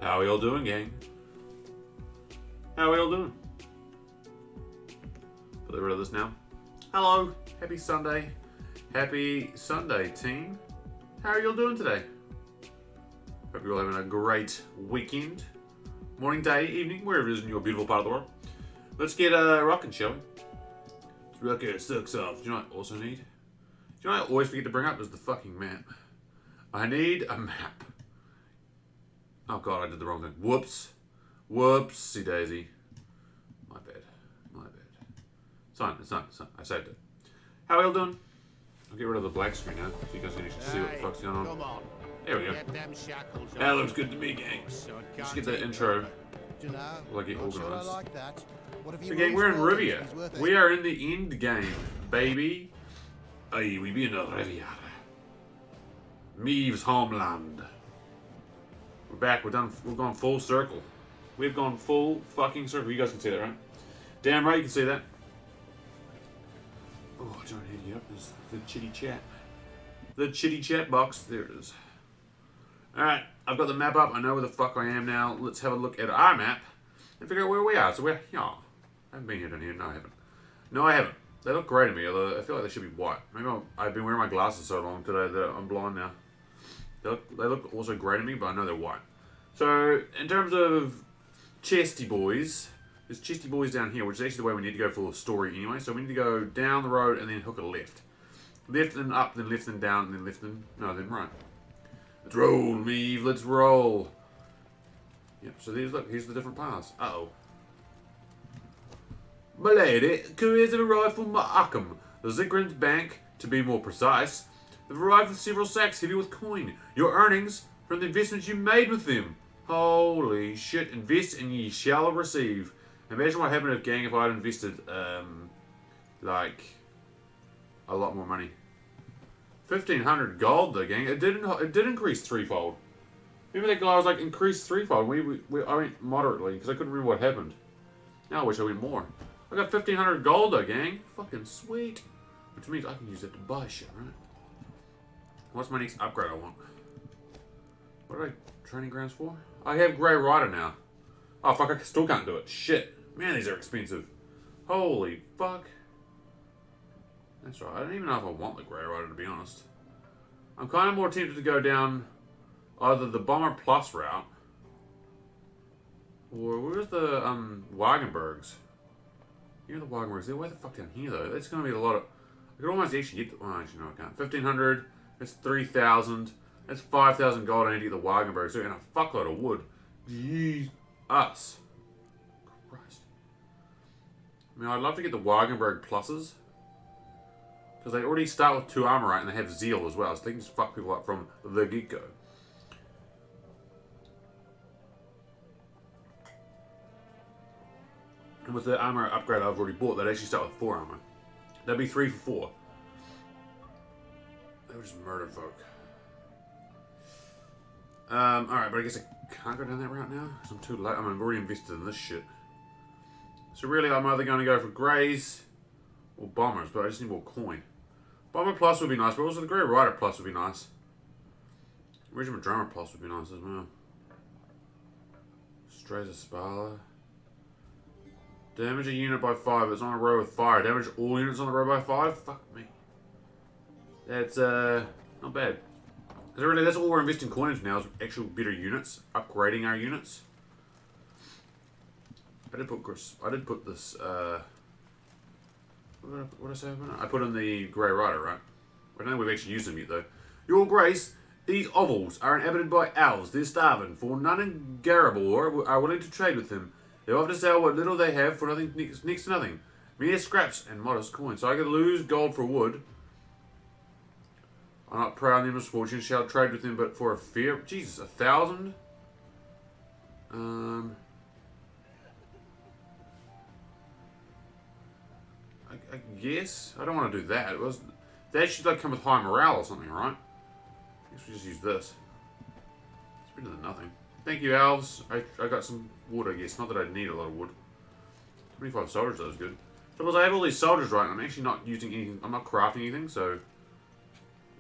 How are y'all doing, gang? How are y'all doing? Get rid of this now. Hello. Happy Sunday. Happy Sunday, team. How are y'all doing today? Hope you're all having a great weekend. Morning, day, evening, wherever it is in your beautiful part of the world. Let's get rocking, shall we? Let's rock our socks off. Do you know what I also need? Do you know what I always forget to bring up is the fucking map. I need a map. Oh god, I did the wrong thing. Whoops. Whoopsie daisy. My bad. My bad. It's fine, it's fine, it's fine. I saved it. How are y'all doing? I'll get rid of the black screen now, so you guys can actually see what the fuck's going on. Come on. There we go. That looks good to me, gang. Let's get that intro. Like get organised. So gang, we're in Rivia. We are in the end game, baby. Aye, we be in Rivia. Meave's homeland. We're back. We've gone full circle. We've gone full fucking circle. You guys can see that, right? Damn right you can see that. Oh, I don't need to get up. There's the chitty chat. The chitty chat box. There it is. Alright, I've got the map up. I know where the fuck I am now. Let's have a look at our map and figure out where we are. So we're here. I haven't been here down here. No, I haven't. No, I haven't. They look grey to me, although I feel like they should be white. Maybe I've been wearing my glasses so long today that I'm blind now. They look also grey to me, but I know they're white. So, in terms of chesty boys, there's chesty boys down here, which is actually the way we need to go for the story anyway. So we need to go down the road and then hook a left. Left and up, then left and down, and then left and... No, then right. Let's roll, Meave, let's roll. Yep, so here's the different paths. Uh-oh. My lady, couriers have arrived from Arkham, the Zigrin's bank, to be more precise. They've arrived with several sacks heavy with coin. Your earnings from the investments you made with them. Holy shit, invest and ye shall receive. Imagine what happened if, gang, if I'd invested, like, a lot more money. 1,500 gold though, gang. It did increase threefold. Remember that guy was like, increased threefold. I went moderately, because I couldn't remember what happened. Now I wish I went more. I got 1,500 gold though, gang. Fucking sweet. Which means I can use that to buy shit, right? What's my next upgrade I want? What are training grounds for? I have Grey Rider now. Oh fuck, I still can't do it. Shit. Man, these are expensive. Holy fuck. That's right. I don't even know if I want the Grey Rider, to be honest. I'm kind of more tempted to go down either the Bomber Plus route or where's the Wagenbergs? Here are the Wagenbergs. They're way the fuck down here though. That's going to be a lot of... I could almost actually get... Oh, actually no I can't. 1,500. That's 3,000. That's 5,000 gold. I need to get the Wagenbergs. So and a fuckload of wood. Jeez. Us. Christ. I mean, I'd love to get the Wagenberg pluses. Because they already start with 2 armor, right? And they have Zeal as well. So they can just fuck people up from the get-go. And with the armor upgrade I've already bought, they'd actually start with 4 armor. That'd be 3 for 4. They were just murdered folk. Alright, but I guess I can't go down that route now. Because I'm too late. I mean, I've already invested in this shit. So really, I'm either going to go for Greys or Bombers, but I just need more coin. Bomber Plus would be nice, but also the Grey Rider Plus would be nice. Regiment Drummer Plus would be nice as well. Strays of Spala. Damage a unit by 5. It's on a row with fire. Damage all units on a row by 5? Fuck me. That's, not bad. Because really, that's all we're investing coin into now is actual better units. Upgrading our units. I did put this, what did I say about it? I put in the Grey Rider, right? I don't think we've actually used them yet, though. Your Grace, these ovals are inhabited by elves. They're starving, for none in Garibor are willing to trade with them. They offer to sell what little they have for nothing, next to nothing. Mere scraps and modest coins. So I could lose gold for wood. I'm not proud of their misfortune. Shall trade with them, but for a fear. Jesus, 1,000? I guess. I don't want to do that. They should like come with high morale or something, right? I guess we just use this. It's better than nothing. Thank you, elves. I got some wood, I guess. Not that I need a lot of wood. 25 soldiers, that was good. Trouble is, I have all these soldiers, right, and I'm actually not using anything. I'm not crafting anything, so...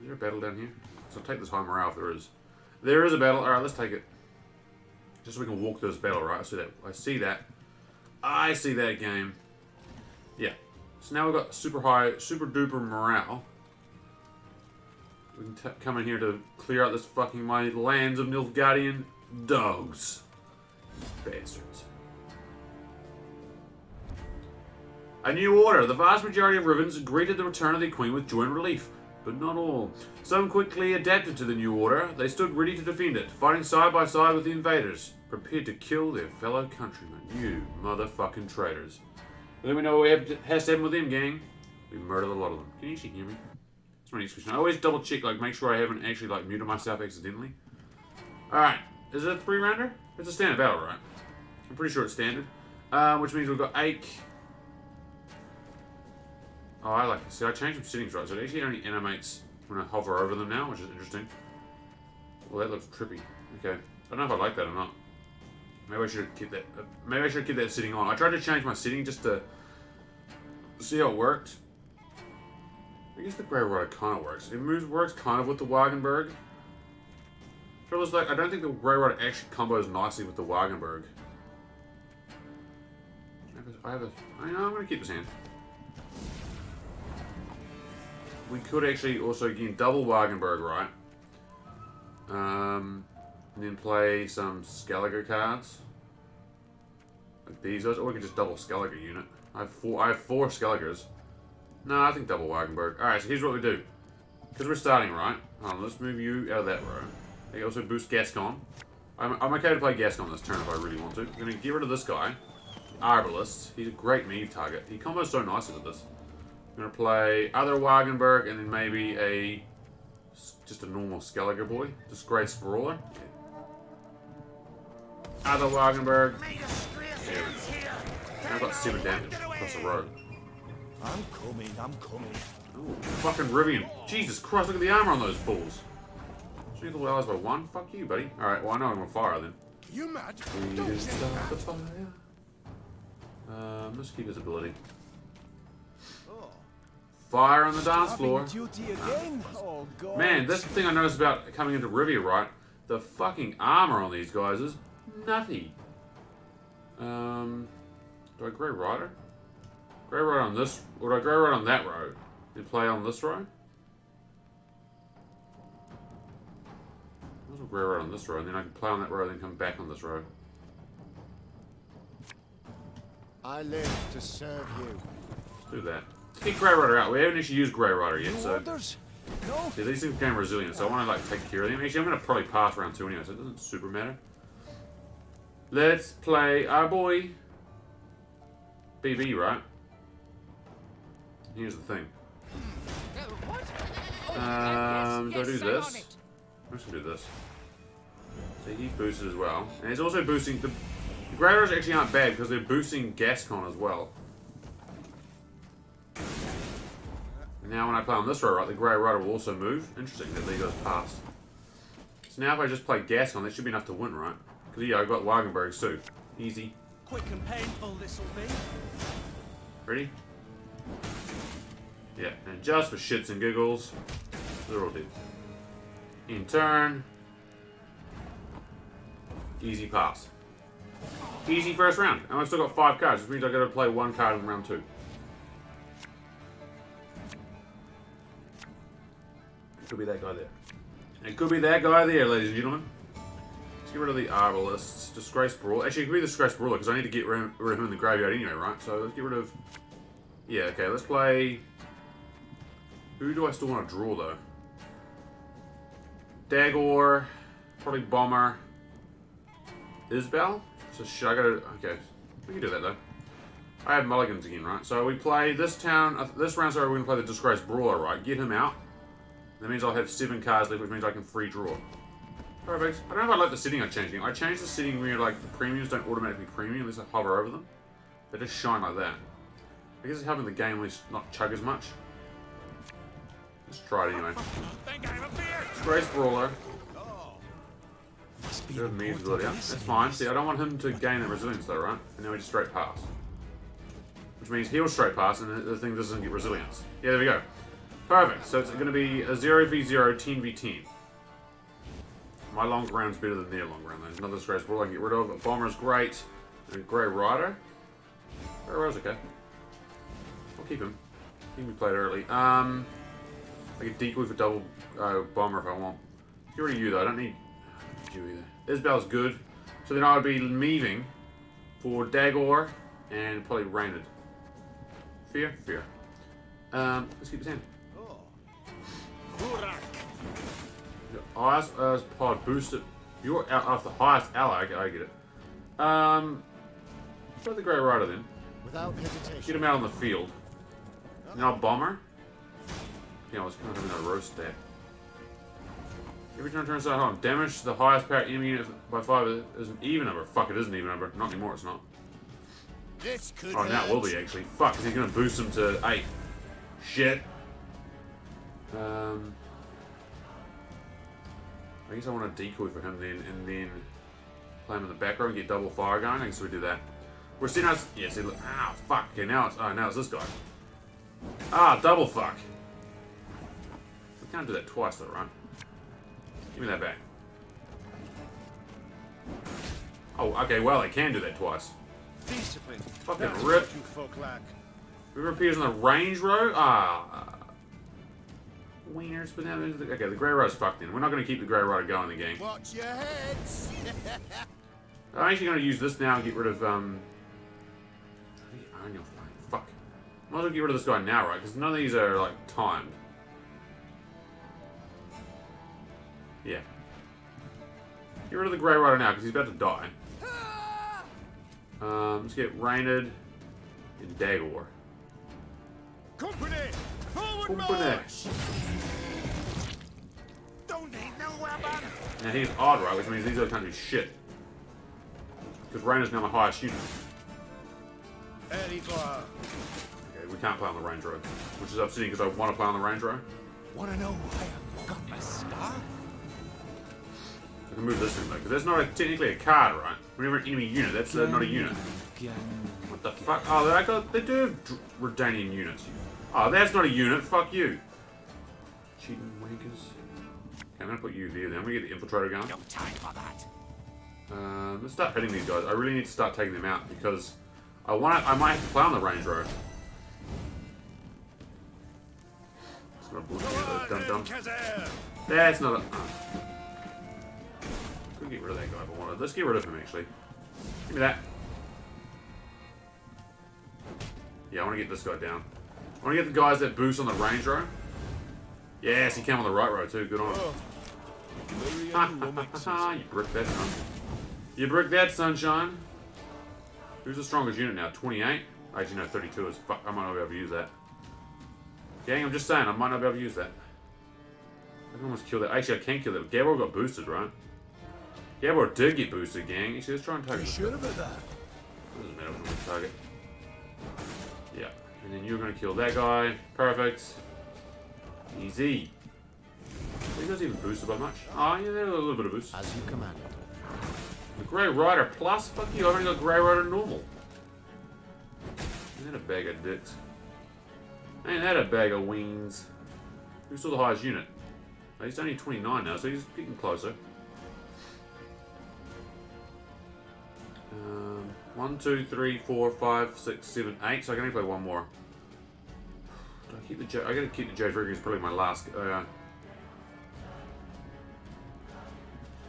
Is there a battle down here? So I'll take this high morale if there is. There is a battle. Alright, let's take it. Just so we can walk through this battle, right? I see that. I see that game. Yeah. So now we've got super duper morale. We can come in here to clear out this fucking my lands of Nilfgaardian dogs. Bastards. A new order. The vast majority of Rivens greeted the return of their queen with joy and relief, but not all. Some quickly adapted to the new order. They stood ready to defend it, fighting side by side with the invaders, prepared to kill their fellow countrymen. You motherfucking traitors. But then we know what has to happen with them, gang. We murdered a lot of them. Can you actually hear me? That's my next question. I always double check, like, make sure I haven't actually, like, muted myself accidentally. Alright. Is it a 3-rounder? It's a standard battle, right? I'm pretty sure it's standard. Which means we've got 8. Oh, I like this. See, I changed some settings, right? So it actually only animates when I hover over them now, which is interesting. Well, that looks trippy. Okay. I don't know if I like that or not. Maybe I should keep that. Maybe I should keep that setting on. I tried to change my setting just to see how it worked. I guess the Grey Rider kind of works. It works kind of with the Wagenberg. Trouble is, like, I don't think the Grey Rider actually combos nicely with the Wagenberg. I'm going to keep this hand. We could actually also again double Wagenberg, right? And then play some Skellige cards. Like these guys. Or we can just double Skellige unit. I have 4 Skelligers. No, I think double Wagenberg. Alright, so here's what we do. Because we're starting, right? Hold on, let's move you out of that row. They also boost Gascon. I'm okay to play Gascon this turn if I really want to. I'm going to get rid of this guy. Arbalist. He's a great Meve target. He combos so nicely with this. I'm going to play other Wagenberg and then maybe just a normal Skellige boy. Disgrace Brawler. Yeah. Other Wagenberg. There we go. I've got 7 damage across the road. I'm coming. Ooh, fucking Rivian. Jesus Christ, look at the armor on those fools. Shoot the allies by 1? Fuck you, buddy. Alright, well I know I'm on fire then. You mad? Don't start the fire. Let's keep his ability. Fire on the dance floor. Oh, man, that's the thing I noticed about coming into Rivia, right? The fucking armor on these guys is nutty. Do I Grey Rider? Grey Rider on this, or do I Grey Rider on that row? And play on this row? I'll Grey Rider on this row, and then I can play on that row, then come back on this row. I live to serve you. Let's do that. Let's get Grey Rider out. We haven't actually used Grey Rider yet, so... No. See, these things gain resilience, so I want to, like, take care of them. Actually, I'm going to probably pass round 2 anyway, so it doesn't super matter. Let's play our boy... BB, right? Here's the thing. Do I do this? I'm just going to do this. So he's boosted as well. And he's also boosting... The Grey Riders actually aren't bad, because they're boosting Gascon as well. Now when I play on this row, right, the Grey Rider will also move. Interesting that they goes past. So now if I just play Gascon, that should be enough to win, right? Because yeah, I've got Wagenbergs too. Easy. Quick and painful this'll be. Ready? Yeah, and just for shits and giggles, they're all dead. In turn. Easy pass. Easy first round. And I've still got 5 cards, which means I've got to play 1 card in round 2. Could be that guy there. It could be that guy there, ladies and gentlemen. Let's get rid of the Arbalists. Disgrace Brawler. Actually, it could be the Disgrace Brawler, because I need to get rid of him in the graveyard anyway, right? So let's get rid of... Yeah, okay, let's play... Who do I still want to draw, though? Dagor. Probably Bomber. Isbel? So should I go to... Okay, we can do that, though. I have mulligans again, right? So we play this town... This round, sorry, we're going to play the Disgrace Brawler, right? Get him out. That means I'll have 7 cards left, which means I can free draw. Perfect. I don't know if I like the setting I changed. I changed the setting where like the premiums don't automatically premium unless I hover over them. They just shine like that. I guess it's helping the game at least not chug as much. Let's try it anyway. Disgrace Brawler. Good Meve's ability. That's fine. See, I don't want him to gain that resilience though, right? And now we just straight pass. Which means he'll straight pass and the thing doesn't get resilience. Yeah, there we go. Perfect. So it's going to be a 0v0, 10v10. My long round's better than their long round. There's another disgraceful I can get rid of. A bomber's great. And a Grey Rider. Grey Rider's okay. I'll keep him. He can be played early. I can decoy for double bomber if I want. Get rid of you though. I don't need you either. Isabel's good. So then I would be leaving for Dagor and probably Raynard. Fear? Fear. Let's keep this in. The highest pod boosted. You're out the highest ally. I get it. Put the Grey Rider then. Without hesitation. Get him out on the field. Now bomber. Yeah, I was kind of having a roast there. Every time I turn side home, damage to the highest power enemy unit by 5 is an even number. Fuck, it is an even number. Not anymore, it's not. This could Oh, now it will be actually. Fuck, is he going to boost him to 8? Shit. I guess I want to decoy for him then, and then play him in the back row and get double fire going. I guess we do that. We're seeing us. Yeah, see, look. Ah, fuck. Okay, now it's this guy. Ah, double fuck. We can't do that twice though, right? Give me that back. Oh, okay. Well, I can do that twice. Discipline. Fucking That's rip. what you folk lack. Whoever appears on the range row. Ah. Wieners, but now okay, the Grey Rider's fucked in. We're not going to keep the Grey Rider going in the game. Watch your heads. I'm actually going to use this now and get rid of fuck. Might as well get rid of this guy now, right? Because none of these are like timed. Yeah. Get rid of the Grey Rider now because he's about to die. Let's get Raynard and Dagor. Company, forward Company. march. Don't need no weapon. Now he's odd, right? Which means these other can't do shit. Because Raynard's now my highest unit. Ready for her. Okay, we can't play on the range row, which is upsetting because I want to play on the range row. Wanna know why I got my star? I can move this thing though, because that's not technically a card, right? Whenever an enemy unit, that's not a unit. What the fuck? Oh, they do have Redanian units. Oh, that's not a unit. Fuck you. Cheating wankers. Okay, I'm gonna put you there then. I'm gonna get the infiltrator going. No time for that. Let's start hitting these guys. I really need to start taking them out because I might have to play on the range road. It's not a bullshit, those dum-dums. That's not a... Could get rid of that guy if I wanted. Let's get rid of him, actually. Give me that. Yeah, I want to get this guy down. I want to get the guys that boost on the range row. Yes, he came on the right row too. Good on him. You bricked that, son. You bricked that, sunshine. Who's the strongest unit now? 28? Actually, no, 32 is... Fuck, I might not be able to use that. Gang, I'm just saying, I might not be able to use that. I can almost kill that. Actually, I can kill that. Gabor got boosted, right? Gabor did get boosted, gang. Actually, let's try and target this guy. about that. Doesn't matter which one we target. Yeah. And then you're going to kill that guy. Perfect. Easy. Are you guys even boosted by much? Oh, yeah, they're a little bit of boost. As you command. The Grey Rider plus? Fuck you, I've only got Grey Rider normal. Ain't that a bag of dicks? Ain't that a bag of wings? Who's still the highest unit? Oh, he's only 29 now, so he's getting closer. 1, 2, 3, 4, 5, 6, 7, 8. So I can only play one more. Do I keep the I gotta keep the Jade Rigger. It's probably my last. Play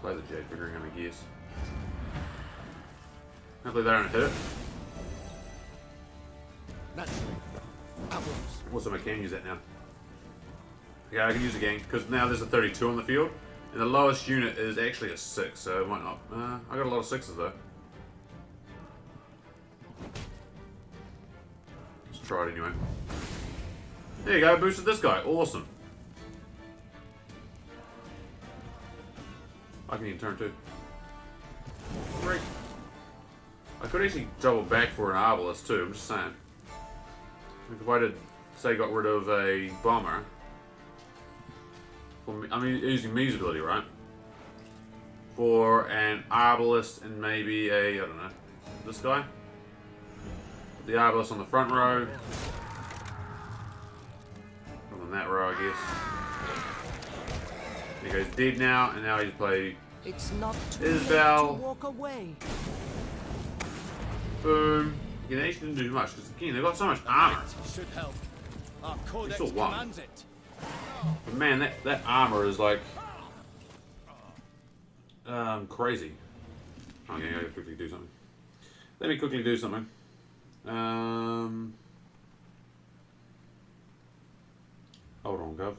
the Jade Rigger, I guess. Hopefully they don't hit it. Naturally. Apples. Also, I can use that now. Okay, I can use it again because now there's a 32 on the field, and the lowest unit is actually a 6. So why not? I got a lot of 6s though. Let's try it anyway. There you go, boosted this guy. Awesome. I can even turn too. Great. I could actually double back for an Arbalest too, I'm just saying. If I did, say, got rid of a bomber. I mean, using Me's ability, right? For an Arbalest and maybe a, I don't know, this guy? Put the Arbalest on the front row. On that row, I guess. He goes dead now, and now he's play It's not too Isabel. late to walk away. Boom. Yeah, they actually didn't do much because again they've got so much armor. Should help. Our codex still won. commands it. But man, that armor is like crazy. Okay, I gotta quickly do something. Let me quickly do something. Hold on, Gov.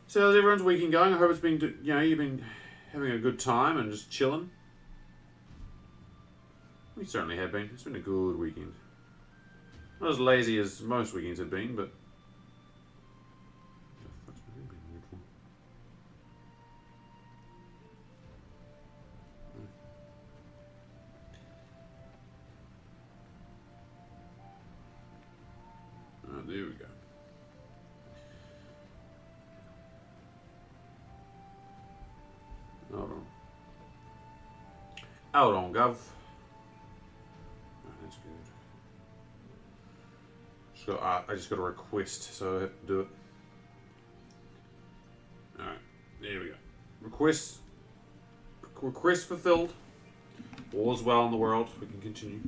So how's everyone's weekend going? I hope it's been, you've been having a good time and just chilling. We certainly have been. It's been a good weekend. Not as lazy as most weekends have been, but... Oh, there we go. Hold on. Hold on, Gov. That's good. I just got a request, so I have to do it. Alright, there we go. Request fulfilled. All's well in the world. We can continue.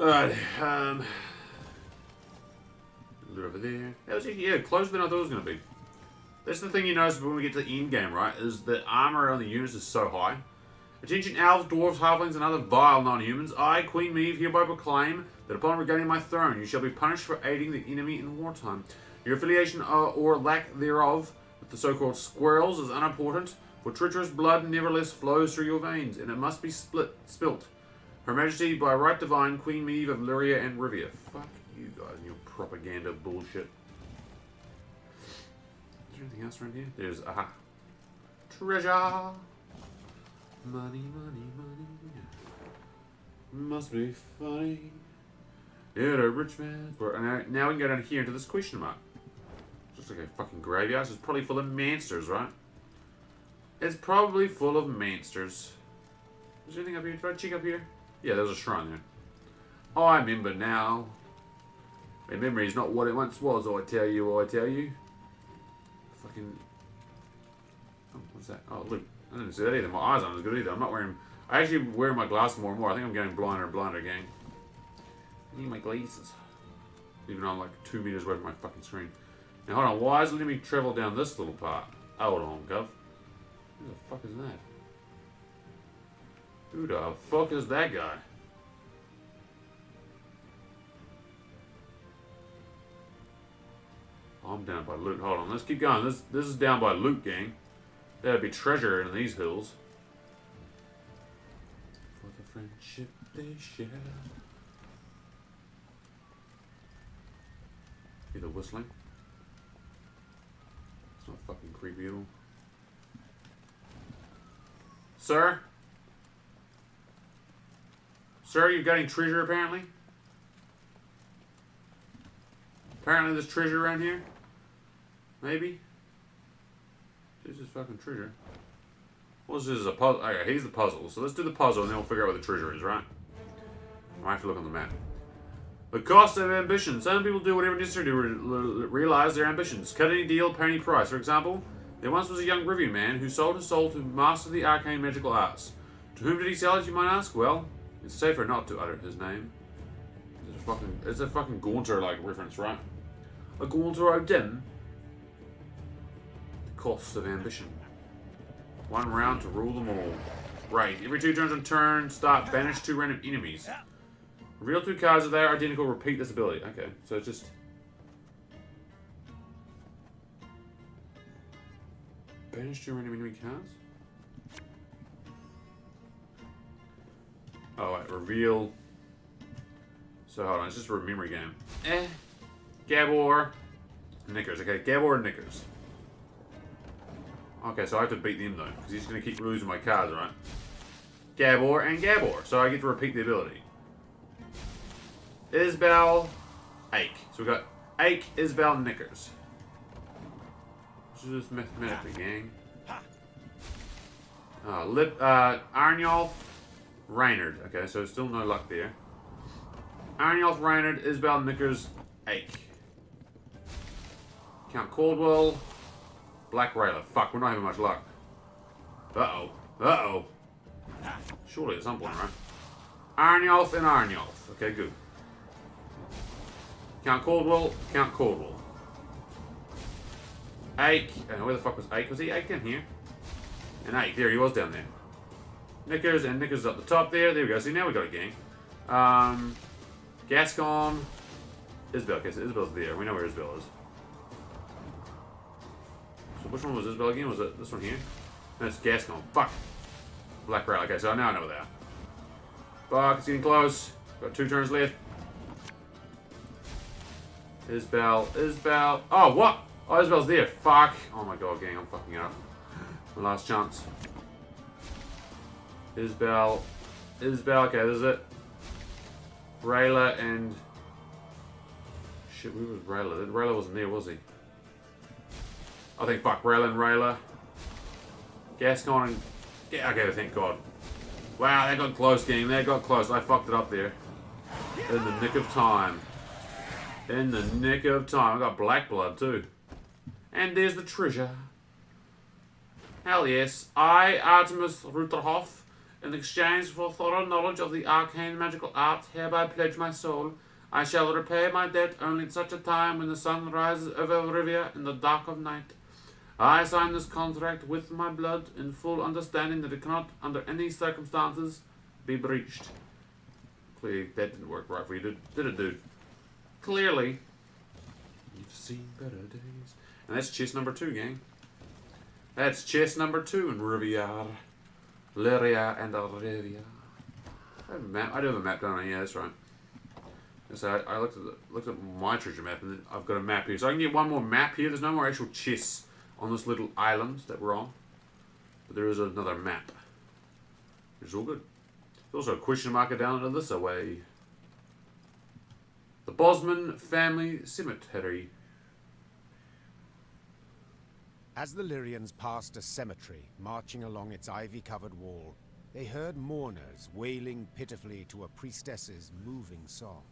Alright, over there. That was actually, closer than I thought it was going to be. That's the thing you notice when we get to the end game, right? Is the armor on the units is so high. Attention elves, dwarves, halflings, and other vile non-humans. I, Queen Maeve, hereby proclaim that upon regaining my throne, you shall be punished for aiding the enemy in wartime. Your affiliation or lack thereof with the so-called squirrels is unimportant, for treacherous blood nevertheless flows through your veins, and it must be spilt. Her Majesty, by right divine, Queen Maeve of Lyria and Rivia. Fuck you guys and your propaganda bullshit. Is there anything else around here? There's, aha. Treasure! Money, money, money. Must be funny. Yeah, a rich man. Now we can go down here into this question mark. Just like a fucking graveyard. It's probably full of monsters, right? It's probably full of monsters. Is there anything up here? Did I check up here? Yeah, there's a shrine there. Oh, I remember now. My memory is not what it once was, I tell you, I tell you. Fucking... Oh, what's that? Oh, look. I didn't see that either. My eyes aren't as good either. I'm not wearing... I actually wear my glasses more and more. I think I'm getting blinder and blinder, gang. I need my glasses. Even though I'm like 2 meters away from my fucking screen. Now, hold on. Why is it letting me travel down this little part? Hold on, Gov. Who the fuck is that? Who the fuck is that guy? Oh, I'm down by loot. Hold on. Let's keep going. This is down by loot, gang. There'd be treasure in these hills. For the friendship they share. Hear the whistling? It's not fucking creepy at all. Sir? Sir, you've got any treasure apparently? Apparently there's treasure around here? Maybe? This is fucking treasure. What's this? A puzzle? Okay, here's the puzzle. So let's do the puzzle and then we'll figure out where the treasure is, right? I have to look on the map. The cost of ambition. Some people do whatever necessary to realize their ambitions. Cut any deal, pay any price. For example, there once was a young Rivian man who sold his soul to master the arcane magical arts. To whom did he sell it, you might ask? Well, it's safer not to utter his name. It's a fucking Gaunter like reference, right? A Gaunter Odin. The cost of ambition. 1 round to rule them all. Right. Every 2 turns on turn, start banish 2 random enemies. Reveal 2 cards if they are identical, repeat this ability. Okay, so it's just... Banish 2 random enemy cards? Oh, wait, reveal... So, hold on, it's just a memory game. Gabor... Knickers, okay, Gabor and Knickers. Okay, so I have to beat them, though, because he's going to keep losing my cards, right? Gabor and Gabor, so I get to repeat the ability. Isbel, Ake. So we got Ake, Isbel, Knickers. This is just mathematically, gang. Arnulf, Reynard. Okay, so still no luck there. Arnulf, Reynard, Isbel, Knickers, Ake. Count Caldwell, Black Railer. Fuck, we're not having much luck. Uh-oh. Uh-oh. Surely at some point, right? Arnulf and Arnulf. Okay, good. Count Caldwell. Count Caldwell. Ake. Where the fuck was Ake? Was he Ake down here? And Ake. There he was down there. Knickers and Knickers up the top there. There we go. See, now we got a gang. Gascon. Isabel. Okay, so Isabel's there. We know where Isabel is. So which one was Isabel again? Was it this one here? No, it's Gascon. Fuck. Black Rat. Okay, so now I know where they are. Fuck, it's getting close. Got 2 turns left. Isabel. Isabel. Oh, what? Oh, Isabel's there. Fuck. Oh my god, gang. I'm fucking up. My last chance. Isabel. Isabel. Okay, this is it. Rayla and... Shit, where was Rayla? Rayla wasn't there, was he? I think, fuck, Rayla and Rayla. Gascon and... Yeah, okay, thank God. Wow, they got close, gang. They got close. I fucked it up there. In the nick of time. In the nick of time. I got black blood, too. And there's the treasure. Hell yes. I, Artemis Rutherhoff, in exchange for thorough knowledge of the arcane magical art, hereby pledge my soul. I shall repay my debt only at such a time when the sun rises over Rivia in the dark of night. I sign this contract with my blood in full understanding that it cannot, under any circumstances, be breached. Clearly, that didn't work right for you, did it, dude? Clearly. You've seen better days. And that's chest number 2, gang. That's chest number 2 in Rivia. Lyria and Rivia. I have a map. I do have a map, don't I? Yeah, that's right. So I looked at my treasure map, and then I've got a map here. So I can get one more map here. There's no more actual chests on this little island that we're on. But there is another map. Which is all good. There's also a question marker down into this away. The Bosman Family Cemetery. As the Lyrians passed a cemetery, marching along its ivy-covered wall, they heard mourners wailing pitifully to a priestess's moving song.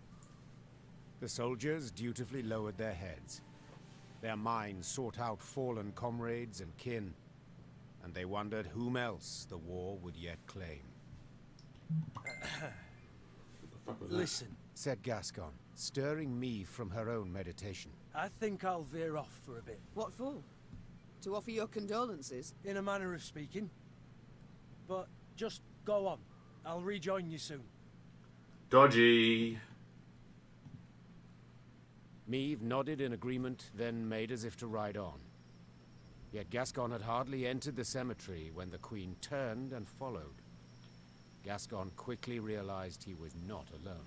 The soldiers dutifully lowered their heads. Their minds sought out fallen comrades and kin, and they wondered whom else the war would yet claim. Listen, said Gascon, stirring me from her own meditation. I think I'll veer off for a bit. What for? To offer your condolences? In a manner of speaking. But just go on. I'll rejoin you soon. Dodgy. Meave nodded in agreement, then made as if to ride on. Yet Gascon had hardly entered the cemetery when the Queen turned and followed. Gascon quickly realized he was not alone.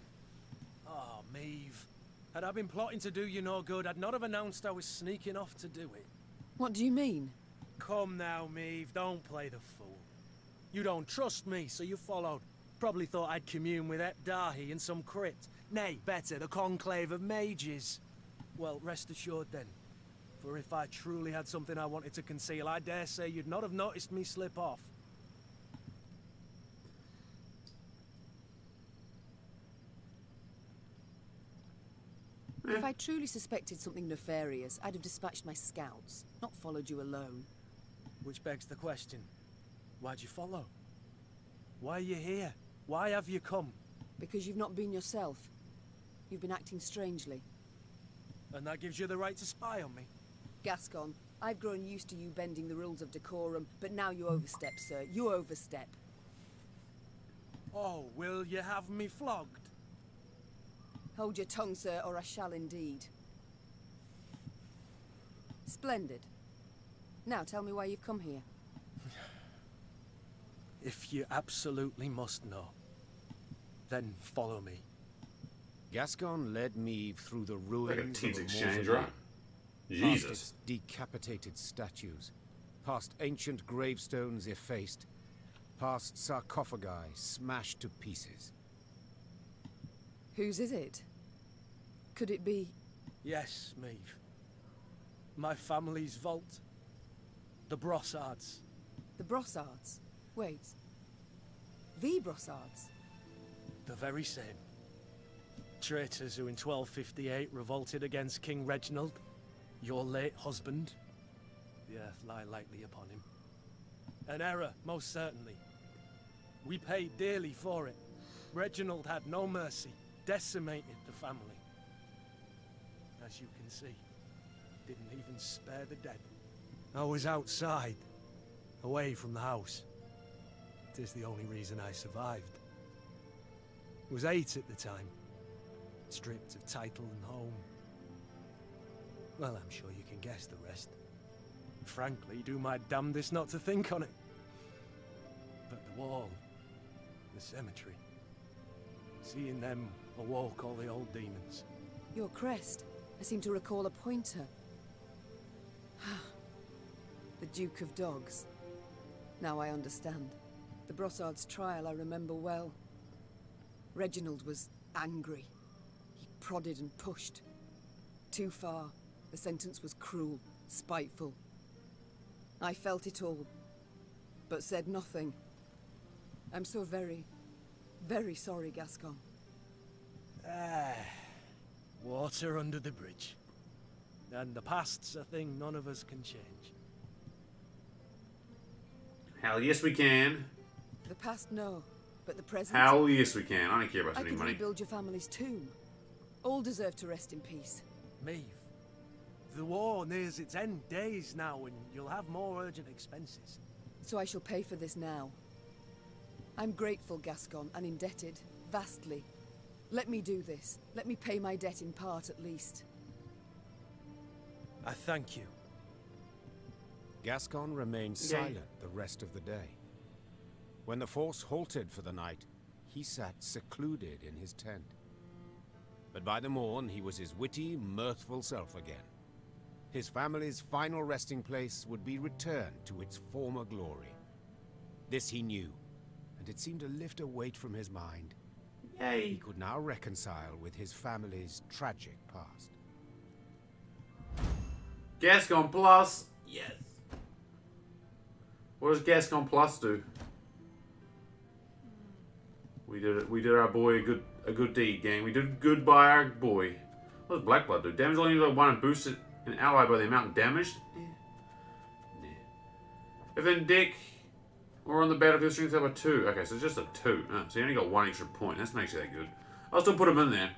Oh, Meave. Had I been plotting to do you no good, I'd not have announced I was sneaking off to do it. What do you mean? Come now, Meave, don't play the fool. You don't trust me, so you followed. Probably thought I'd commune with Epdahi in some crypt. Nay, better, the Conclave of Mages. Well, rest assured then. For if I truly had something I wanted to conceal, I dare say you'd not have noticed me slip off. If I truly suspected something nefarious, I'd have dispatched my scouts, not followed you alone. Which begs the question, why'd you follow? Why are you here? Why have you come? Because you've not been yourself. You've been acting strangely. And that gives you the right to spy on me? Gascon, I've grown used to you bending the rules of decorum, but now you overstep, sir. You overstep. Oh, will you have me flogged? Hold your tongue, sir, or I shall indeed. Splendid. Now tell me why you've come here. If you absolutely must know, then follow me. Gascon led Meave through the Like a ruins teens of a exchange, mausoleum, right? past Jesus. its decapitated statues, past ancient gravestones effaced, past sarcophagi smashed to pieces. Whose is it? Could it be... Yes, Meave. My family's vault. The Brossards. the Brossards? Wait. The Brossards? The very same. Traitors who in 1258 revolted against King Reginald, your late husband. the earth lie lightly upon him. An error, most certainly. We paid dearly for it. Reginald had no mercy, decimated the family. As you can see, didn't even spare the dead. I was outside, away from the house. It is the only reason I survived. Was 8 at the time, stripped of title and home. Well, I'm sure you can guess the rest. Frankly, do my damnedest not to think on it. But the wall, the cemetery, seeing them awoke all the old demons. Your crest. I seem to recall a pointer. The Duke of Dogs. Now I understand. The Brossard's trial I remember well. Reginald was angry. He prodded and pushed. Too far. The sentence was cruel, spiteful. I felt it all, but said nothing. I'm so very, very sorry, Gascon. Water under the bridge. And the past's a thing none of us can change. Hell yes we can. The past, no, but the present... Hell yes we can. I don't care about I spending could money. rebuild your family's tomb. All deserve to rest in peace. Maeve, the war nears its end days now, and you'll have more urgent expenses. So I shall pay for this now. I'm grateful, Gascon, and indebted, vastly. Let me do this. Let me pay my debt in part, at least. I thank you. Gascon remained silent the rest of the day. When the force halted for the night, he sat secluded in his tent. But by the morn, he was his witty, mirthful self again. His family's final resting place would be returned to its former glory. This he knew, and it seemed to lift a weight from his mind. Yay. He could now reconcile with his family's tragic past. Gascon Plus. Yes. What does Gascon Plus do? We did it. We did our boy a good deed, gang. We did good by our boy. What does Black Blood do? Damage only like 1 and boosted an ally by the amount damaged. If in deck or on the battlefield, strength up a 2. Okay, so it's just a 2. So you only got 1 extra point. That's not actually that good. I'll still put him in there.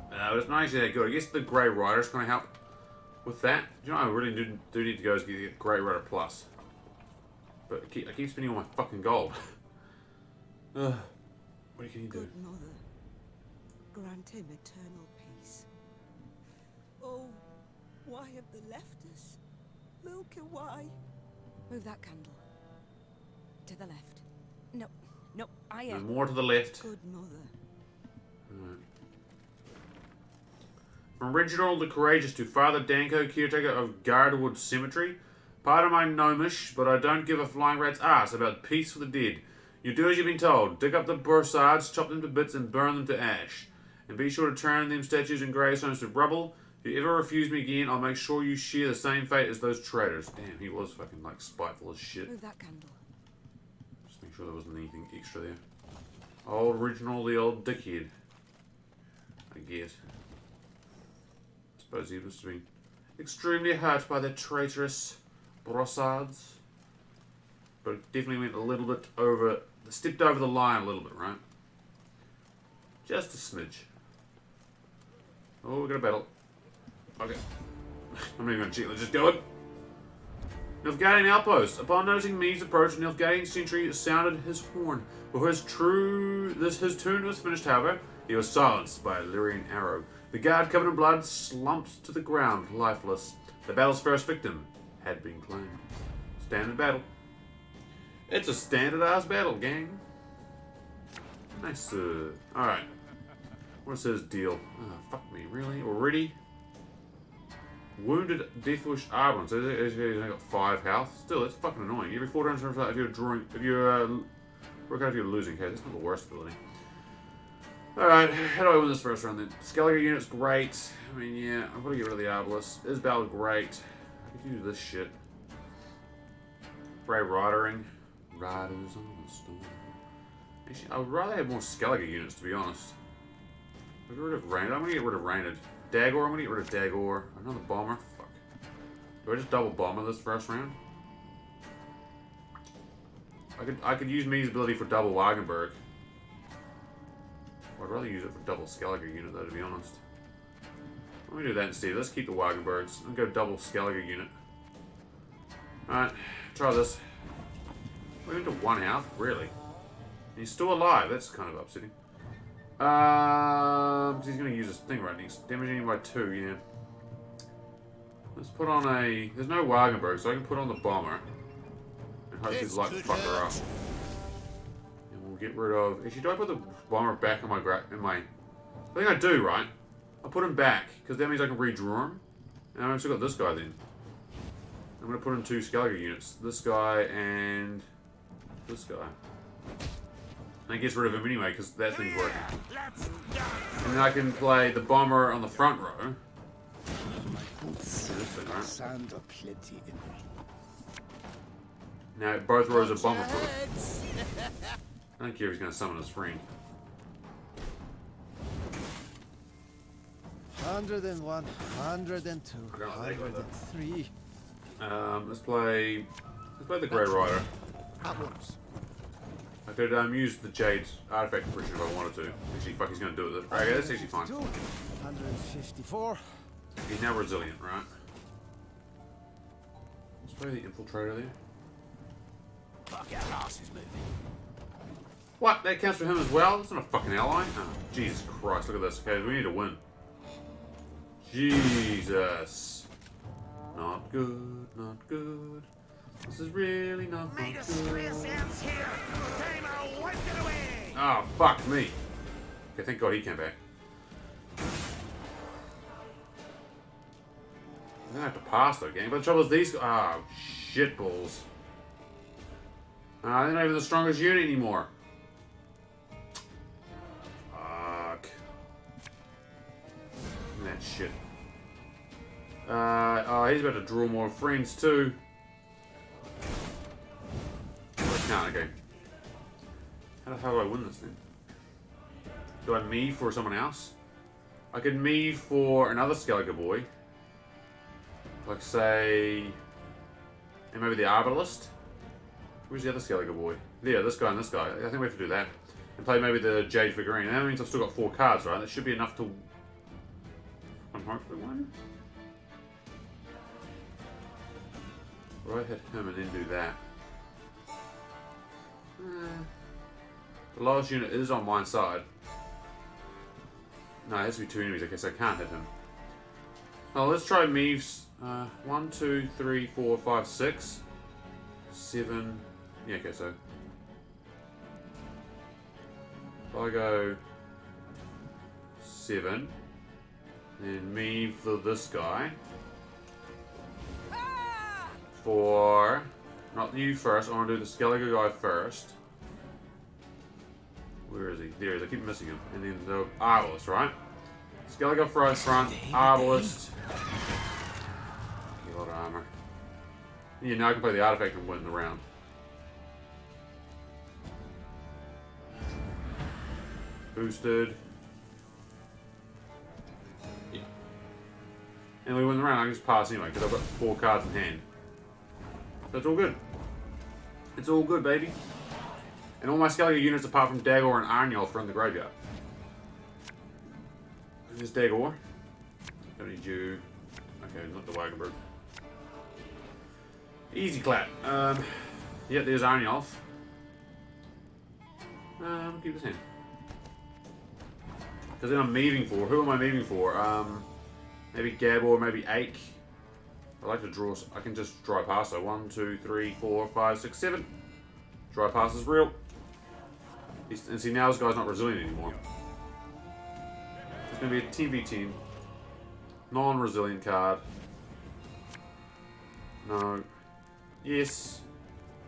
But it's not actually that good. I guess the Grey Rider's going to help with that. You know, I really do need to go is get Grey Rider Plus. But I keep spending all my fucking gold. What can you do? Good Mother, grant him eternal peace. Oh, why have they left us? Milka, why? Move that candle. To the left. No, I No am. more to the left. Good Mother. Alright. From Reginald the Courageous to Father Danko, caretaker of Guardwood Cemetery. Pardon my gnomish, but I don't give a flying rat's ass about peace for the dead. You do as you've been told. Dig up the Brossards, chop them to bits, and burn them to ash. And be sure to turn them statues and gravestones to rubble. If you ever refuse me again, I'll make sure you share the same fate as those traitors. Damn, he was fucking, like, spiteful as shit. Move that candle. Just make sure there wasn't anything extra there. Old original, the old dickhead. I guess. I suppose he must have been extremely hurt by the traitorous Brossards. But it definitely went a little bit over, stepped over the line a little bit, right? Just a smidge. Oh, we got a battle. Okay. I'm not even going to cheat, let's just go it. Nilfgaardian outpost. Upon noticing Meade's approach, Nilfgaardian sentry sounded his horn. Before his tune was finished, however, he was silenced by a Lyrian arrow. The guard, covered in blood, slumped to the ground, lifeless. The battle's first victim had been claimed. Standard battle. It's a standard-ass battle, gang. Nice, alright. What's his deal? Oh, fuck me, really? Already? Wounded Deathwish Arborn. So he's only got 5 health. Still, that's fucking annoying. Every 4 turns if you're drawing, if you're, work out if you're losing. Okay, that's not the worst ability. Alright, how do I win this first round then? Skellige unit's great. I mean, yeah, I'm gonna get rid of the Arbalest. Isbal, great. I could do this shit. Grey Ridering. Riders on the storm. Actually, I would rather have more Skellige units, to be honest. Get rid of Rained. I'm gonna get rid of Rained. Dagor, I'm gonna get rid of Dagor. Another bomber. Fuck. Do I just double bomber this first round? I could use Me's ability for double Wagenberg. I'd rather use it for double Skellige unit though, to be honest. Let me do that instead. Let's keep the Wagenbergs and go double Skellige unit. Alright, try this. We're into 1 health? Really? And he's still alive. That's kind of upsetting. He's going to use this thing right next. Damaging by 2, yeah. Let's put on a... There's no Wagenberg, so I can put on the bomber. And hopefully the light will fuck her up. And we'll get rid of... Actually, do I put the bomber back in my... I think I do, right? I'll put him back, because that means I can redraw him. And I've still got this guy then. I'm going to put in 2 Skellige units. This guy and... this guy. And it gets rid of him anyway, because that thing's working. And then I can play the bomber on the front row. This thing, right? Now both rows are bomber proof. I don't care if he's going to summon his friend. 101, 102, 103. Let's play the Grey Rider. At once. I could use the Jade artifact version if I wanted to. Actually, fuck, he's going to do it. Okay, that's actually fine. 154. He's now resilient, right? Let's play the Infiltrator there. Fuck, our ass is moving. What? That counts for him as well? That's not a fucking ally. Oh, Jesus Christ, look at this. Okay, we need to win. Jesus. Not good, not good. This is really not good. Oh, fuck me. Okay, thank God he came back. I'm gonna have to pass though, gang. But the trouble is these... Oh, shitballs. They're not even the strongest unit anymore. Fuck. That shit. Oh, he's about to draw more friends too. No, okay. How the hell do I win this thing? Do I me for someone else? I could me for another Skellige boy. Like say... And maybe the Arbalist? Where's the other Skellige boy? Yeah, this guy and this guy. I think we have to do that. And play maybe the Jade figurine. That means I've still got 4 cards, right? That should be enough to... hopefully win. Or I hit him and then do that. The lowest unit is on my side. No, it has to be 2 enemies. Okay, so I can't hit him. Well, let's try Meeves. 1, 2, 3, 4, 5, 6, 7. Yeah, okay, so if I go 7, then me for this guy. For not you first. I want to do the Skellige guy first. Where is he? There he is. I keep missing him. And then the Arbalist, right? Skellige front, Arbalist. A lot of armor. Yeah, now I can play the artifact and win the round. Boosted. Yeah. And we win the round. I can just pass anyway because I've got 4 cards in hand. So it's all good. It's all good, baby. And all my Skellige units apart from Dagor and Arnulf are in the graveyard. There's Dagor. Don't need you. Okay, not the Wagenberg. Easy clap. Yeah, there's Arnulf. We'll keep this hand. Because then I'm moving for. Who am I moving for? Maybe Gabor, maybe Ake. I like to draw. I can just dry pass. So 1, 2, 3, 4, 5, 6, 7. Dry pass is real. And see, now this guy's not resilient anymore. It's going to be a team v team. Non-resilient card. No. Yes.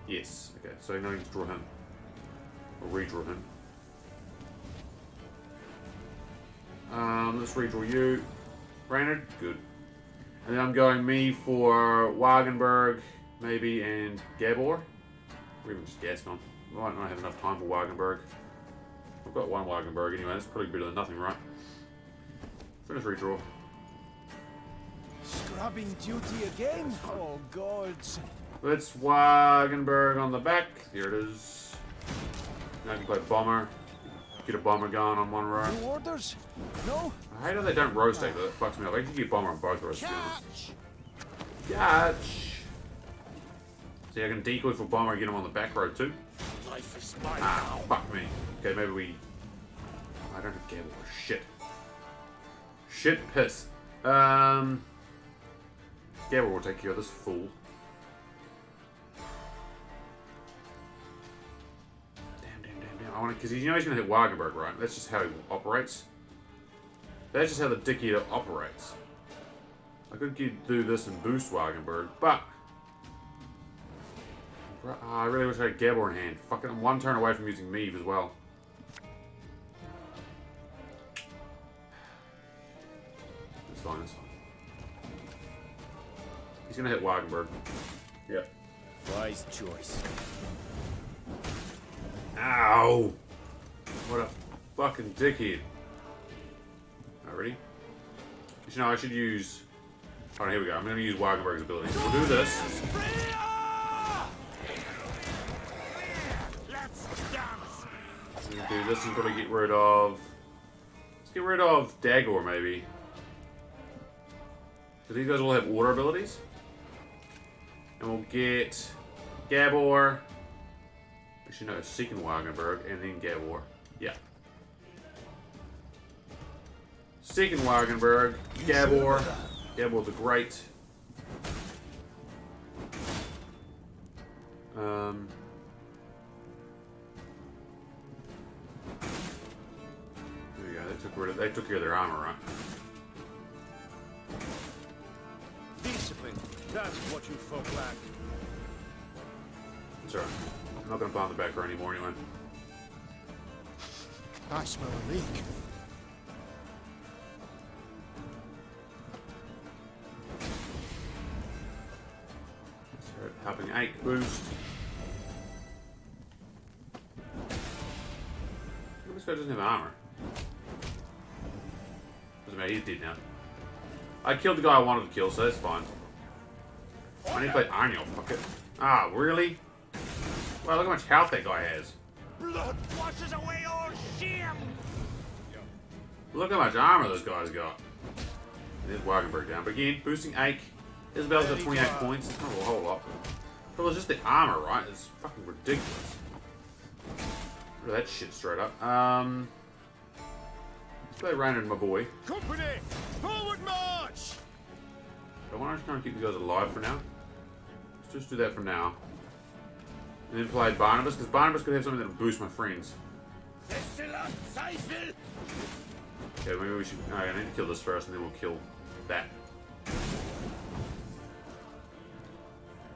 Yes. Okay, so now I can draw him. Or redraw him. Let's redraw you. Brainerd? Good. And then I'm going me for Wagenberg, maybe, and Gabor. Or even just Gascon. I might not have enough time for Wagenberg. I've got 1 Wagenberg anyway, that's probably better than nothing, right? Finish redraw. Scrubbing duty again? Oh, gods. Let's Wagenberg on the back. There it is. Now I can play bomber. Get a bomber going on one row. New orders? No? I hate how they don't rotate, though. That fucks me up. I actually get bomber on both rows. Catch! Catch! See, I can decoy for bomber and get him on the back row too. Life is mine Ah, fuck me. Okay, maybe we... I don't have gamble. Shit. Shit piss. Gamble will take care of this fool. Damn. I want to... Because you know he's going to hit Wagenberg, right? That's just how he operates. That's just how the dickhead operates. I could do this and boost Wagenberg, but... I really wish I had Gabor in hand. Fucking, I'm one turn away from using Meave as well. That's fine, that's fine. He's gonna hit Wagenberg. Yep. Wise choice. Ow! What a fucking dickhead. Alright, ready? You know, I should use... Alright, here we go. I'm gonna use Wagenberg's ability. So we'll do this. Do this and probably get rid of... Let's get rid of Dagor, maybe. Because these guys all have water abilities. And we'll get Gabor. Actually, no, Seeking Wagenberg, and then Gabor. Yeah. Seeking Wagenberg, Gabor. Gabor the Great. There we go. They took care of their armor, right? Discipline. That's what you folk lack. That's alright. I'm not gonna put on the back row anymore anyway. I smell a leak. Start popping 8 boost. This guy doesn't have armor. Doesn't matter, he's dead now. I killed the guy I wanted to kill, so that's fine. I need to play Arniel, fuck it. Ah, really? Wow, look how much health that guy has. Blood washes away all shame. Look how much armor this guy's got. And there's Wagenberg down. But again, boosting Ake. Isabel's got 28 points. It's not a whole lot. But it's just the armor, right? It's fucking ridiculous. Rid of that shit straight up. Let's play Rainer and my boy. Company, forward march. I want to just try and keep these guys alive for now. Let's just do that for now. And then play Barnabas, because Barnabas could have something that'll boost my friends. Okay, maybe we should... I need to kill this first, and then we'll kill that.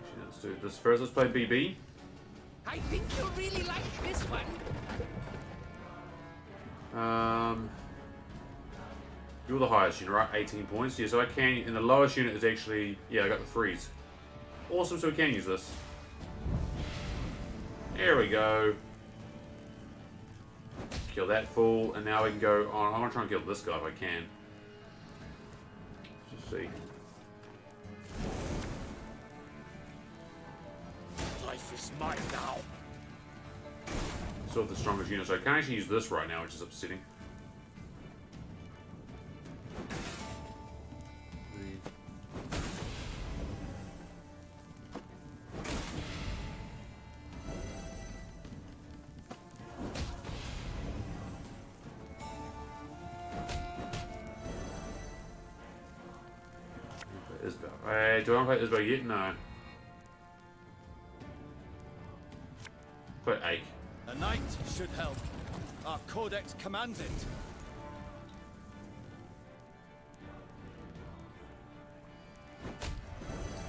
Actually, let's do this first. Let's play BB. I think you'll really like this one. You're the highest unit, right? 18 points. Yeah, so I can... And the lowest unit is actually... Yeah, I got the 3s. Awesome, so we can use this. There we go. Kill that fool, and now we can go on. I want to try and kill this guy if I can. Let's just see. Life is mine now. Still the strongest unit, so I can't actually use this right now, which is upsetting. Isbel. Hey, do I want to play Isbel yet? No. Play Ake. A knight should help. Our codex commands it.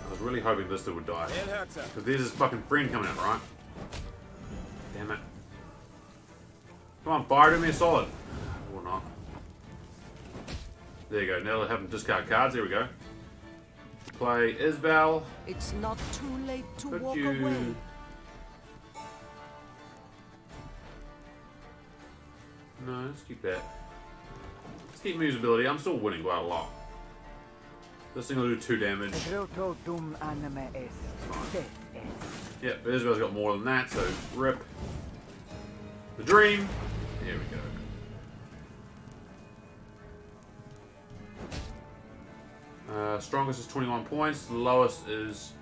I was really hoping this dude would die. Because Because there's his fucking friend coming out, right? Damn it. Come on, fire, do me a solid. Or not. There you go. Now they'll have him discard cards. There we go. Play Isbel. It's not too late to Could walk you... away. No, let's keep that. Let's keep Mewe's ability. I'm still winning by a lot. This thing will do 2 damage. Yep, but Isabel's got more than that, so rip. The dream. Here we go. Strongest is 21 points. The lowest is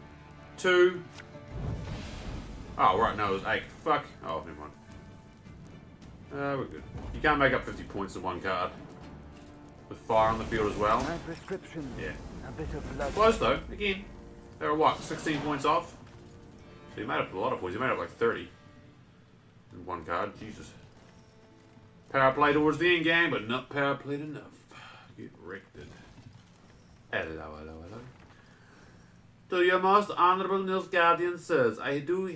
2. Oh, right, no, it was 8. Fuck. Oh, never mind. We're good. You can't make up 50 points in one card. With fire on the field as well. My prescription. Yeah. A bit of blood. Close though. Again, they were what? 16 points off? So you made up a lot of points. You made up like 30 in one card. Jesus. Power play towards the end game, but not power played enough. Get wrecked. Hello. To your most honorable Nilfgaardian sirs, I do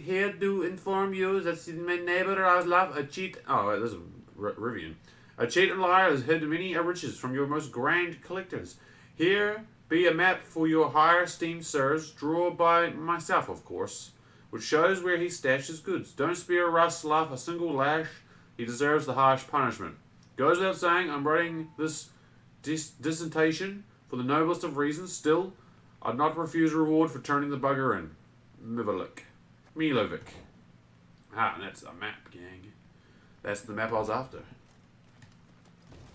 inform you that my neighbor Raslaf, a cheat. Oh, wait, this is Rivian. A cheat and liar has hid many riches from your most grand collectors. Here be a map for your higher esteemed sirs, drawn by myself, of course, which shows where he stashed his goods. Don't spare Raslaf a single lash. He deserves the harsh punishment. Goes without saying, I'm writing this dissertation for the noblest of reasons. Still, I'd not refuse a reward for turning the bugger in. Milovic. Ah, and that's the map, gang. That's the map I was after.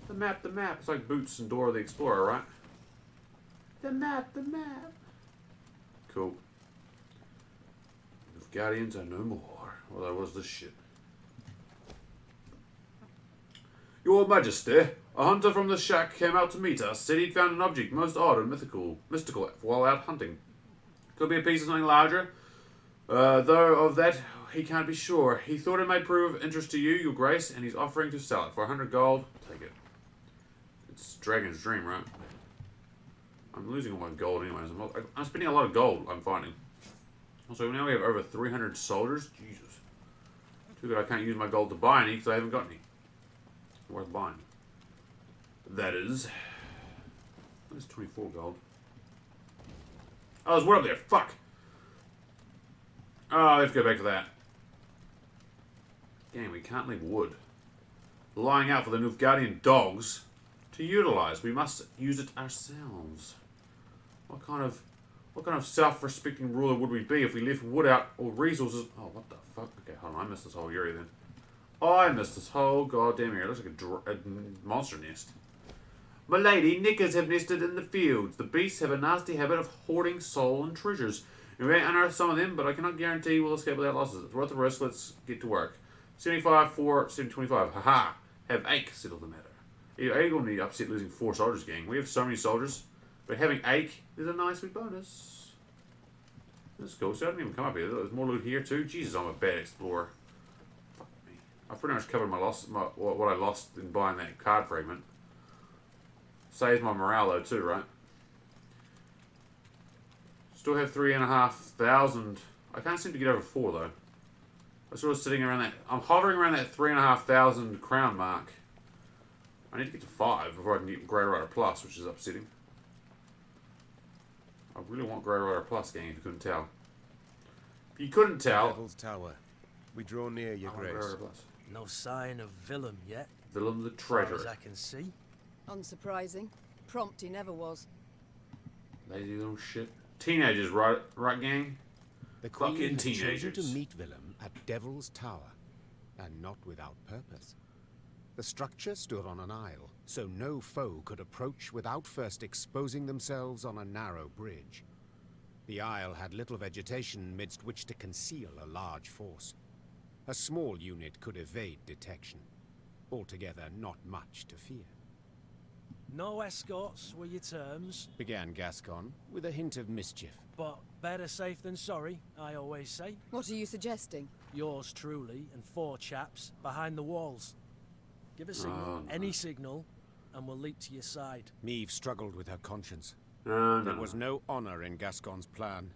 The map. It's like Boots and Dora the Explorer, right? The map. Cool. The Guardians are no more. Well, that was this shit. Your Majesty, a hunter from the shack came out to meet us. Said he'd found an object most odd and mystical while out hunting. Could be a piece of something larger, though of that he can't be sure. He thought it might prove of interest to you, your grace, and he's offering to sell it for 100 gold. Take it. It's Dragon's Dream, right? I'm losing all my gold anyways. I'm spending a lot of gold, I'm finding. Also, now we have over 300 soldiers. Jesus. Too bad I can't use my gold to buy any because I haven't got any. Worth buying. That is. That's 24 gold. Oh, there's wood up there. Fuck. Oh, let's go back to that. Again, we can't leave wood lying out for the Nilfgaardian dogs to utilize. We must use it ourselves. What kind of self-respecting ruler would we be if we left wood out or resources? Oh, what the fuck? Okay, hold on. I missed this whole area then. Oh, I missed this whole goddamn area. It looks like a monster nest. My lady, knickers have nested in the fields. The beasts have a nasty habit of hoarding soul and treasures. We may unearth some of them, but I cannot guarantee we'll escape without losses. It's worth the risk. Let's get to work. 75 for 725. Haha. Have Ache settle the matter. You ain't gonna need upset losing 4 soldiers, gang. We have so many soldiers, but having Ache is a nice wee bonus. That's cool. So I didn't even come up here. There's more loot here too. Jesus, I'm a bad explorer. I've pretty much covered what I lost in buying that card fragment. Saves my morale though too, right? Still have 3,500. I can't seem to get over 4 though. I'm sort of sitting around that. I'm hovering around that 3,500 crown mark. I need to get to 5 before I can get Grey Rider Plus, which is upsetting. I really want Grey Rider Plus, gang, if you couldn't tell. If you couldn't tell. Devil's Tower. We draw near, your grace. Grey Rider Plus. No sign of Willem yet. Willem the Far Treasure. as I can see. Unsurprising. Prompt he never was. Lazy little shit. Teenagers, right, gang? The Queen Fucking had chosen teenagers. to meet Willem at Devil's Tower, and not without purpose. The structure stood on an isle, so no foe could approach without first exposing themselves on a narrow bridge. The isle had little vegetation midst which to conceal a large force. A small unit could evade detection. Altogether, not much to fear. No escorts were your terms, Began Gascon, with a hint of mischief. but better safe than sorry, I always say. What are you suggesting? Yours truly and 4 chaps behind the walls. Give a signal, no. any signal, and we'll leap to your side. Meve struggled with her conscience. No. There was no honor in Gascon's plan,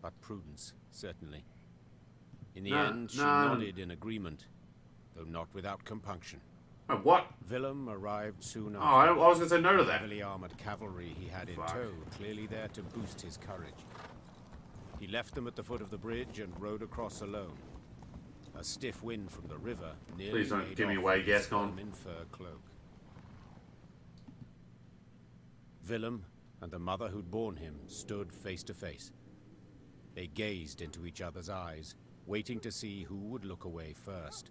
but prudence, certainly. In the end, she nodded in agreement, though not without compunction. Oh, what? Willem arrived soon Oh, after. I was going to say no to The that. heavily armored cavalry he had in Fuck. tow, clearly there to boost his courage. He left them at the foot of the bridge and rode across alone. A stiff wind from the river nearly Please don't made give me off away, his Gascon. ermine fur cloak. Willem, and the mother who'd borne him stood face to face. They gazed into each other's eyes, waiting to see who would look away first.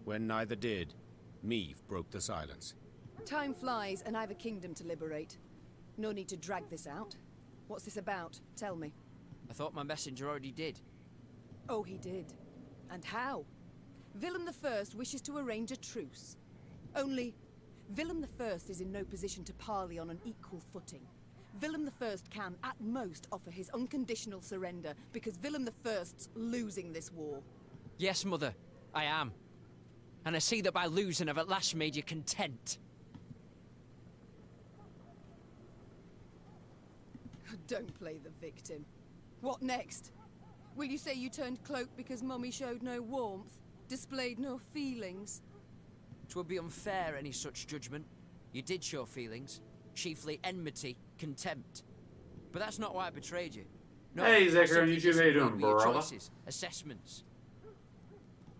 When neither did, Meve broke the silence. Time flies, and I've a kingdom to liberate. No need to drag this out. What's this about? Tell me. I thought my messenger already did. Oh, he did. And how? Willem I wishes to arrange a truce. Only, Willem I is in no position to parley on an equal footing. Willem I can, at most, offer his unconditional surrender, because Willem I's losing this war. Yes, Mother, I am. And I see that by losing I've at last made you content. Don't play the victim. What next? Will you say you turned cloak because Mummy showed no warmth, displayed no feelings? 'Twould be unfair, any such judgment. You did show feelings, chiefly enmity, contempt. But that's not why I betrayed you. No, Hey, Zachary, I simply you two, how you doing, disagreed with your brother? choices, assessments.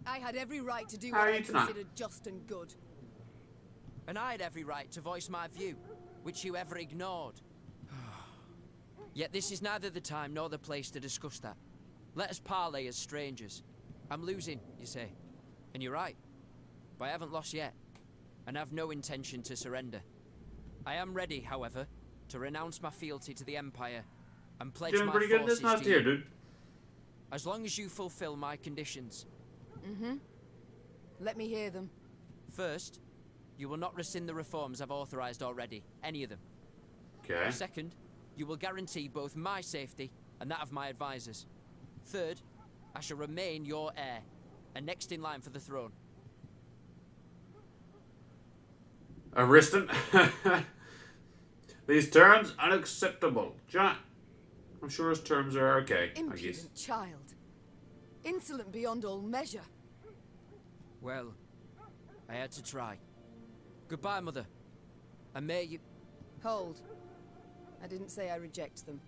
I had every right to do How what are I you tonight? considered just and good. And I had every right to voice my view, which you ever ignored. Yet this is neither the time nor the place to discuss that. Let us parley as strangers. I'm losing, you say. And you're right. But I haven't lost yet. And have no intention to surrender. I am ready, however, to renounce my fealty to the Empire and pledge Doing my pretty good in this forces last to year, you. dude. As long as you fulfill my conditions. Let me hear them. First, you will not rescind the reforms I've authorized already, any of them. Okay. Second, you will guarantee both my safety and that of my advisors. Third, I shall remain your heir, and next in line for the throne. Ariston. These terms unacceptable. John, I'm sure his terms are okay, I guess. Impudent child. Insolent beyond all measure. Well, I had to try. Goodbye, Mother. And may you... Hold. I didn't say I reject them.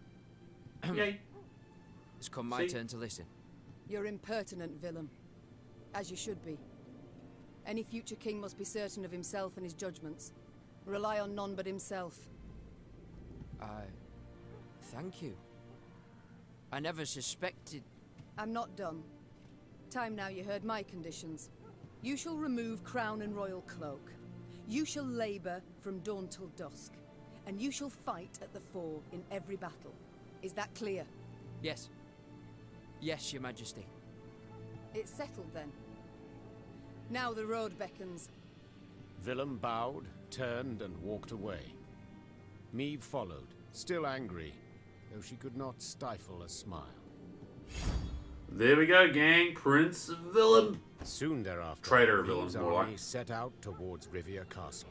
Yay. It's come my See? turn to listen. You're impertinent, Willem. As you should be. Any future king must be certain of himself and his judgments. Rely on none but himself. Thank you. I never suspected... I'm not done. Time now you heard my conditions. You shall remove crown and royal cloak. You shall labor from dawn till dusk. And you shall fight at the fore in every battle. Is that clear? Yes. Yes, Your Majesty. It's settled then. Now the road beckons. Willem bowed, turned, and walked away. Meve followed, still angry, though she could not stifle a smile. There we go, gang. Prince Willem. Soon thereafter, Traitor Meve's Willem, more army like. set out towards Rivia Castle.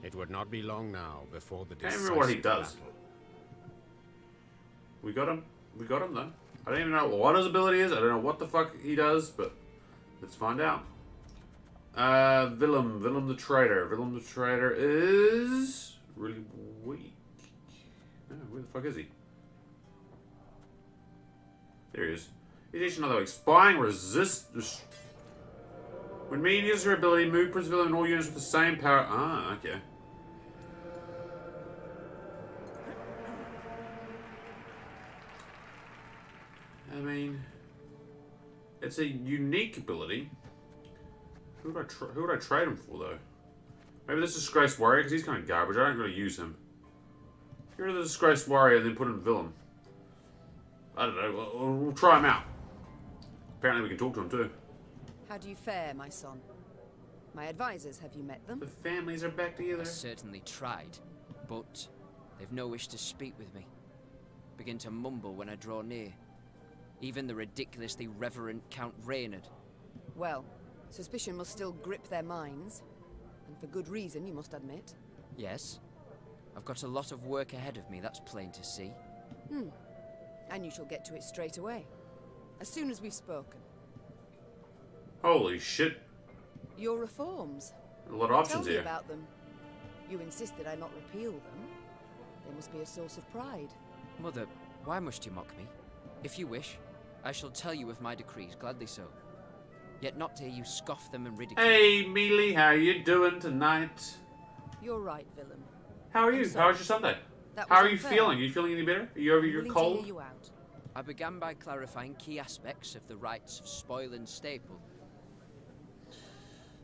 It would not be long now before the Can't decisive remember what he does. battle. We got him. We got him, though. I don't even know what his ability is. I don't know what the fuck he does, but let's find out. Willem the traitor. Willem the traitor is really weak. Oh, where the fuck is he? There he is. He's actually another way. Spying, resist. When Mean uses her ability, move Prince Willem and all units with the same power. Ah, okay. I mean, it's a unique ability. Who would I trade him for, though? Maybe this Disgraced Warrior, because he's kind of garbage. I don't really use him. Get rid of the Disgraced Warrior and then put in Willem. I don't know. We'll try him out. Apparently we can talk to him, too. How do you fare, my son? My advisors, have you met them? The families are back I together. certainly tried, but they've no wish to speak with me. Begin to mumble when I draw near. Even the ridiculously reverent Count Reynard. Well, suspicion must still grip their minds. And for good reason, you must admit. Yes, I've got a lot of work ahead of me, that's plain to see. And you shall get to it straight away. As soon as we've spoken. Holy shit. Your reforms. A lot of Tell options me here. about them. You insist that I not repeal them. They must be a source of pride. Mother, why must you mock me? If you wish, I shall tell you of my decrees, gladly so. Yet not to hear you scoff them and ridicule. Hey, Mealy, how you doing tonight? You're right, Willem. How are you? sorry. How was your Sunday? That How was are you unfair. feeling? Are you feeling any better? Are you over your Willing to cold? hear you out. I began by clarifying key aspects of the rights of spoil and staple.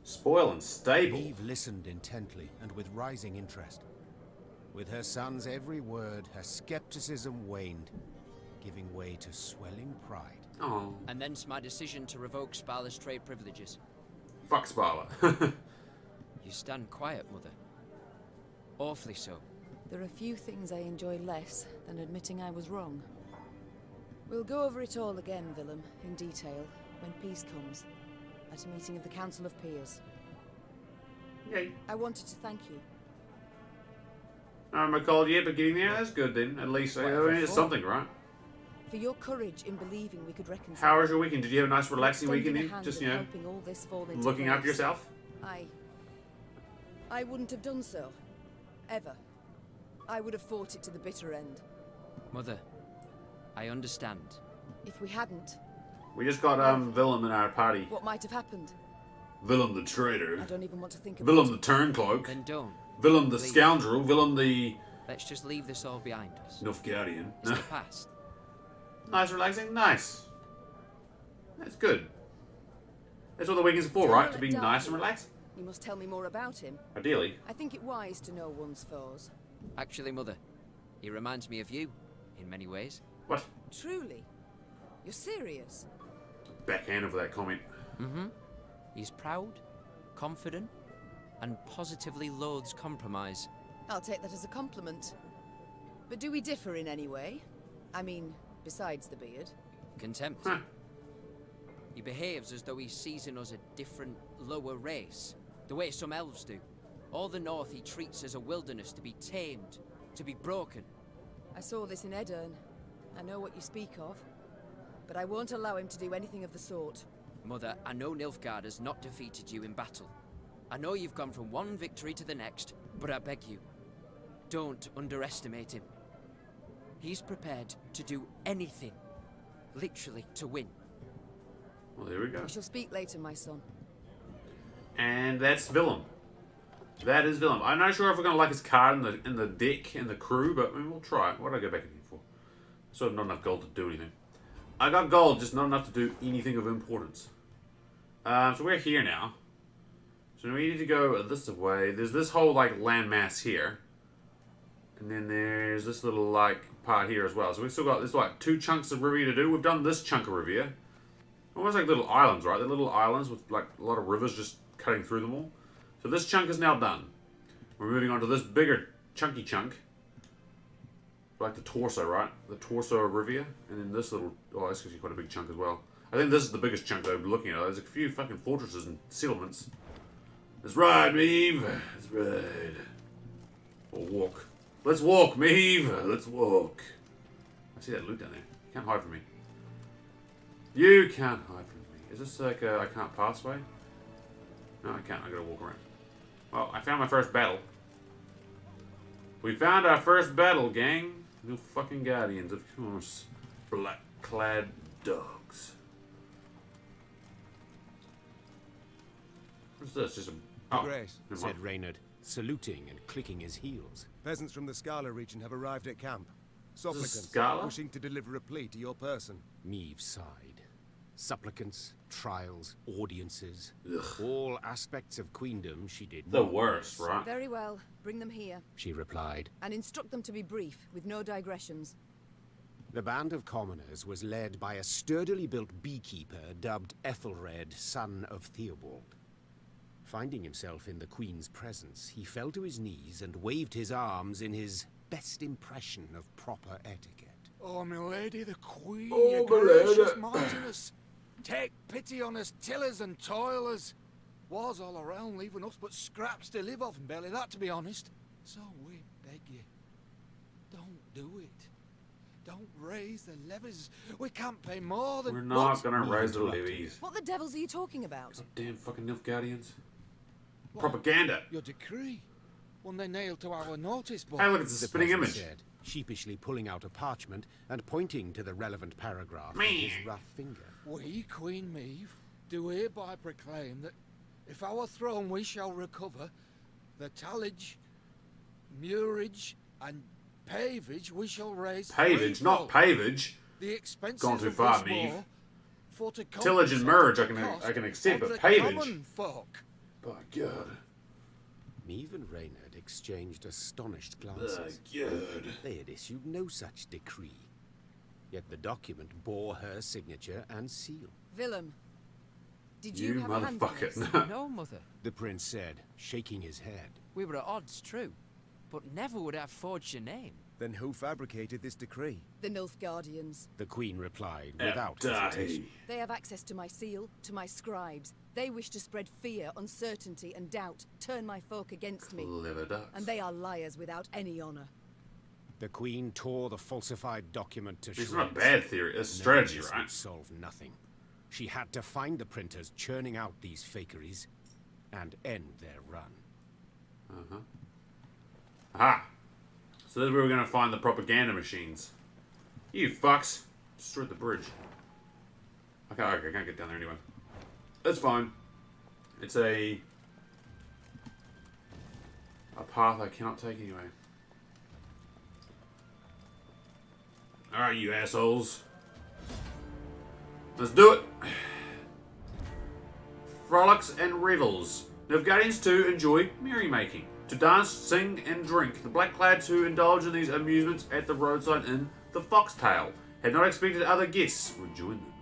Spoil and stable. Eve listened intently and with rising interest. With her son's every word, her skepticism waned, giving way to swelling pride. Oh, And thence my decision to revoke Sparla's trade privileges. fuck Sparla. You stand quiet, Mother. Awfully so. There are few things I enjoy less than admitting I was wrong. We'll go over it all again, Willem, in detail, when peace comes, at a meeting of the Council of Peers. Yay. I wanted to thank you. I haven't called yet, but getting there, that's good then. At least, I mean, it's something, right? For your courage in believing we could reconcile. How was your weekend? Did you have a nice relaxing Extending weekend a then? hand Just, in you know, helping all this fall into looking after place. yourself? I wouldn't have done so. Ever. I would have fought it to the bitter end. Mother, I understand. If we hadn't, We just got Willem in our party. what might have happened? Willem the traitor. I don't even want to think about Willem the it. turncloak. Then don't. Willem the Please. scoundrel. Willem the Let's just leave this all behind us. Nilfgaardian. It's the past. Nice, relaxing, nice. That's good. That's what the weekends are for, General right? To be Darcy. nice and relaxed? You must tell me more about him. Ideally. I think it wise to know one's foes. Actually, Mother, he reminds me of you, in many ways. What? Truly? You're serious? Backhanded for that comment. Mm-hmm. He's proud, confident, and positively loathes compromise. I'll take that as a compliment. But do we differ in any way? I mean, besides the beard. Contempt. Huh. He behaves as though he sees in us a different, lower race, the way some elves do. All the North he treats as a wilderness to be tamed, to be broken. I saw this in Edirn. I know what you speak of. But I won't allow him to do anything of the sort. Mother, I know Nilfgaard has not defeated you in battle. I know you've gone from one victory to the next, but I beg you, don't underestimate him. He's prepared to do anything, literally to win. Well, there we go. We shall speak later, my son. And that's Willem. That is Willem. I'm not sure if we're gonna like his card in the deck and the crew, but I mean, we'll try it. What did I go back in here for? Sort of not enough gold to do anything. I got gold, just not enough to do anything of importance. So we're here now. So we need to go this way. There's this whole like landmass here, and then there's this little like part here as well. So we've still got there's like 2 chunks of Rivia to do. We've done this chunk of Rivia. Almost like little islands, right? They're little islands with like a lot of rivers just cutting through them all. So this chunk is now done. We're moving on to this bigger chunky chunk. Like the torso, right? The torso of Rivia. And then this little... Oh, that's actually quite a big chunk as well. I think this is the biggest chunk that I'm looking at. There's a few fucking fortresses and settlements. Let's ride, Meave. Let's ride. Or walk. Let's walk, Meave. Let's walk. I see that loot down there. You can't hide from me. You can't hide from me. Is this like a I can't pass way? No, I can't. I gotta walk around. Well, I found my first battle. We found our first battle, gang. No fucking guardians, of course. Black-clad dogs. What's this? Just a... Oh, Grace, never said mind. Reynard, saluting and clicking his heels. Peasants from the Scala region have arrived at camp. Supplicants Scala? wishing to deliver a plea to your person. Meave sighed. Supplicants, trials, audiences. Ugh. All aspects of queendom she did The not worst, miss, right? Very well. Bring them here. she replied. And instruct them to be brief, with no digressions. The band of commoners was led by a sturdily built beekeeper dubbed Ethelred, son of Theobald. Finding himself in the Queen's presence, he fell to his knees and waved his arms in his best impression of proper etiquette. Oh, my lady, the Queen, Oh, your my gracious lady. mightiness. Take pity on us tillers and toilers. Wars all around, leaving us but scraps to live off, and barely that, to be honest. So we beg you, don't do it. Don't raise the levies. We can't pay more than... We're not What? gonna Meave raise the interrupted. levies. What the devils are you talking about? Damn fucking Nilfgaardians. What? Propaganda. Your decree. One they nailed to our notice board. Hey, look, it's a The spinning peasant image. said, sheepishly pulling out a parchment and pointing to the relevant paragraph with Man. his rough finger. We, Queen Meave, do hereby proclaim that if our throne we shall recover, the tallage Muirage and pavage we shall raise. Pavage, not pavage. The expenses Gone too of far, this Meave. war for to Tillage and compensate merge the I cost can accept, of but the pavage. common folk. By God. Meave and Reynard exchanged astonished By glances. God. They had issued no such decree. Yet the document bore her signature and seal. Willem, did you, You have a hand in this? motherfucker. No, Mother. The prince said, shaking his head. We were at odds, true. But never would I forge your name. Then who fabricated this decree? The Nilfgaardians. The queen replied without Die. hesitation. They have access to my seal, to my scribes. They wish to spread fear, uncertainty, and doubt, turn my folk against me. Clever ducks. And they are liars without any honor. The queen tore the falsified document to shreds. It's not a bad theory. It's a strategy, This right? would solve nothing. She had to find the printers churning out these fakeries and end their run. Aha! So this is where we're going to find the propaganda machines. You fucks! Destroyed the bridge. Okay, I can't get down there anyway. That's fine. It's a path I cannot take anyway. Alright, you assholes. Let's do it! Frolics and revels. Nilfgaardians too enjoy merrymaking. To dance, sing, and drink. The black-clads who indulge in these amusements at the roadside inn, the Foxtail, had not expected other guests would join them.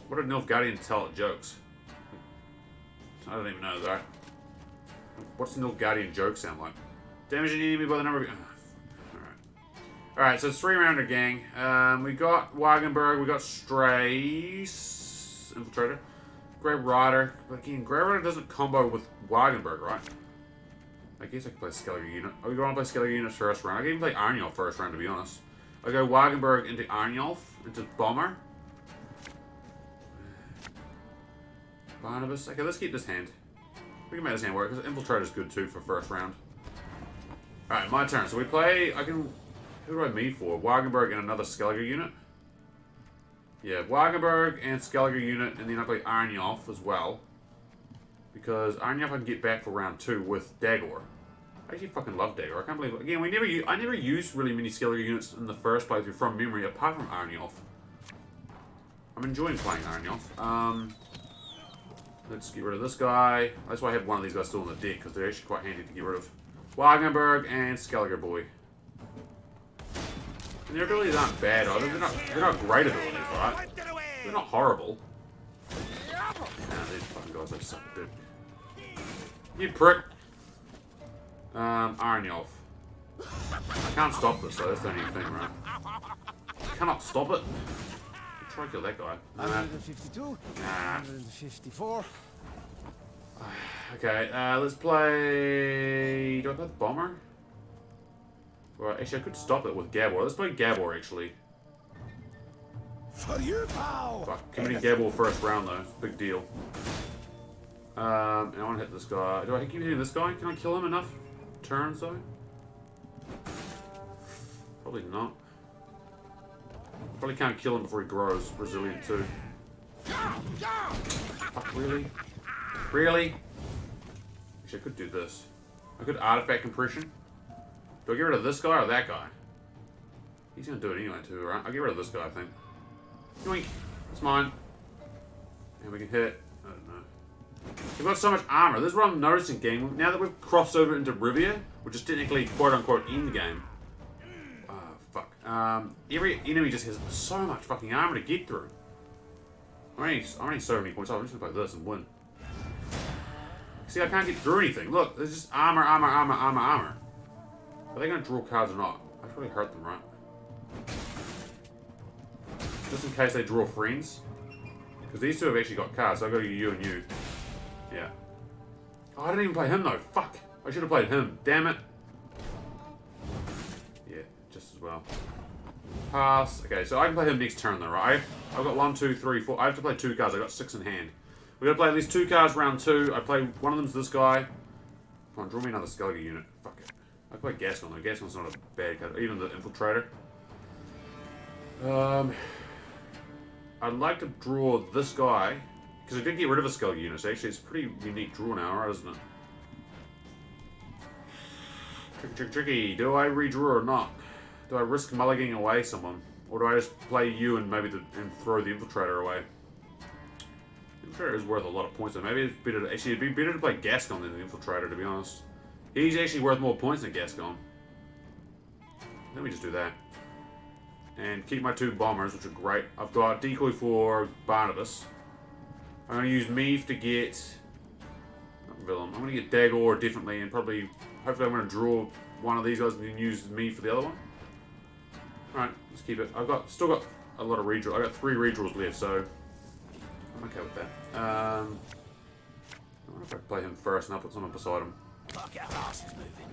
What did Nilfgaardians tell at jokes? I don't even know, though. What's the Nilfgaardian joke sound like? Damage an enemy by the number of... Alright, so it's 3-rounder gang. We got Wagenberg, we got Strays, Infiltrator, Grey Rider. But again, Grey Rider doesn't combo with Wagenberg, right? I guess I could play Skellige Unit. Oh, we want to play Skellige Unit first round. I can even play Arnulf first round, to be honest. I go Wagenberg into Arnulf, into Bomber. Barnabas. Okay, let's keep this hand. We can make this hand work, because Infiltrator's good too for first round. Alright, my turn. So we play... Who do I meet for? Wagenberg and another Skellige unit? Yeah, Wagenberg and Skellige unit, and then I play Arnulf as well. Because Arnulf I can get back for round 2 with Dagor. I actually fucking love Dagor. I can't believe... Again, I never used really many Skellige units in the first playthrough from memory, apart from Arnulf. I'm enjoying playing Arnulf. Let's get rid of this guy. That's why I have one of these guys still on the deck, because they're actually quite handy to get rid of. Wagenberg and Skellige boy. And their abilities aren't bad either. They're not great abilities, right? They're not horrible. Nah, these fucking guys, they suck dick. You prick! Arnulf. I can't stop this though, that's the only thing, right? I cannot stop it. I'll try to kill that guy. 152. Nah. 154. Okay, let's play... Do I play the Bomber? Well, actually, I could stop it with Gabor. Let's play Gabor, actually. For you, pal! Fuck, committing Gabor first round, though. Big deal. And I want to hit this guy. Do I keep hitting this guy? Can I kill him enough turns, though? Probably not. Probably can't kill him before he grows. Resilient, too. Fuck, really? Really? Actually, I could do this. I could artifact compression. Do I get rid of this guy or that guy? He's gonna do it anyway too, right? I'll get rid of this guy, I think. Yoink! It's mine. And we can hit... I don't know. We've got so much armor. This is what I'm noticing, gang. Now that we've crossed over into Rivia, which is technically quote-unquote endgame. Fuck. Every enemy just has so much fucking armor to get through. I'm only so many points off. I'm just gonna play this and win. See, I can't get through anything. Look, there's just armor, armor, armor, armor, armor. Are they going to draw cards or not? I should really hurt them, right? Just in case they draw friends. Because these two have actually got cards, so I've got to do you and you. Yeah. Oh, I didn't even play him though. Fuck. I should have played him. Damn it. Yeah, just as well. Pass. Okay, so I can play him next turn though, right? I've got 1, 2, 3, 4. I have to play 2 cards. I've got 6 in hand. We're going to play at least 2 cards round 2. I play one of them's this guy. Come on, draw me another Skellige unit. Fuck it. I play Gascon though. Gascon's not a bad card. Even the Infiltrator. I'd like to draw this guy. Because I did get rid of a Skellige unit. So actually, it's a pretty unique draw now, right, isn't it? Tricky. Do I redraw or not? Do I risk mulliganing away someone? Or do I just play you and maybe and throw the Infiltrator away? Infiltrator is worth a lot of points, so maybe it's better to, actually it'd be better to play Gascon than the Infiltrator, to be honest. He's actually worth more points than Gascon. Let me just do that. And keep my 2 bombers, which are great. I've got decoy for Barnabas. I'm going to use Meave to get... not Willem. I'm going to get Dagor definitely, and probably... hopefully I'm going to draw one of these guys and then use Meave for the other one. Alright, let's keep it. Still got a lot of redraws. I got 3 redraws left, so... I'm okay with that. I wonder if I play him first and I'll put someone beside him.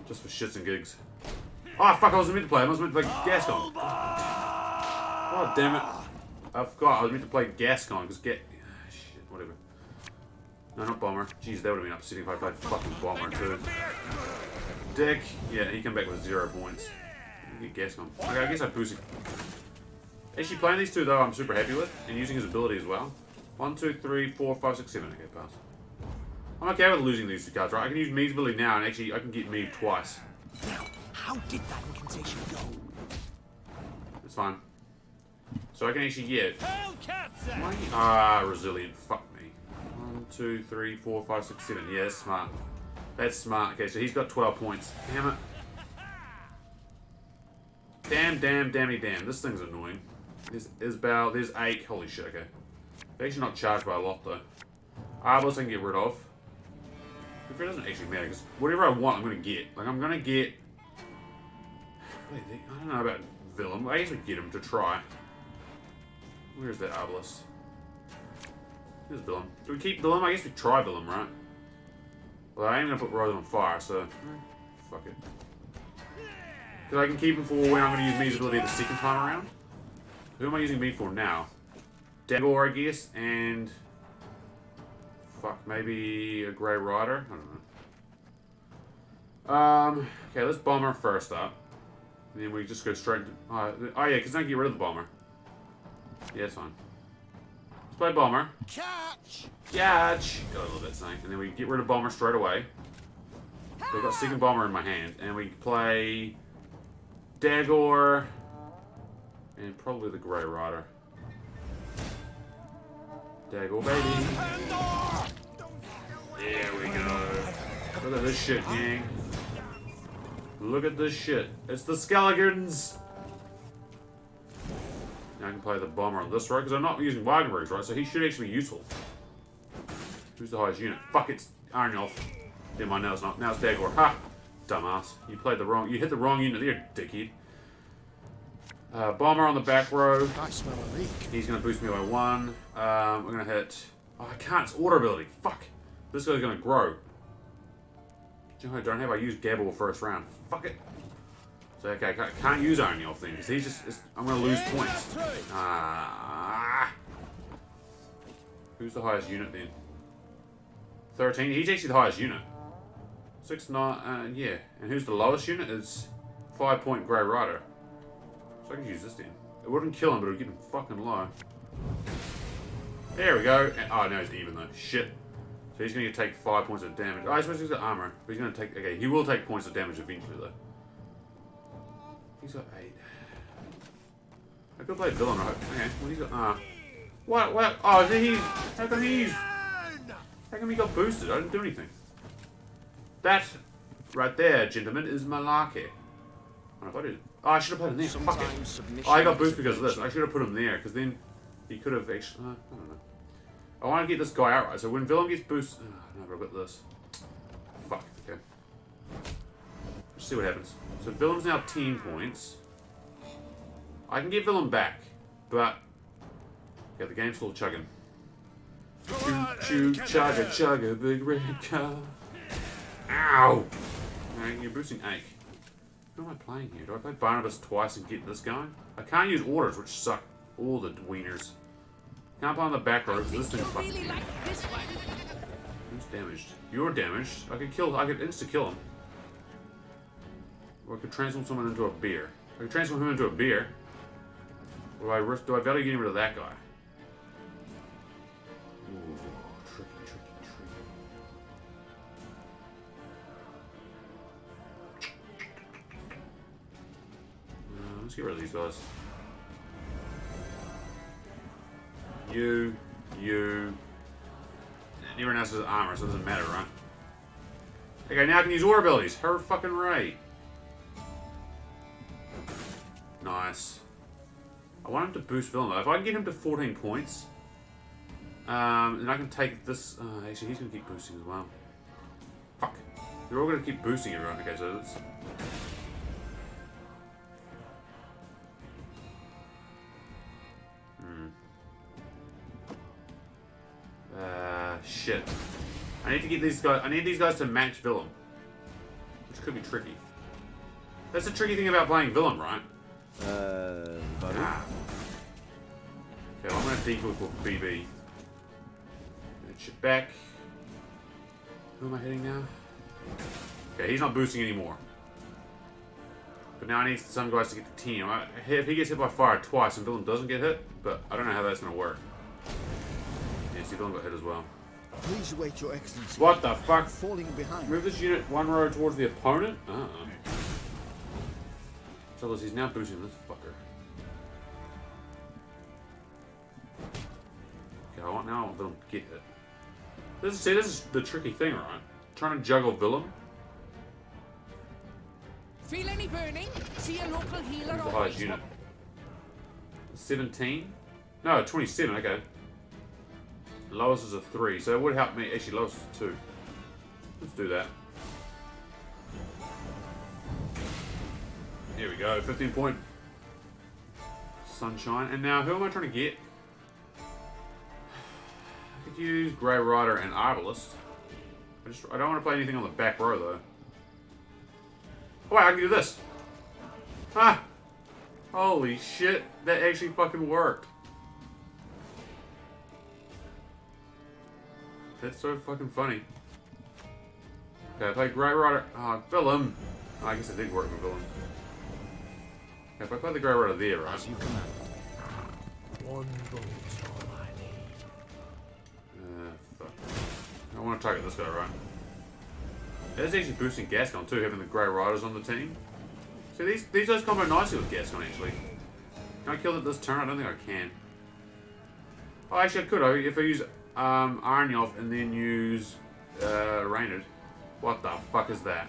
Just for shits and gigs. Oh fuck, I wasn't meant to play him. I was meant to play Gascon. God damn it. I forgot I was meant to play Gascon because shit, whatever. No, not Bomber. Jeez, that would have been upsetting if I played fucking Bomber too. Dick. Yeah, he came back with 0 points. Get Gascon. Okay, I guess I boosted. Actually, playing these 2 though, I'm super happy with, and using his ability as well. 1, 2, 3, 4, 5, 6, 7. Okay, pass. I'm okay with losing these 2 cards, right? I can use Meave's ability now, and actually I can get Meave twice. How did that incantation go? It's fine. So I can actually get... resilient. Fuck me. 1, 2, 3, 4, 5, 6, 7. Yeah, that's smart. That's smart. Okay, so he's got 12 points. Damn it. Damn. This thing's annoying. There's Isbal, there's Ake. Holy shit, okay. They're actually not charged by a lot, though. Arbos I can get rid of. It doesn't actually matter, because whatever I want, I'm going to get. Like, I'm going to get... I don't know about Willem. I guess we get him to try. Where's that Arbalest? Here's Willem. Do we keep Willem? I guess we try Willem, right? Well, I am going to put Rose on fire, so... fuck it. Because I can keep him for when I'm going to use Meave's ability the second time around. Who am I using Meave for now? Dagor, I guess, and... fuck, maybe a Grey Rider? I don't know. Okay, let's Bomber first up. And then we just go straight to... oh yeah, because I can get rid of the Bomber. Yeah, it's fine. Let's play Bomber. Catch! Catch! Got a little bit saying. And then we get rid of Bomber straight away. So I've got second Bomber in my hand. And we play... Dagor... and probably the Grey Rider. Dagor, baby! There we go. Look at this shit, gang. Look at this shit. It's the Skelegons! Now I can play the Bomber on this road, because I'm not using Wagenbergs, right? So he should actually be useful. Who's the highest unit? Fuck, it's Arnulf. Never mind, now it's not. Now it's Dagor. Ha! Dumbass. You hit the wrong unit there, dickhead. Bomber on the back row. I smell a leak. He's going to boost me by 1. We're going to hit... oh, I can't. It's order ability. Fuck. This guy's going to grow. Do you know what I don't have? I used Gabble first round. Fuck it. So, okay, I can't use Arnulf then, because he's just... I'm going to lose points. Who's the highest unit then? 13. He's actually the highest unit. 6, 9... yeah. And who's the lowest unit? It's 5-point Grey Rider. So I can use this then. It wouldn't kill him, but it would get him fucking low. There we go. Oh, no, he's even though. Shit. So he's going to take 5 points of damage. Oh, I suppose he's got armor. But he's going to take... okay, he will take points of damage eventually, though. He's got 8. I could play villain, right? Okay, well, he's got... what? Oh, he's... how come he's... how come he got boosted? I didn't do anything. That right there, gentlemen, is malarkey. Oh, if I did... oh, I should have put him there. Fuck it. Oh, I got boosted because of this. I should have put him there, because then he could have actually... I don't know. I want to get this guy outright, so when Willem gets boosted... oh, no, but I've got this. Fuck, okay. Let's see what happens. So Willem's now 10 points. I can get Willem back, but... yeah, the game's still chugging. Choo, chugga, chugga, big red car. Ow! Alright, you're boosting Ake. Who am I playing here? Do I play Barnabas twice and get this going? I can't use orders, which suck all the wieners. Can't play on the back row, because this thing's fucking really like this one. Who's damaged? You're damaged. I could insta-kill him. Or I could transform someone into a bear. I could transform him into a bear. Or do I value getting rid of that guy? Ooh, tricky. Let's get rid of these guys. You. Everyone else has armor, so it doesn't matter, right? Okay, now I can use aura abilities. Her fucking right. Nice. I want him to boost villain though. If I can get him to 14 points, then I can take this. Actually, he's gonna keep boosting as well. Fuck. They're all gonna keep boosting everyone. Okay, so let's. Shit. I need to get these guys. I need these guys to match villain, which could be tricky. That's the tricky thing about playing villain, right? Buddy? Ah. Okay, well, I'm gonna decoy for BB. Shit back. Who am I hitting now? Okay, he's not boosting anymore. But now I need some guys to get the team. If he gets hit by fire twice and villain doesn't get hit, but I don't know how that's gonna work. Yeah, see, villain got hit as well. Please wait, Your Excellency. What the fuck? I'm falling behind. Move this unit one row towards the opponent? So he's now boosting this fucker. Okay, now I want villain to get hit. This is the tricky thing, right? Trying to juggle villain. Feel any burning? See a local healer Who's the or highest unit? 17? No, 27, okay. Lowest is a 3, so it would help me. Actually, lowest is a 2. Let's do that. Here we go, 15 point sunshine. And now, who am I trying to get? I could use Grey Rider and Arbalist. I don't want to play anything on the back row, though. Oh, wait, I can do this. Ah! Holy shit, that actually fucking worked. That's so fucking funny. Okay, I play Grey Rider. Oh, villain. Oh, I guess it did work with villain. Okay, if I play the Grey Rider there, right? As you command. One bullet's all I need. Fuck. I want to target this guy, right? That's actually boosting Gascon too, having the Grey Riders on the team. See, these guys combo nicely with Gascon, actually. Can I kill it this turn? I don't think I can. Oh, actually I could. If I use Arnyoff and then use Reynard. What the fuck is that?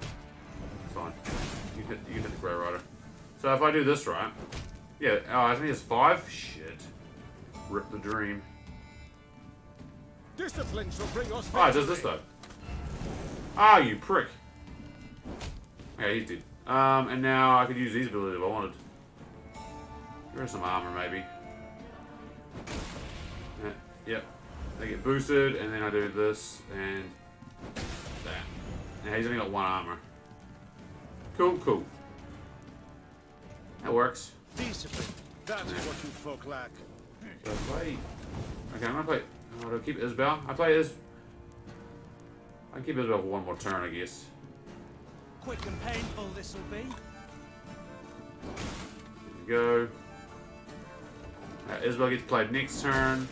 It's fine. You hit the Grey Rider. So if I do this right, yeah. Oh, I think it's 5. Shit. Rip the dream. Discipline shall bring us. Oh, it does this though. Ah, you prick. Okay, he's dead. And now I could use these abilities if I wanted. Give her some armor, maybe. Yep. They get boosted, and then I do this and that. Now he's only got 1 armor. Cool, cool. That works. Discipline. That's what you folk lack. So I play. Okay, I'm gonna play. Oh, do I keep Isabel? I play Is. I can keep Isabel for 1 more turn, I guess. Quick and painful this'll be. There we go. Isabel gets played next turn.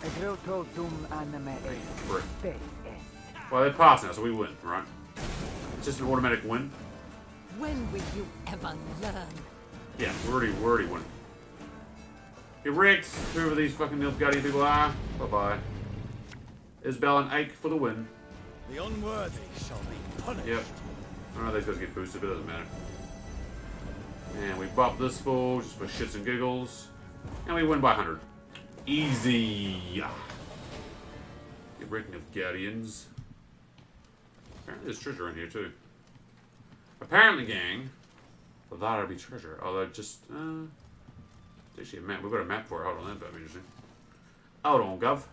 Frick. Well, they pass now, so we win, right? It's just an automatic win. When will you ever learn? Yeah, we're already winning. Get wrecked, whoever these fucking Nilfgaardian people are. Bye-bye. Isabel and Ake for the win. The unworthy shall be punished. Yep. I don't know if these guys get boosted, but it doesn't matter. And we bop this fool just for shits and giggles. And we win by 100. Easy. Get wrecked, Nilfgaardians. Apparently there's treasure in here too. Apparently, gang, that'll be treasure. Although just, it's actually a map. We've got a map for it. Hold on, that'd be interesting. Hold on, Gov.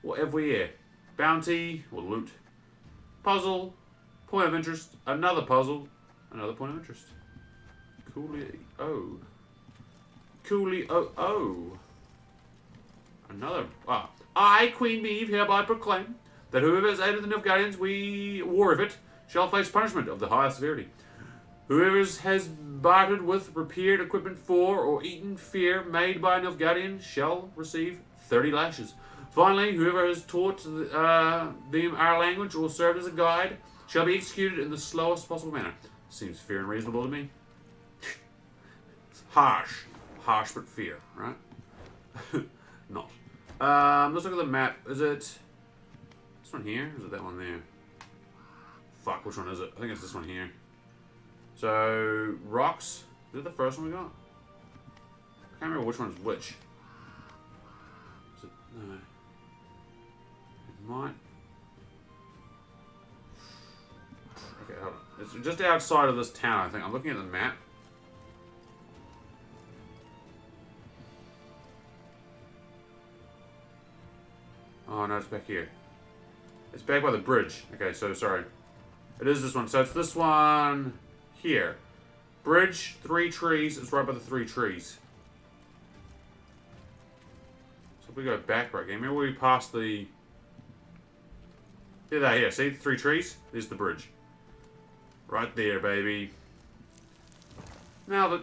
What have we here? Bounty, or loot. Puzzle, point of interest, another puzzle, another point of interest. Coolio. Coolio. Another, I, Queen Meve, hereby proclaim that whoever has aided the Nilfgaardians, we war of it, shall face punishment of the highest severity. Whoever has bartered with, repaired equipment for, or eaten fare made by a Nilfgaardian shall receive 30 lashes. Finally, whoever has taught them our language or served as a guide shall be executed in the slowest possible manner. Seems fair and reasonable to me. It's harsh. Harsh but fair, right? Not. Let's look at the map. Is it this one here? Or is it that one there? Fuck, which one is it? I think it's this one here. So, rocks. Is it the first one we got? I can't remember which one's which. Is it? No. It might. Okay, hold on. It's just outside of this town, I think. I'm looking at the map. Oh, no, it's back here. It's back by the bridge. Okay, so, sorry. It is this one. So, it's this one here. Bridge, 3 trees. It's right by the 3 trees. So, if we go back right again, maybe we pass the... Yeah, there, here. See, 3 trees? There's the bridge. Right there, baby. Now that...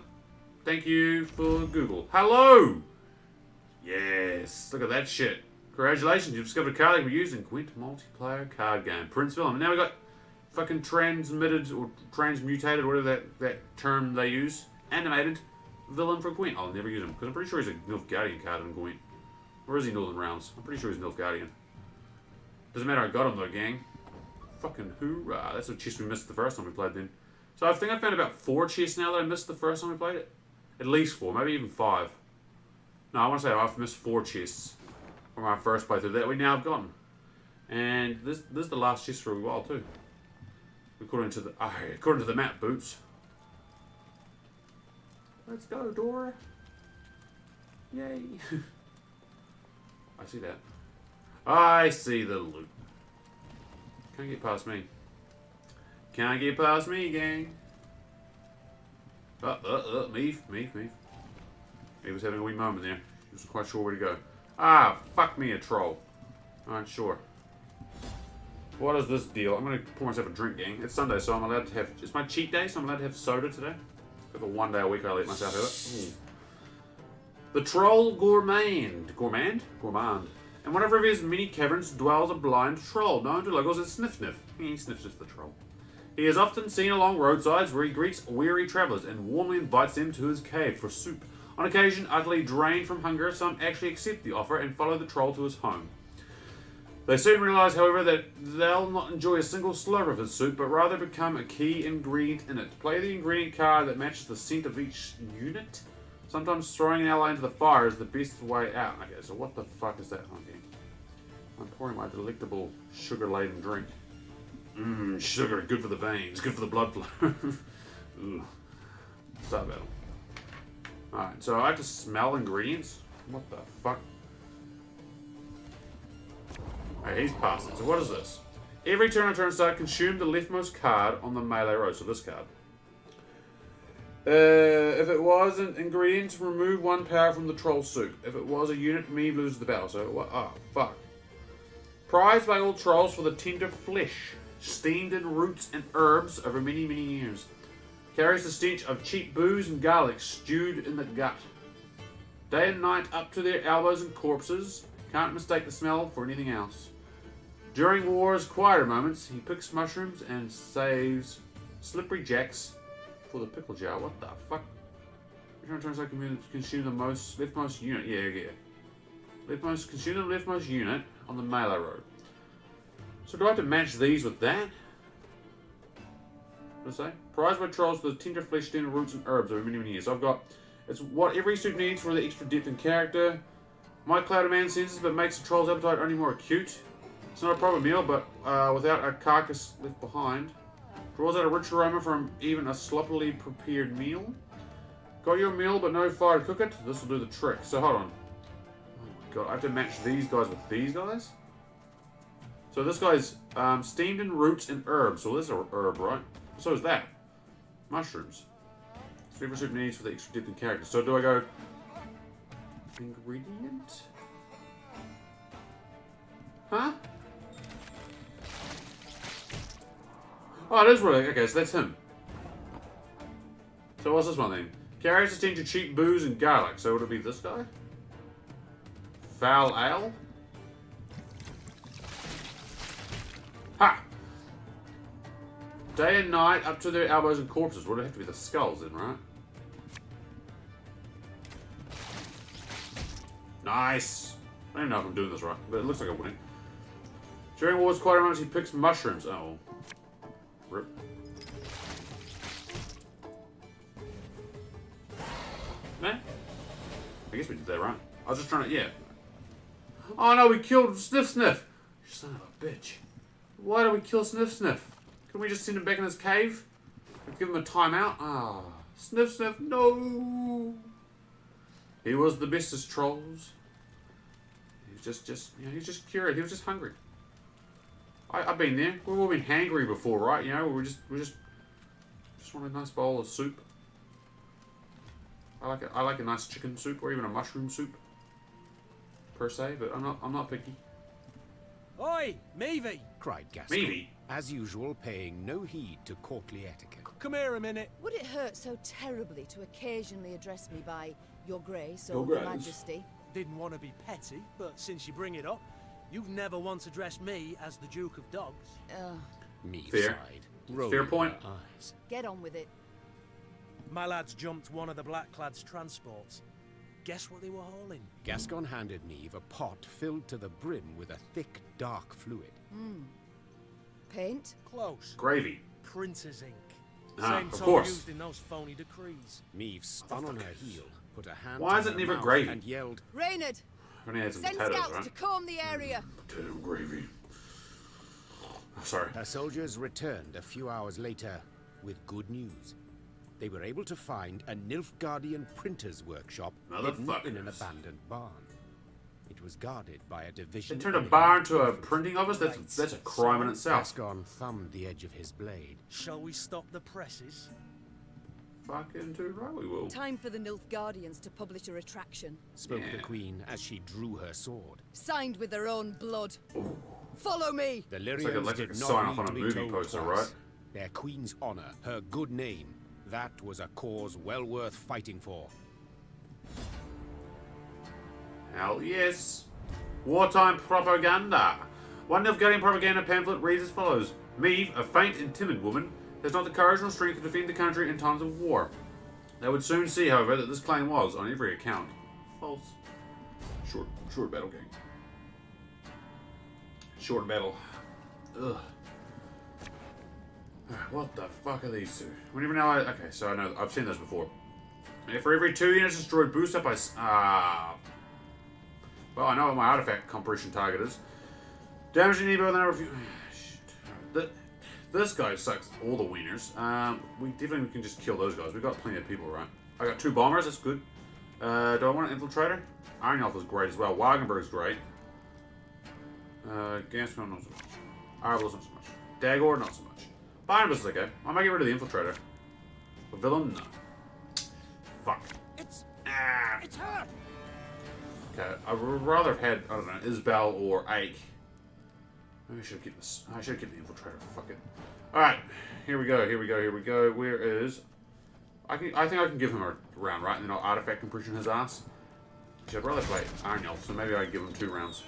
Thank you for Google. Hello! Yes, look at that shit. Congratulations, you've discovered a card that can be used in Gwent multiplayer card game. Princeville. And now we got fucking transmitted or transmutated, whatever that term they use. Animated villain for Gwent. I'll never use him because I'm pretty sure he's a Nilfgaardian card in Gwent. Or is he Northern Realms? I'm pretty sure he's Nilfgaardian. Doesn't matter, I got him though, gang. Fucking hoorah. That's a chest we missed the first time we played then. So I think I found about 4 chests now that I missed the first time we played it. At least 4, maybe even 5. No, I want to say I've missed 4 chests from our first playthrough that we now have gotten. And this is the last chest for a while too. According to the map, Boots. Let's go, Dora. Yay. I see that. I see the loot. Can't get past me. Can't get past me, gang. Meef. He was having a wee moment there. He wasn't quite sure where to go. Ah, fuck me, a troll. Alright, sure. What is this deal? I'm going to pour myself a drink, gang. It's Sunday, so I'm allowed to have... It's my cheat day, so I'm allowed to have soda today. For the 1 day a week I let myself have it. Ooh. The Troll Gourmand. Gourmand? In one of Riviera's many caverns dwells a blind troll, known to locals as Sniff. He sniffs the troll. He is often seen along roadsides where he greets weary travellers and warmly invites them to his cave for soup. On occasion, utterly drained from hunger, some actually accept the offer and follow the troll to his home. They soon realise, however, that they'll not enjoy a single slurp of his soup, but rather become a key ingredient in it. Play the ingredient card that matches the scent of each unit. Sometimes throwing an ally into the fire is the best way out. Okay, so what the fuck is that? Okay. I'm pouring my delectable sugar-laden drink. Sugar, good for the veins, good for the blood flow. Start battle. Alright, so I have to smell ingredients? What the fuck? Alright, he's passing. So what is this? Every turn on turn start, consume the leftmost card on the melee row. So this card. If it was an ingredient, remove 1 power from the troll soup. If it was a unit, me loses the battle. So what? Oh, fuck. Prized by all trolls for the tender flesh, steamed in roots and herbs over many, many years. Carries the stench of cheap booze and garlic stewed in the gut. Day and night up to their elbows in corpses. Can't mistake the smell for anything else. During war's quieter moments, he picks mushrooms and saves slippery jacks for the pickle jar. What the fuck? Return turns I can consume the leftmost unit. Yeah. Consume the leftmost unit on the melee row. So do I have to match these with that? What does it say? Prized by trolls for the tender flesh, tender roots and herbs over many, many years. I've got... It's what every suit needs for the extra depth and character. Might cloud a man's senses, but makes the troll's appetite only more acute. It's not a proper meal, but without a carcass left behind. Draws out a rich aroma from even a sloppily prepared meal. Got your meal, but no fire to cook it? This will do the trick. So hold on. Oh my god, I have to match these guys with these guys? So this guy's steamed in roots and herbs. So this is a herb, right? So is that. Mushrooms. So every soup needs for the extra depth and character. So do I go... ingredient? Huh? Oh, it is really... Okay, so that's him. So what's this one then? Carries a stench of cheap booze and garlic. So would it be this guy? Foul ale? Ha! Day and night, up to their elbows and corpses. Would it have to be the skulls then, right? Nice. I don't even know if I'm doing this right, but it looks like I'm winning. During wars, quite a he picks mushrooms. Oh. Rip. Nah. I guess we did that right. I was just trying to, yeah. Oh no, we killed Sniff Sniff. You son of a bitch. Why did we kill Sniff Sniff? Couldn't we just send him back in his cave? Give him a timeout? Ah. Sniff Sniff, no. He was the best as trolls. He was just, you know, he was just curious. He was just hungry. I've been there. We've all been hangry before, right? You know, we just want a nice bowl of soup. I like it. I like a nice chicken soup or even a mushroom soup, per se. But I'm not picky. Oi, Meavy! cried Gaston, Maybe. as usual paying no heed to courtly etiquette. Come here a minute. Would it hurt so terribly to occasionally address me by Your Grace or Your Your Grace. Majesty? Didn't want to be petty, but since you bring it up, you've never once addressed me as the Duke of Dogs. Meve Fair. sighed, rolling Fair point. her eyes. Get on with it. My lads jumped one of the Blackclads' transports. Guess what they were hauling? Gascon handed Meve a pot filled to the brim with a thick, dark fluid. Paint? Close. Gravy. Printer's ink. Ah, Same of tongue course. used in those phony decrees. Meve spun on her heel, put a hand Why to is it her never mouth gravy? and yelled, Reynard, I've only had some send potatoes, scouts right? to comb the area. Potato gravy. Oh, sorry. Her soldiers returned a few hours later with good news. They were able to find a Nilfgaardian printer's workshop hidden in an Motherfuckers. abandoned barn. It was guarded by a They division. turned a enemy bar into a infantry. printing office? That's a crime in itself. Gascon thumbed the edge of his blade. Shall we stop the presses? Fucking too right we will. Time for the Nilfgaardians to publish a retraction. Spoke Yeah. the queen as she drew her sword. Signed with their own blood. Follow me! The like Lyrians a did sign not off need on a to be movie told poster, twice. right? Their queen's honor, her good name, that was a cause well worth fighting for. Hell yes. Wartime propaganda. One Nilfgaardian propaganda pamphlet reads as follows. Meve, a faint and timid woman, has not the courage nor strength to defend the country in times of war. They would soon see, however, that this claim was, on every account, false. Short battle game. Short battle. Ugh. What the fuck are these two? Whenever now okay, so I know I've seen this before. And for every 2 units destroyed, boost up by well, I know what my artifact compression target is. Damage to Nebo, the number of this guy sucks all the wieners. We definitely can just kill those guys. We've got plenty of people, right? I got 2 bombers, that's good. Do I want an infiltrator? Iron Elf is great as well. Wagenberg's great. Gaston, not so much. Arbel's not so much. Dagor, not so much. Barnabas is okay. I might get rid of the infiltrator. The villain, no. Fuck. It's Ah. her! Okay, I would rather have had, I don't know, Isbel or Ake. Maybe I should keep this. I should keep the infiltrator. Fuck it. Alright, here we go. Where is... I think I can give him a round, right? And then I'll artifact compression his ass. Actually, I'd rather play Iron Elf, so maybe I give him 2 rounds.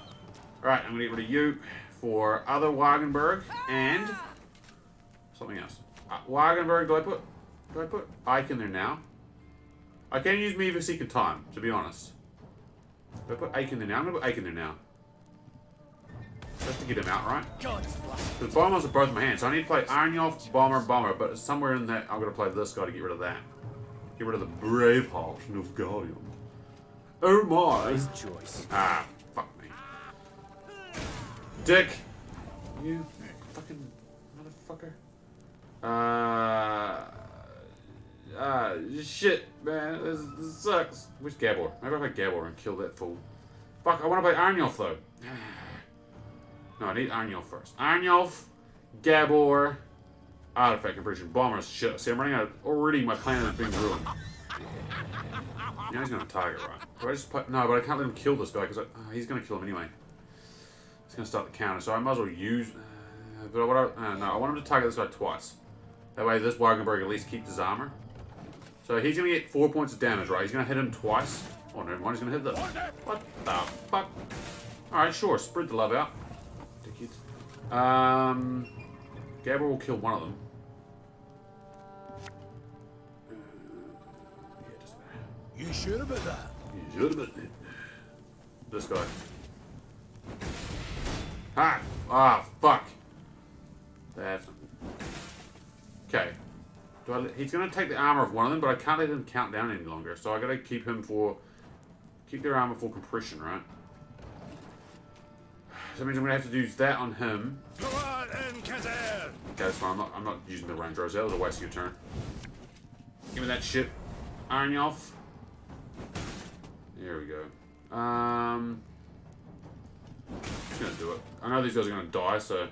Alright, I'm gonna get rid of you for other Wagenberg and something else. Wagenberg, do I put Ike in there now? I can use me for second time, to be honest. Do I put Ike in there now? I'm gonna put Ike in there now. Just to get him out, right? Because bombers are both in my hands, so I need to play Iron Elf, Bomber, but somewhere in that I'm gonna play this guy to get rid of that. Get rid of the Braveheart Nilfgaardian. Oh my! Nice choice. Ah, fuck me. Dick! You fucking motherfucker. Shit, man. This sucks. Which Gabor? Maybe I play Gabor and kill that fool. Fuck, I want to play Iron Elf though. No, I need Iron Elf first. Iron Elf, Gabor, artifact compression, bombers. Shit. See, I'm running out. Already, my plan is being ruined. Now he's gonna target, right? Do I just play? No, but I can't let him kill this guy because he's gonna kill him anyway. He's gonna start the counter, so I might as well use. But what no, I want him to target this guy twice. That way, this Wagenberg at least keeps his armor. So he's gonna get 4 points of damage, right? He's gonna hit him twice. Oh no, one he's gonna hit this. What the fuck? All right, sure. Spread the love out. Dickheads. Gabor will kill one of them. You sure about that? You should have been. This guy. Ha! Ah, fuck. That's... Okay. He's going to take the armor of one of them, but I can't let him count down any longer. So I got to keep him for... Keep their armor for compression, right? So that means I'm going to have to use that on him. Go on, Kazan! Okay, that's fine. I'm not using the range rose. That was a waste of your turn. Give me that shit. Iron you off. There we go. Just gonna do it. I know these guys are gonna die, so...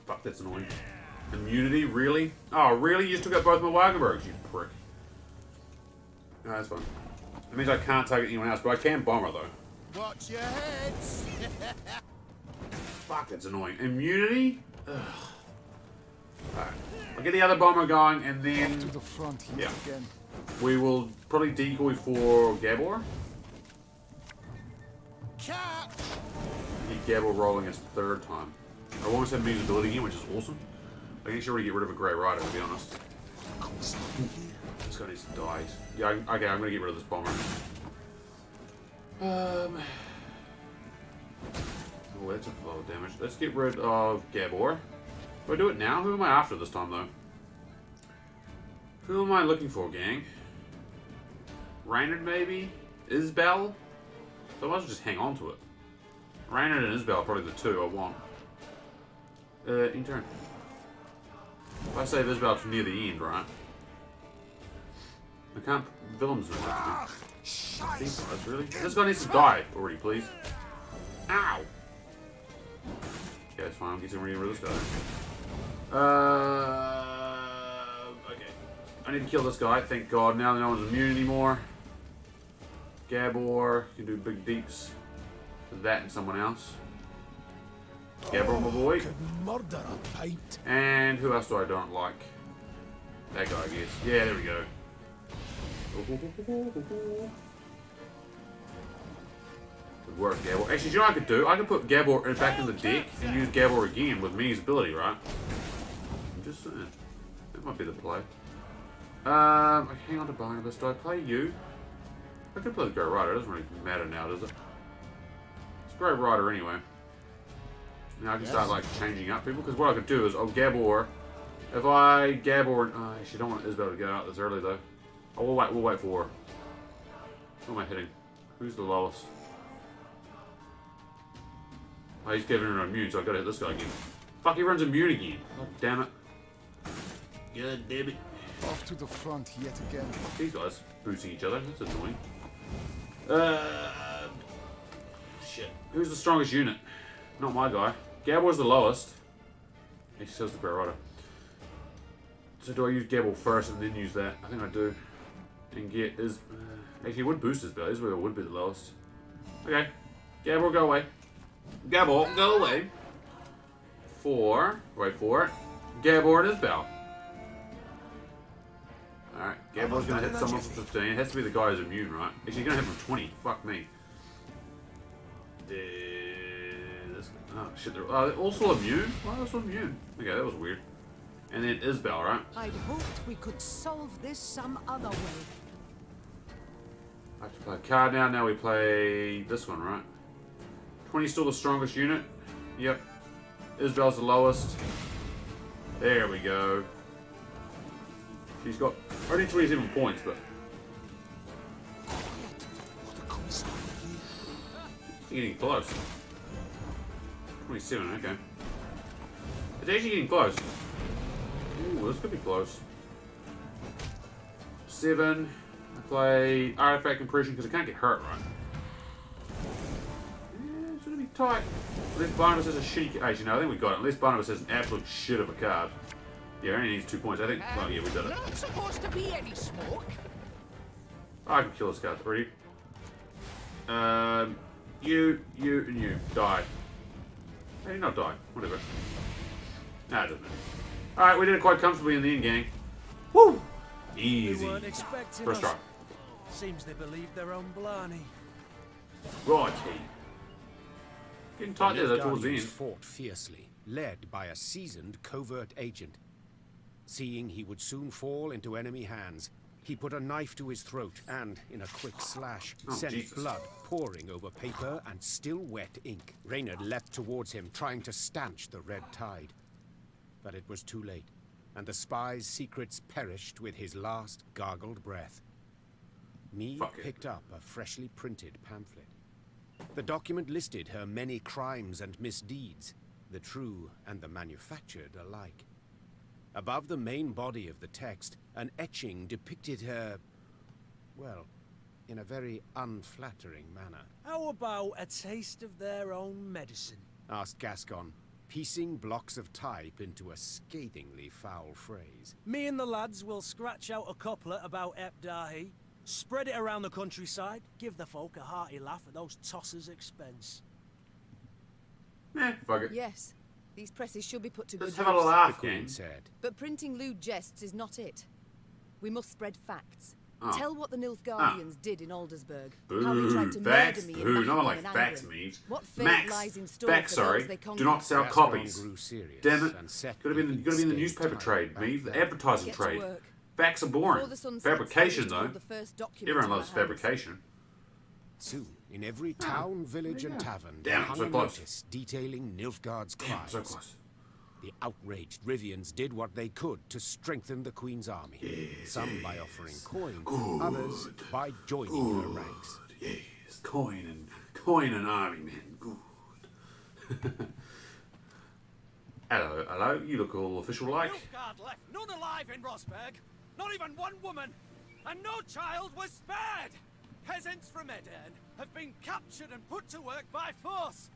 Fuck, that's annoying. Immunity? Really? Oh, really? You just took out both my Wagenbergs, you prick. No, that's fine. That means I can't target anyone else, but I can bomber, though. Watch your heads! Fuck, that's annoying. Immunity? Ugh. Alright. I'll get the other bomber going, and then... Off to the front yet again. We will probably decoy for Gabor. Catch! Get Gabor rolling his third time. I almost have invisibility again, which is awesome. I can actually already get rid of a Grey Rider, to be honest. This guy needs to die. Yeah, okay, I'm gonna get rid of this bomber. Oh, that's a lot of damage. Let's get rid of Gabor. Do I do it now? Who am I after this time, though? Who am I looking for, gang? Reynard, maybe? Isbel? So I might as well just hang on to it. Reynard and Isbel are probably the two I want. In turn. If I save Isbel to near the end, right? I can't... Willem's not next to me. That's really... This guy needs to die already, please. Ow! Okay, that's fine. I'm getting rid of this guy. Okay. I need to kill this guy, thank God. Now that no one's immune anymore. Gabor can do big deeps. That and someone else. Gabor, my boy. Could murder a pint. And who else do I don't like? That guy, I guess. Yeah, there we go. Good work, Gabor. Actually, do you know what I could do? I could put Gabor back in the deck and use Gabor again with Mini's ability, right? I'm just saying. That might be the play. I hang on to Barnabas. Do I play you? I could play the Grey Rider. It doesn't really matter now, does it? It's Grey Rider anyway. Now I can start like changing up people, because what I could do is I'll Gabor. If I Gabor, I actually don't want Isabel to go out this early though. Oh, we'll wait for her. Who am I hitting? Who's the lowest? Oh, he's giving her immune, so I've got to hit this guy again. Fuck, he runs immune again. God damn it. God damn it. Off to the front yet again. These guys boosting each other. That's annoying. Shit. Who's the strongest unit? Not my guy. Gabor's the lowest. He says the Grey Rider. So do I use Gabor first and then use that? I think I do. And get his... actually, it would boost his belly. Isabel would be the lowest. Okay. Gabor, go away. Gabor, go away. Wait for it. Gabor and Isbel. Alright, Gabor's gonna hit someone for 15. It has to be the guy who's immune, right? Actually, he's gonna hit from 20. Fuck me. Oh shit, they're also immune? Why are they also immune? Okay, that was weird. And then Isbel, right? I'd hoped we could solve this some other way. I have to play a card now. Now we play this one, right? 20 still the strongest unit. Yep. Isbel's the lowest. There we go. She's got only 27 points, but... Getting close. 27, okay. It's actually getting close. Ooh, this could be close. 7. I play Artifact Compression because I can't get hurt, right? Yeah, it's gonna be tight. Unless Barnabas has a shitty... Actually, no, I think we got it. Unless Barnabas has an absolute shit of a card. Yeah, only needs 2 points. I think... Well, yeah, we did it. Not supposed to be any smoke. Oh, I can kill this guy. Ready? You, and you. Die. Hey, not die. Whatever. Nah, it doesn't matter. Alright, we did it quite comfortably in the end, gang. Woo! Easy. They weren't expecting First us. try. Seems they believed their own blarney. Right, Getting tight there, though, towards the Nilfgaardians end. fought fiercely, led by a seasoned covert agent. Seeing he would soon fall into enemy hands, he put a knife to his throat and, in a quick slash, Oh, sent Jesus. blood pouring over paper and still wet ink. Reynard leapt towards him, trying to stanch the red tide. But it was too late, and the spy's secrets perished with his last gargled breath. Mead Fuck it. picked up a freshly printed pamphlet. The document listed her many crimes and misdeeds, the true and the manufactured alike. Above the main body of the text, an etching depicted her, well, in a very unflattering manner. How about a taste of their own medicine? Asked Gascon, piecing blocks of type into a scathingly foul phrase. Me and the lads will scratch out a couplet about Epdahi, spread it around the countryside, give the folk a hearty laugh at those tossers' expense. Fuck it. Yes, these presses should be put to good Let's use. have a The laugh, Queen gang. said, But printing lewd jests is not it. We must spread facts. Oh. Tell what the Nilfgaardians did in Aldersburg. How they tried to Boo, murder facts, me boo, in not Mahakam like and facts, Angren. Meaves. What fate Max, lies in store facts, for sorry. those they Do conquer? not sell Gascon copies. grew serious Damn it. and set Gotta be in the staid newspaper type trade, back Meaves. The then. advertising Get to trade. work. Facts are Before boring. the sun sets, Fabrication, I wish to though. hold the first document Everyone in my loves hands. fabrication. Soon, in every town, village, and tavern, Damn, there hung so a close. notice detailing Nilfgaard's Damn, crimes. so close. The outraged Rivians did what they could to strengthen the Queen's army. Some by offering coin, others by joining her ranks. Yes, coin and army, man. Good. Hello. You look all official like. Nilfgaard left none alive in Rosberg, not even one woman, and no child was spared. Peasants from Edern have been captured and put to work by force.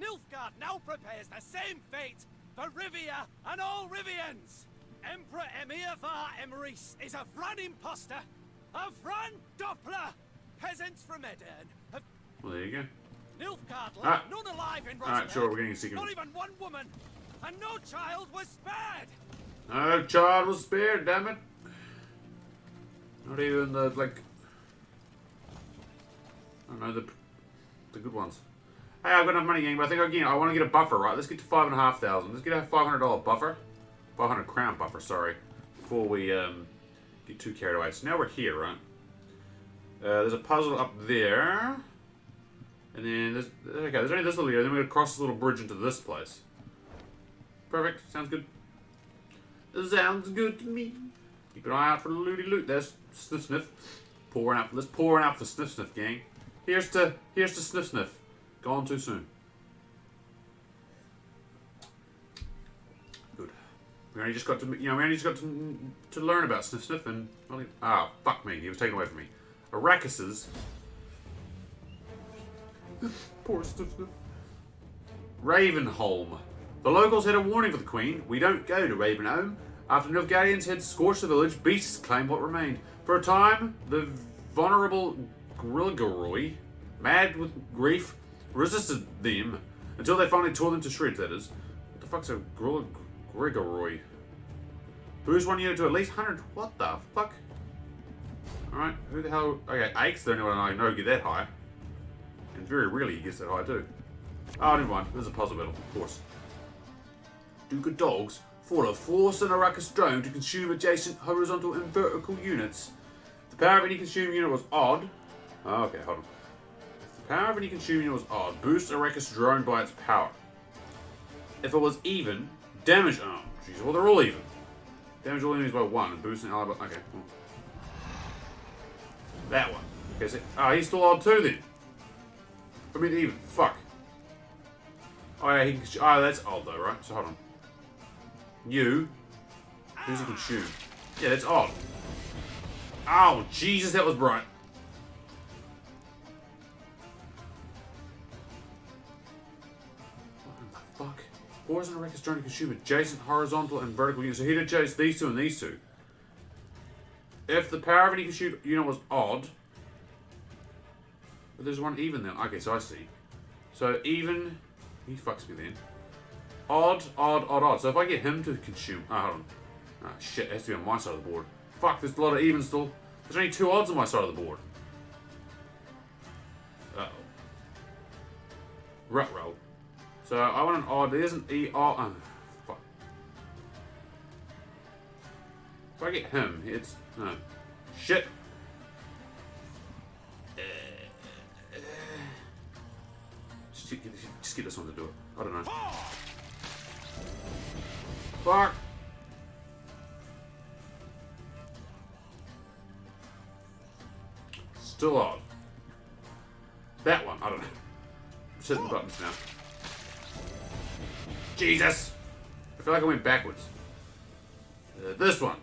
Nilfgaard now prepares the same fate for Rivia and all Rivians. Emperor Emir var Emrys is a Vran imposter, a Vran Doppler. Peasants from Edern have... Well, there you go. Nilfgaard left Alright. none alive in Rosberg, Alright, sure, we're getting a secret. not even one woman, and no child was spared. No child was spared, damn it. Not even the, like... I don't know, the good ones. Hey, I've got enough money, gang, but I think, again, I want to get a buffer, right? Let's get to 5,500. Let's get a $500 buffer. 500 crown buffer, sorry. Before we get too carried away. So now we're here, right? There's a puzzle up there. And then there's only this little area. Then we're going to cross this little bridge into this place. Perfect. Sounds good. Sounds good to me. Keep an eye out for the looty loot. There's Sniff Sniff. Pouring out for Sniff Sniff, gang. Here's to Sniff Sniff. Gone too soon. Good. We only just got to learn about Sniff Sniff and fuck me, he was taken away from me. Arrakis's poor Sniff Sniff. Ravenholm. The locals had a warning for the Queen. We don't go to Ravenholm. After Nilfgaardians had scorched the village, beasts claimed what remained. For a time, the vulnerable Grigoroy, mad with grief, resisted them until they finally tore them to shreds, that is. What the fuck's a Grigoroy? Boost 1 unit to at least 100. What the fuck? Alright, who the hell? Okay, Ake's the only one I know get that high. And very rarely he gets that high too. Oh, never mind. There's a puzzle battle, of course. Duke dogs fought a force and Arrakis drone to consume adjacent horizontal and vertical units. If the power of any consumed unit was odd. Oh, okay, hold on. If the power of any consumed unit was odd, boost Arrakis drone by its power. If it was even, damage. Oh, jeez, well, they're all even. Damage all enemies by 1 and boost an ally by. Okay, cool. That one. Okay, so, he's still odd too then. I mean, even. Fuck. Oh, yeah, he can. That's odd though, right? So hold on. You. Who's he consume? Yeah, that's odd. Oh, Jesus, that was bright. What the fuck? Poison and Arrakis trying to consume adjacent horizontal and vertical units. So he did chase these two and these two. If the power of any consumed unit was odd. But there's one even then. Okay, so I see. So even. He fucks me then. Odd. So if I get him to consume... Oh, hold on. Ah, shit. It has to be on my side of the board. Fuck, there's a lot of evens still. There's only 2 odds on my side of the board. Uh-oh. Rutrow. So I want an odd. There's an E. Oh, fuck. If I get him, it's no shit. Just get this one to do it. I don't know. Fuck. Still odd. That one, I don't know. I'm hitting the buttons now. Jesus! I feel like I went backwards. This one.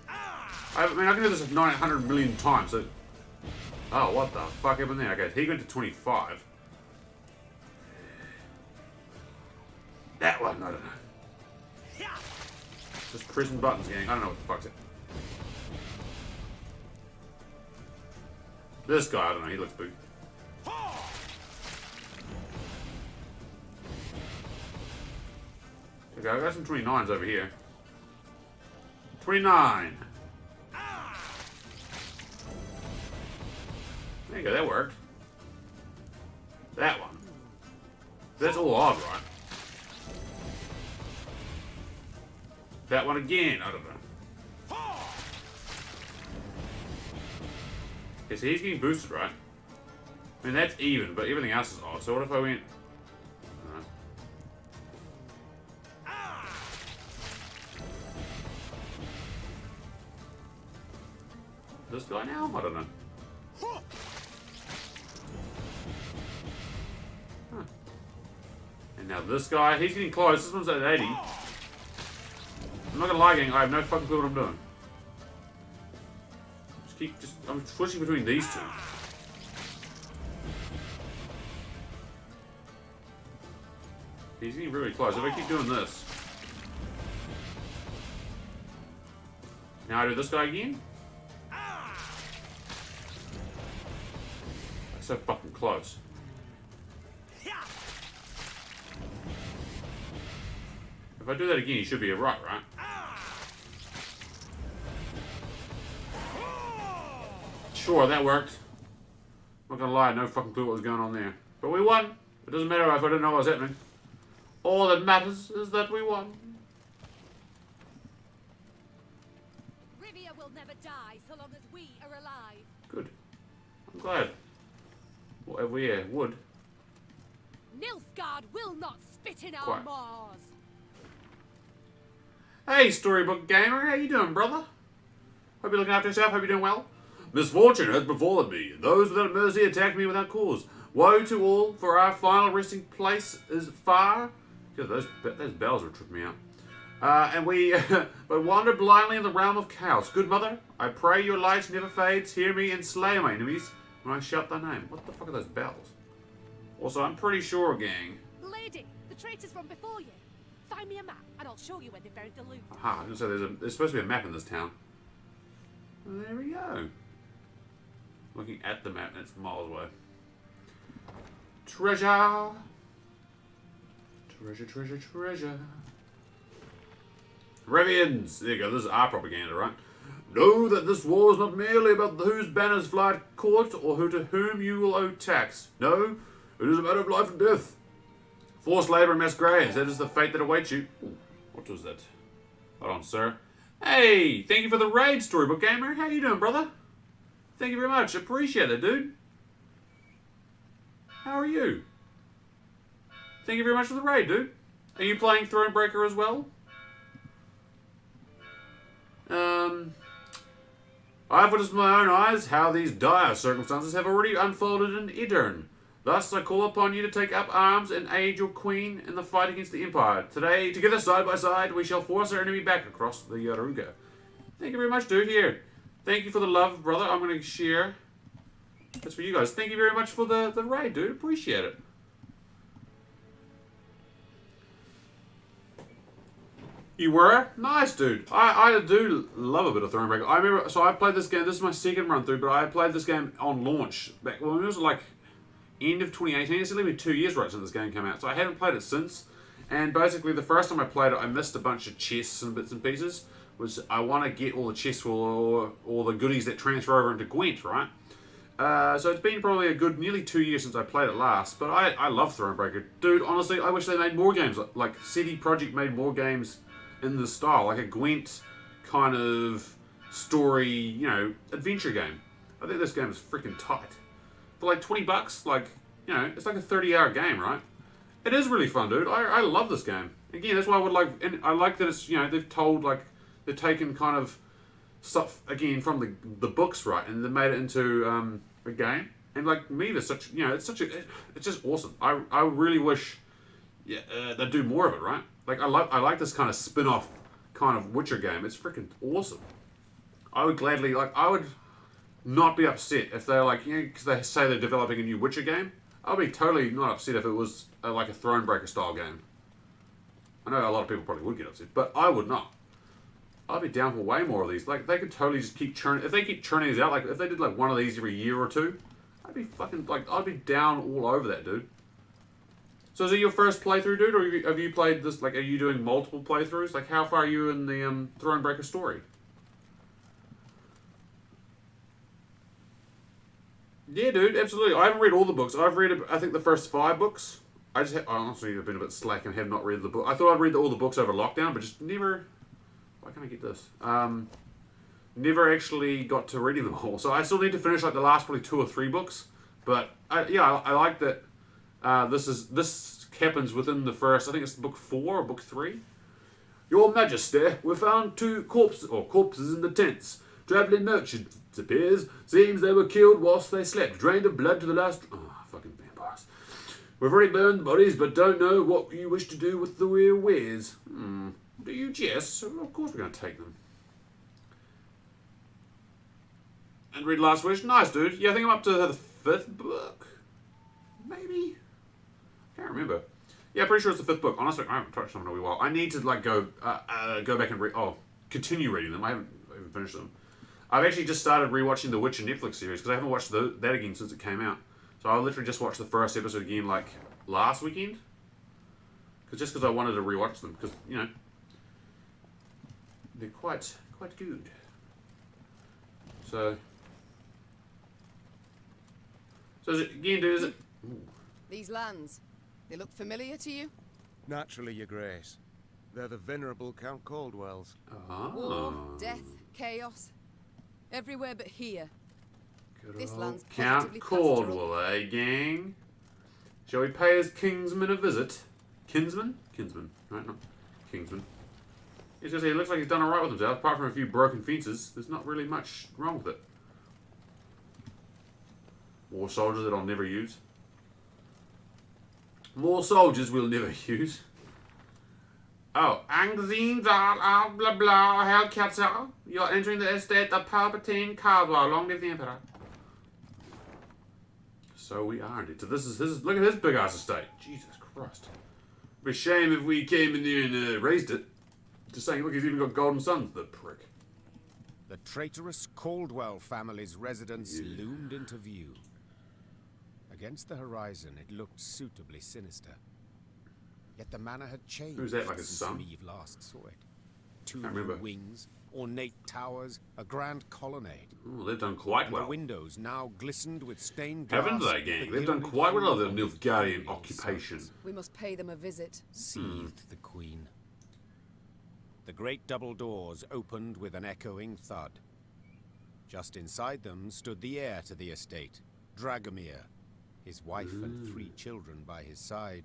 I mean, I can do this 900 million times, so... Oh, what the fuck happened there? Okay, he went to 25. That one, I don't know. Just pressing buttons, gang. I don't know what the fuck's it. This guy, I don't know, he looks big. Okay, I got some 29s over here. 29! There you go, that worked. That one. That's all odd, right? That one again, I don't know. Okay, so he's getting boosted, right? I mean, that's even, but everything else is odd. So what if I went... This guy now? I don't know. Huh. And now this guy, he's getting close. This one's at 80. I'm not gonna lie, gang, I have no fucking clue what I'm doing. I'm switching between these two. He's getting really close. If I keep doing this. Now I do this guy again. That's so fucking close. If I do that again, he should be right, right? Sure, that worked. Not gonna lie, no fucking clue what was going on there. But we won. It doesn't matter if I didn't know what was happening. All that matters is that we won. Rivia will never die so long as we are alive. Good. I'm glad. Whatever we would. Nilfgaard will not spit in our Quiet. maws. Hey, Storybook Gamer, how you doing, brother? Hope you're looking after yourself, hope you're doing well. Misfortune has befallen me, and those without mercy attack me without cause. Woe to all, for our final resting place is far. Yeah, those bells are tripping me out. And we but wander blindly in the realm of chaos. Good mother, I pray your light never fades. Hear me and slay my enemies when I shout thy name. What the fuck are those bells? Also, I'm pretty sure, gang. Lady, the traitors from before you. Find me a map, and I'll show you where they buried the loot. Aha, I was gonna say there's supposed to be a map in this town. Well, there we go. Looking at the map, and it's miles away. Treasure! Treasure, treasure, treasure. Revians! There you go, this is our propaganda, right? Know that this war is not merely about whose banners fly at court or who to whom you will owe tax. No, it is a matter of life and death. Forced labour and mass graves, that is the fate that awaits you. Ooh, what was that? Hold on, sir. Hey, thank you for the raid, Storybook Gamer. How you doing, brother? Thank you very much. Appreciate it, dude. How are you? Thank you very much for the raid, dude. Are you playing ThroneBreaker as well? I have witnessed with my own eyes how these dire circumstances have already unfolded in Idern. Thus, I call upon you to take up arms and aid your queen in the fight against the Empire. Today, together side by side, we shall force our enemy back across the Yaruga. Thank you very much, dude. Here. Thank you for the love, brother. I'm going to share. That's for you guys. Thank you very much for the raid, dude. Appreciate it. You were? Nice, dude. I do love a bit of ThroneBreaker. I remember, so I played this game, this is my second run through, but I played this game on launch. Back when it was like end of 2018. It's only been 2 years right since this game came out. So I haven't played it since. And basically the first time I played it, I missed a bunch of chests and bits and pieces. Was I want to get all the chests or all the goodies that transfer over into Gwent, right? So it's been probably a good nearly 2 years since I played it last, but I love ThroneBreaker. Dude, honestly, I wish they made more games. Like, CD Projekt made more games in this style, like a Gwent kind of story, you know, adventure game. I think this game is freaking tight. For like $20, like, you know, it's like a 30-hour game, right? It is really fun, dude. I love this game. Again, that's why I would like, and I like that it's, you know, they've taken kind of stuff again from the books, right, and they made it into a game. And like me, there's such, you know, it's just awesome. I really wish, they'd do more of it, right? Like I like this kind of spin-off kind of Witcher game. It's freaking awesome. I would gladly, like, I would not be upset if they're like, you know, because they say they're developing a new Witcher game. I'd be totally not upset if it was like a ThroneBreaker style game. I know a lot of people probably would get upset, but I would not. I'd be down for way more of these. Like, they could totally just keep churning. If they keep churning these out, like, if they did, like, one of these every year or two, I'd be fucking, like, I'd be down all over that, dude. So is it your first playthrough, dude, or have you played this, like, are you doing multiple playthroughs? Like, how far are you in the ThroneBreaker story? Yeah, dude, absolutely. I haven't read all the books. I've read, I think, the first 5 books. I honestly have been a bit slack and have not read the book. I thought I'd read all the books over lockdown, but just never... Why can't I get this? Never actually got to reading them all. So I still need to finish like the last probably 2 or 3 books. But I like that this happens within the first, I think it's book 4 or book 3. Your Majesty, we found 2 corpses in the tents. Travelling merchants, it appears. Seems they were killed whilst they slept. Drained of blood to the last... Oh, fucking vampires. We've already burned the bodies, but don't know what you wish to do with the wares. Do you jest? Of course we're going to take them. And read Last Wish. Nice, dude. Yeah, I think I'm up to the 5th book. Maybe? I can't remember. Yeah, pretty sure it's the 5th book. Honestly, I haven't touched them in a wee while. I need to like go back and continue reading them. I haven't even finished them. I've actually just started rewatching the Witcher Netflix series because I haven't watched that again since it came out. So I literally just watched the first episode again like last weekend. Because I wanted to rewatch them because, you know, they're quite good. So is it, again, dude, is it... Ooh. These lands, they look familiar to you? Naturally, Your Grace. They're the venerable Count Caldwell's. War, death, chaos. Everywhere but here. Good This old land's Count positively pastoral. Caldwell, eh, gang? Shall we pay his kinsman a visit? Kinsman? Kinsman, right? No, kingsman. He looks like he's done alright with himself, apart from a few broken fences. There's not really much wrong with it. More soldiers that I'll never use. More soldiers we'll never use. Oh, Angzine, blah blah, Hellcatzer. You're entering the estate of Palpatine Caldwell. Long live the Emperor. So we are indeed. So this is his. Look at his big ass estate. Jesus Christ. It'd be a shame if we came in here and raised it. Just saying, look, he's even got golden sons, the prick. The traitorous Caldwell family's residence loomed into view. Against the horizon, it looked suitably sinister. Yet the manor had changed. Who's that, like his since son? Reeve last saw it. 2 I remember. wings, ornate towers, a grand colonnade. Oh, they've done quite And well. the windows now glistened with stained glass. Haven't they, gang? that They've done gilded quite well through of their the Nilfgaardian furious occupation. suns. We must pay them a visit. Seethed the queen. The great double doors opened with an echoing thud. Just inside them stood the heir to the estate, Dragomir, his wife and 3 children by his side,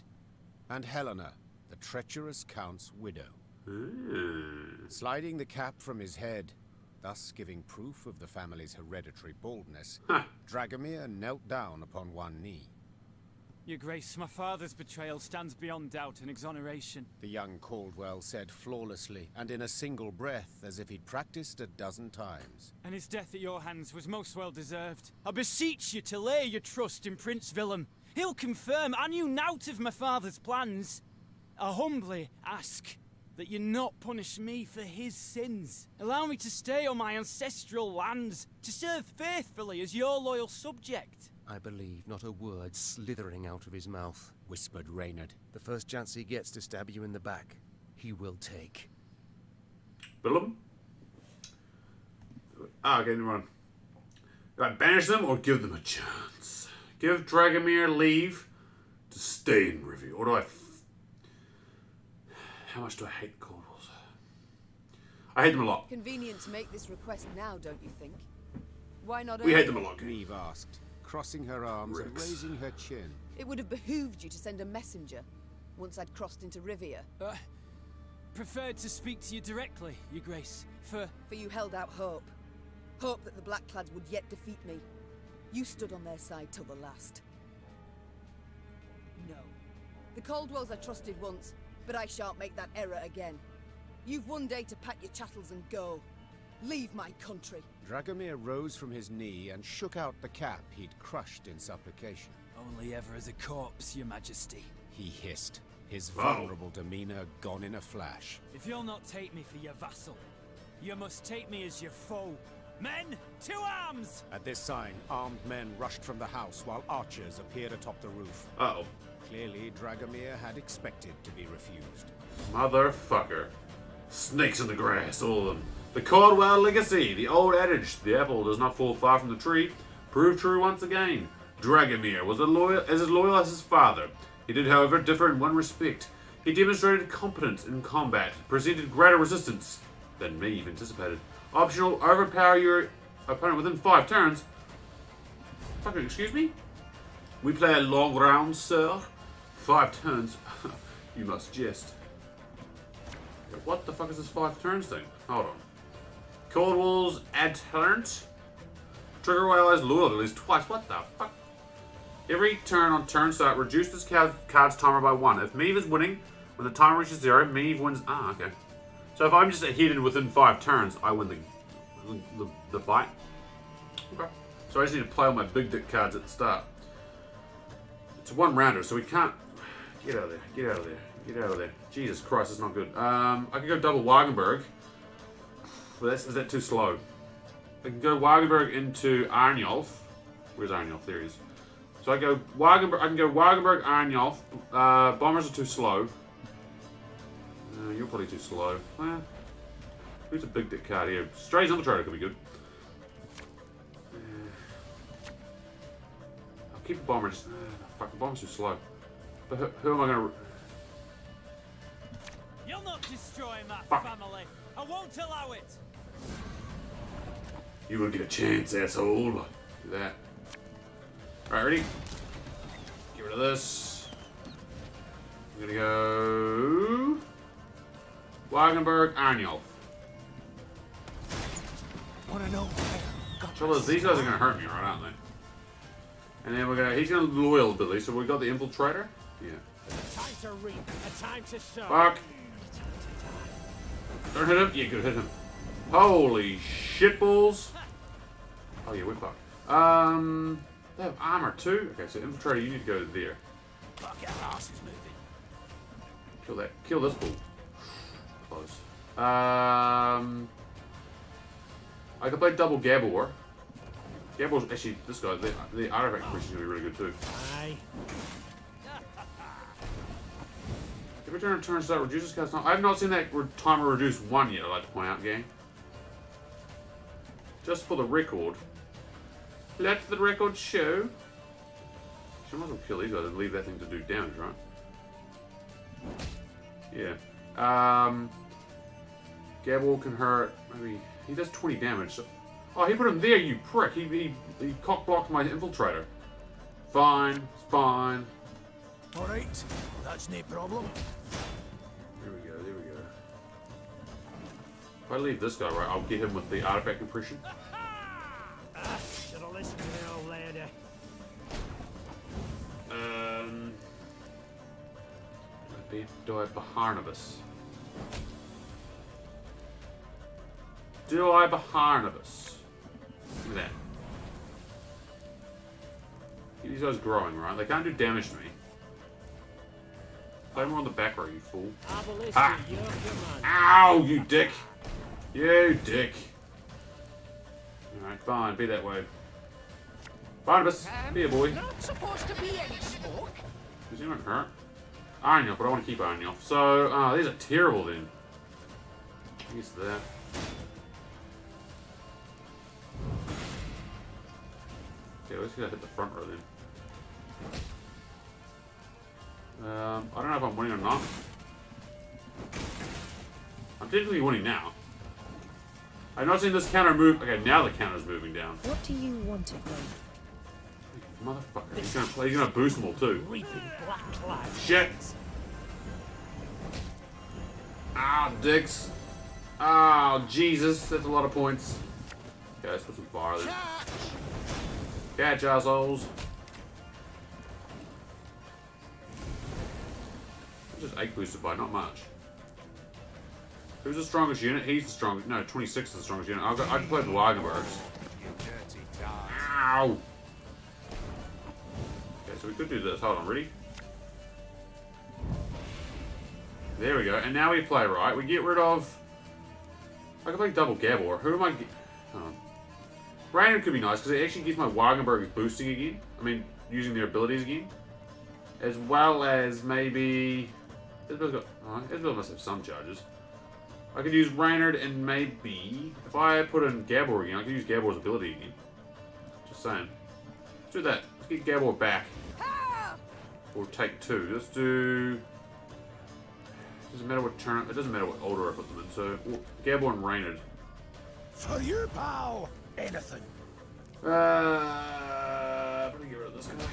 and Helena, the treacherous count's widow. Sliding the cap from his head, thus giving proof of the family's hereditary baldness, Dragomir knelt down upon one knee. Your Grace, my father's betrayal stands beyond doubt and exoneration. The young Caldwell said flawlessly, and in a single breath, as if he'd practiced a dozen times. And his death at your hands was most well deserved. I beseech you to lay your trust in Prince Willem. He'll confirm I knew naught of my father's plans. I humbly ask that you not punish me for his sins. Allow me to stay on my ancestral lands, to serve faithfully as your loyal subject. I believe not a word slithering out of his mouth, Whispered Reynard. The first chance he gets to stab you in the back, he will take. Willem? Ah, okay, never mind. Do I banish them or give them a chance? Give Dragomir leave to stay in Rivia, or do I... How much do I hate the Caldwells? I hate them a lot. Convenient to make this request now, don't you think? Why not We hate earlier? them a lot. Neve asked, crossing her arms and Ricks. raising her chin. It would have behooved you to send a messenger once I'd crossed into Rivia. Preferred to speak to you directly, Your Grace, for you held out hope. Hope that the Blackclads would yet defeat me. You stood on their side till the last. No. The Caldwells I trusted once, but I shan't make that error again. You've one day to pack your chattels and go. Leave my country. Dragomir rose from his knee and shook out the cap he'd crushed in supplication. only ever as a corpse, Your Majesty. He hissed, his Wow. vulnerable demeanor gone in a flash. If you'll not take me for your vassal, you must take me as your foe. Men, to arms! At this sign, armed men rushed from the house while archers appeared atop the roof. Uh-oh. Clearly, Dragomir had expected to be refused. Motherfucker. Snakes in the grass, all of them. The Caldwell legacy, the old adage, the apple does not fall far from the tree, proved true once again. Dragomir was as loyal as his father. He did, however, differ in one respect. He demonstrated competence in combat, presented greater resistance than Maeve anticipated. Optional, overpower your opponent within 5 turns. Fucking excuse me? We play a long round, sir. 5 turns? You must jest. What the fuck is this 5 turns thing? Hold on. Caldwell's adherent. Trigger while allies loyal at least twice. What the fuck? Every turn on turn start, reduce this card's timer by 1. If Maeve is winning, when the timer reaches 0, Maeve wins. Ah, okay. So if I'm just ahead within 5 turns, I win the fight. Okay. So I just need to play all my big dick cards at the start. It's a 1-rounder, so we can't... Get out of there. Get out of there. Get out of there. Jesus Christ, that's not good. I can go double Wagenberg. But is that too slow? I can go Wagenberg into Arnulf. Where's Arnulf? There he is. So I go Wagenberg. I can go Wagenberg, Arnulf. Bombers are too slow. You're probably too slow. Well, who's a big dick card here? Stray's Infiltrator could be good. I'll keep the bomber. Just fuck, the bomber's too slow. But who am I gonna? You'll not destroy my Fuck. family. I won't allow it. You will get a chance, asshole. Do that. Alright, ready? Get rid of this. I'm gonna go... Wagenberg, Arnulf. Wanna know Trouble is, these guys are gonna hurt me, right, aren't they? And then we're gonna... He's gonna loyal Billy, so we got the Infiltrator? Yeah. Time to reap, a time to sow. Fuck. Don't hit him? Yeah, good, hit him. Holy shitballs. Oh yeah, we're fucked. They have armor too? Okay, so Infiltrator, you need to go there. Fuck, our ass is moving. Kill that. Kill this bull. Close. I could play double Gabor. Gabor's actually, this guy, the artifact push is going to be really good too. Aye. Every turn a turn start reduces cast time. I have not seen that timer reduce 1 yet, I'd like to point out, gang. Just for the record. Let the record show. I might as well kill these guys and leave that thing to do damage, right? Yeah. Gabor can hurt. Maybe he does 20 damage. So, oh, he put him there, you prick. He cock blocked my Infiltrator. Fine, fine. Alright, that's no problem. There we go, there we go. If I leave this guy right, I'll get him with the artifact compression. Should've listened to the old lady. Do I Baharnabas? Do I Baharnabas? Look at that. These guys growing, right? They can't do damage to me. Play more on the back row, you fool. Ah. Ow, you dick! You dick! Alright, fine, be that way. Barnabas, be a boy. Not supposed to be any smoke. Does anyone hurt? Arnulf, but I want to keep Arnulf. So, these are terrible then. Use that. Okay, we're just gonna hit the front row then. I don't know if I'm winning or not. I'm technically winning now. I've not seen this counter move. Okay, now the counter's moving down. What do you want of me? Motherfucker, he's gonna boost them all too. Shit! Ah, dicks. Oh, Jesus, that's a lot of points. Okay, let's put some fire there. Catch assholes. Just 8 boosted by, not much. Who's the strongest unit? He's the strongest. No, 26 is the strongest unit. I can play the Wagenbergs. Ow! Okay, so we could do this. Hold on, ready? There we go. And now we play right. We get rid of... I can play double Gabor. Who am I... Brandon could be nice, because it actually gives my Wagenbergs boosting again. I mean, using their abilities again. As well as maybe... Isabel must have some charges. I could use Reynard and maybe... If I put in Gabor again, I could use Gabor's ability again. Just saying. Let's do that. Let's get Gabor back. Or take 2. Let's do... Doesn't matter what turn... It doesn't matter what order I put them in, so... Well, Gabor and Reynard. For you, pal! Anything. Let me get rid of this guy.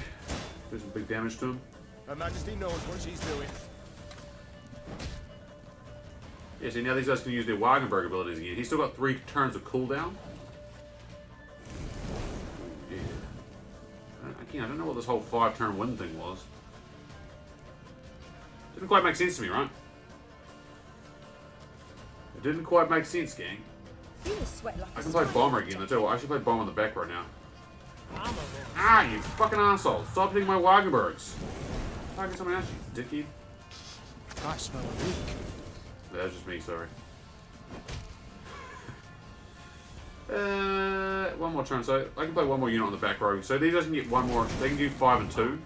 Do some big damage to him. Her Majesty knows what she's doing. Yeah, see, now these guys can use their Wagenberg abilities again. He's still got 3 turns of cooldown. Yeah. I don't know what this whole 5-turn win thing was. Didn't quite make sense to me, right? It didn't quite make sense, gang. You will sweat like I can play Bomber again. I tell you what, I should play Bomber on the back right now. Ah, you fucking asshole. Stop hitting my Wagenbergs. Fucking someone else, you dickhead. I smell a leak. That was just me, sorry. One more turn. So I can play one more unit on the back row. So these guys can get one more. They can do 5 and 2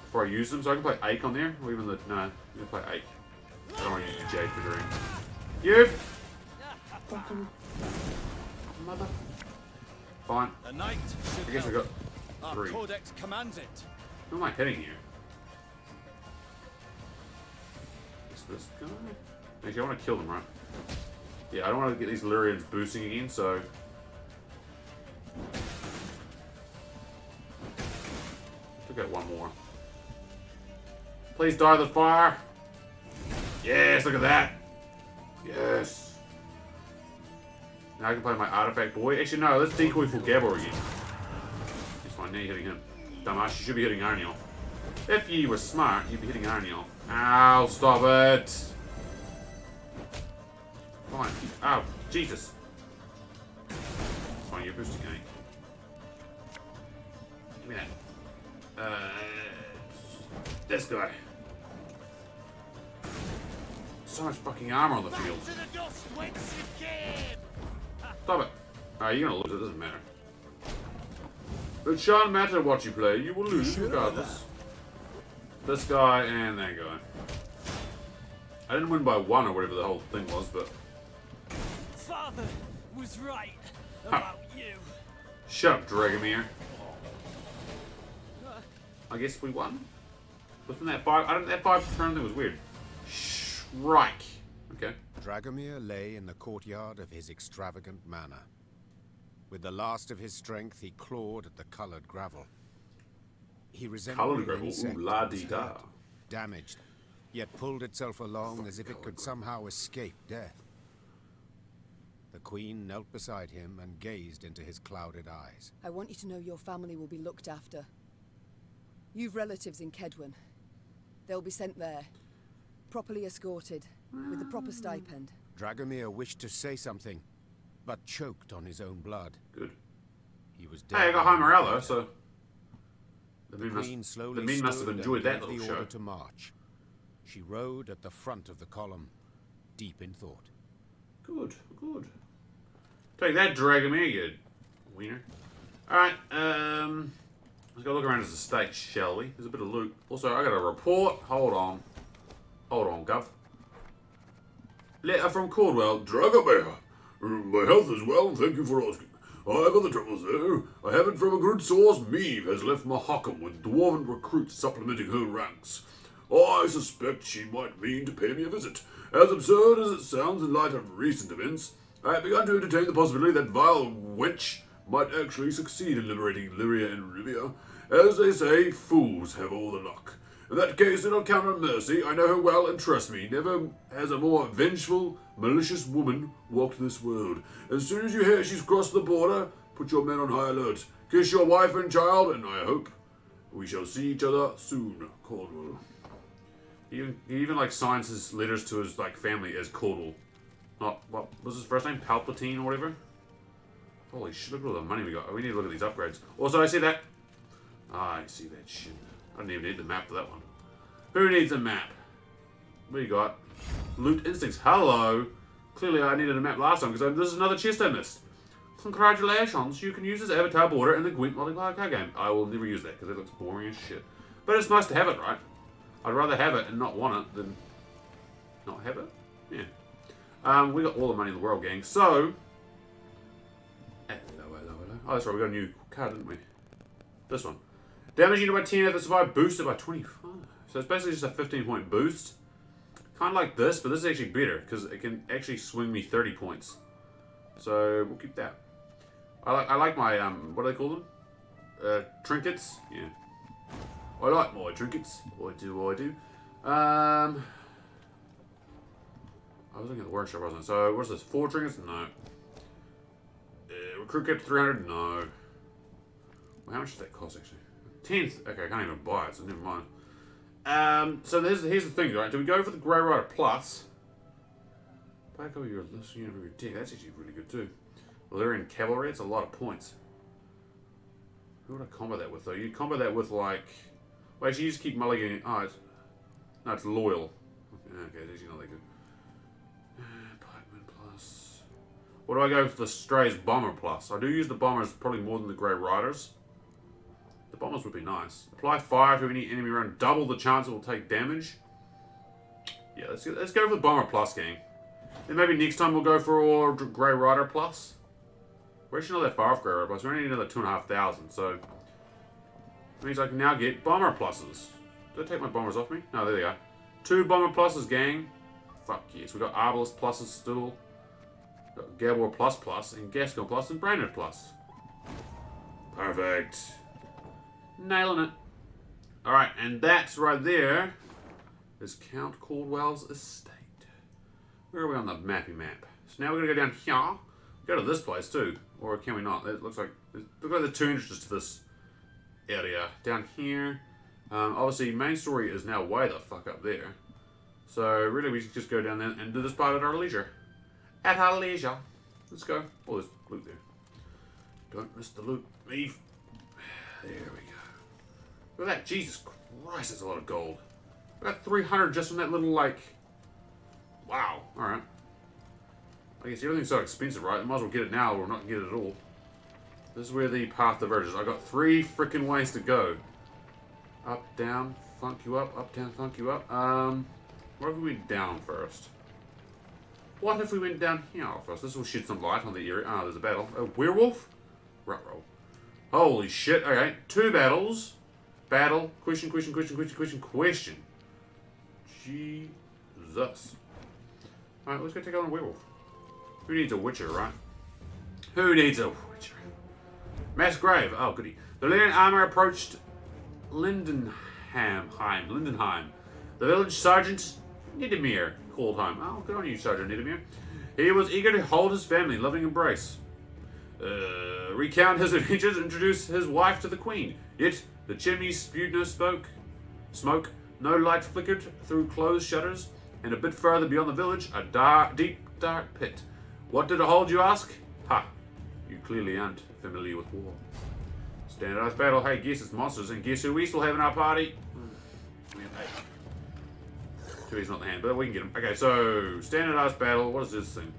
before I use them. So I can play Ake on there. Or even the... No, I'm going to play Ake. I don't want to use the Jade figurine. You! Fucking... Mother... Fine. A knight I guess I got Our 3. codex commands it. Who am I hitting here? Is this guy? Actually, I want to kill them, right? Yeah, I don't want to get these Lyrians boosting again, so... Took out one more. Please die the fire! Yes, look at that! Yes! Now I can play my artifact boy. Actually, no, let's decoy for Gabor again. It's fine, now you're hitting him. Dumbass, you should be hitting Arniel. If you were smart, you'd be hitting Arniel. Ow, stop it! Fine. Oh, Jesus. It's fine, you're boosting Ake. Give me that. This guy. So much fucking armor on the field. Stop it. Alright, you're gonna lose, it doesn't matter. It shan't matter what you play, you will lose regardless. This guy and that guy. I didn't win by 1 or whatever the whole thing was, but... Father was right about you. Shut up, Dragomir. I guess we won? Within that 5... that 5-turn thing was weird. Shrike. Okay. Dragomir lay in the courtyard of his extravagant manor. With the last of his strength, he clawed at the colored gravel. He resembled an insect ooh, la-dee-da. damaged, yet pulled itself along as if it could somehow escape death. The Queen knelt beside him and gazed into his clouded eyes. I want you to know your family will be looked after. You've relatives in Kedwen. They'll be sent there, properly escorted, with the proper stipend. Dragomir wished to say something, but choked on his own blood. Good. He was dead. Hey, I got high morale though, so... The Queen slowly the men must have enjoyed that little the show. order to march. She rode at the front of the column, deep in thought. Good, good. Take that, Dragomir, you wiener. Alright, let's go look around his estate, shall we? There's a bit of loot. Also, I got a report. Hold on. Hold on, Gov. Letter from Caldwell. Dragomir. My health is well, thank you for asking. I've other troubles though. I have it from a good source. Meave has left Mahakam with dwarven recruits supplementing her ranks. I suspect she might mean to pay me a visit. As absurd as it sounds in light of recent events, I have begun to entertain the possibility that vile wench might actually succeed in liberating Lyria and Rivia. As they say, fools have all the luck. In that case, do not count on mercy. I know her well, and trust me, never has a more vengeful, malicious woman walked this world. As soon as you hear she's crossed the border, put your men on high alert. Kiss your wife and child, and I hope we shall see each other soon, Caldwell. He even like signs his letters to his like family as Caldwell. Not, what was his first name? Palpatine or whatever? Holy shit, look at all the money we got. We need to look at these upgrades. Also, I see that. I see that shit. I didn't even need the map for that one. Who needs a map? What do you got? Loot instincts. Hello. Clearly I needed a map last time because this is another chest I missed. Congratulations, you can use this avatar border in the Gwent multiplayer card game. I will never use that because it looks boring as shit. But it's nice to have it, right? I'd rather have it and not want it than not have it. Yeah. We got all the money in the world, gang. So, hello. Oh, that's right. We got a new card, didn't we? This one. Damage unit by 10 if it survived, boosted by 25. So it's basically just a 15-point boost. Kind of like this, but this is actually better because it can actually swing me 30 points. So we'll keep that. I like my what do they call them? Trinkets. Yeah. I like my trinkets. I do. I was looking at the workshop, wasn't I? So what's this? 4 trinkets? No. Recruit kept 300? No. Well, how much does that cost actually? 10th. Okay, I can't even buy it, so never mind. So here's the thing, right? Do we go for the Grey Rider Plus? Back over your list unit of your deck. That's actually really good too. Valyrian Cavalry. It's a lot of points. Who would I combo that with though? You combo that with like. Well, actually, you just keep mulliganing. Oh, it's loyal. Okay, it's actually not that good. Pikeman Plus. What do I go for the Strays Bomber Plus? I do use the Bombers probably more than the Grey Riders. The Bombers would be nice. Apply fire to any enemy around. Double the chance it will take damage. Yeah, let's go for the Bomber Plus, gang. Then maybe next time we'll go for Grey Rider Plus. We're actually not that far off Grey Rider Plus. We only need another 2,500, so it means I can now get Bomber Pluses. Did I take my Bombers off me? No, there they are. 2 Bomber Pluses, gang. Fuck yes. We got Arbalest Pluses still. Got Gabor Plus, and Gascon Plus, and Branded Plus. Perfect. Nailing it. Alright, and that's right there is Count Caldwell's estate. Where are we on the mappy map? So now we're going to go down here. Go to this place too. Or can we not? It looks like the 2 entrances to this area. Down here. Obviously, main story is now way the fuck up there. So really we should just go down there and do this part at our leisure. At our leisure. Let's go. Oh, there's loot there. Don't miss the loot. Eve. There we go. Look at that. Jesus Christ, that's a lot of gold. We got 300 just from that little, like... Wow. Alright. I guess everything's so expensive, right? I might as well get it now or not get it at all. This is where the path diverges. I got 3 freaking ways to go. Up, down, funk you up, down, funk you up. What if we went down first? What if we went down here first? This will shed some light on the area. Ah, there's a battle. A werewolf? Ruh-roll. Holy shit. Okay, 2 battles. Battle. Question. Jesus. Alright, let's go take on a werewolf. Who needs a witcher, right? Who needs a witcher? Mass grave. Oh, goody. The Lyrian armor approached Lindenheim. The village sergeant, Nidimir, called home. Oh, good on you, Sergeant Nidimir. He was eager to hold his family in loving embrace. Recount his adventures, introduce his wife to the queen. Yet, the chimney spewed no smoke, no light flickered through closed shutters, and a bit further beyond the village, a deep, dark pit. What did it hold, you ask? Ha! You clearly aren't familiar with war. Standardized battle. Hey, guess it's monsters, and guess who we still have in our party? He's not the hand, but we can get him. Okay, so standardized battle. What is this thing?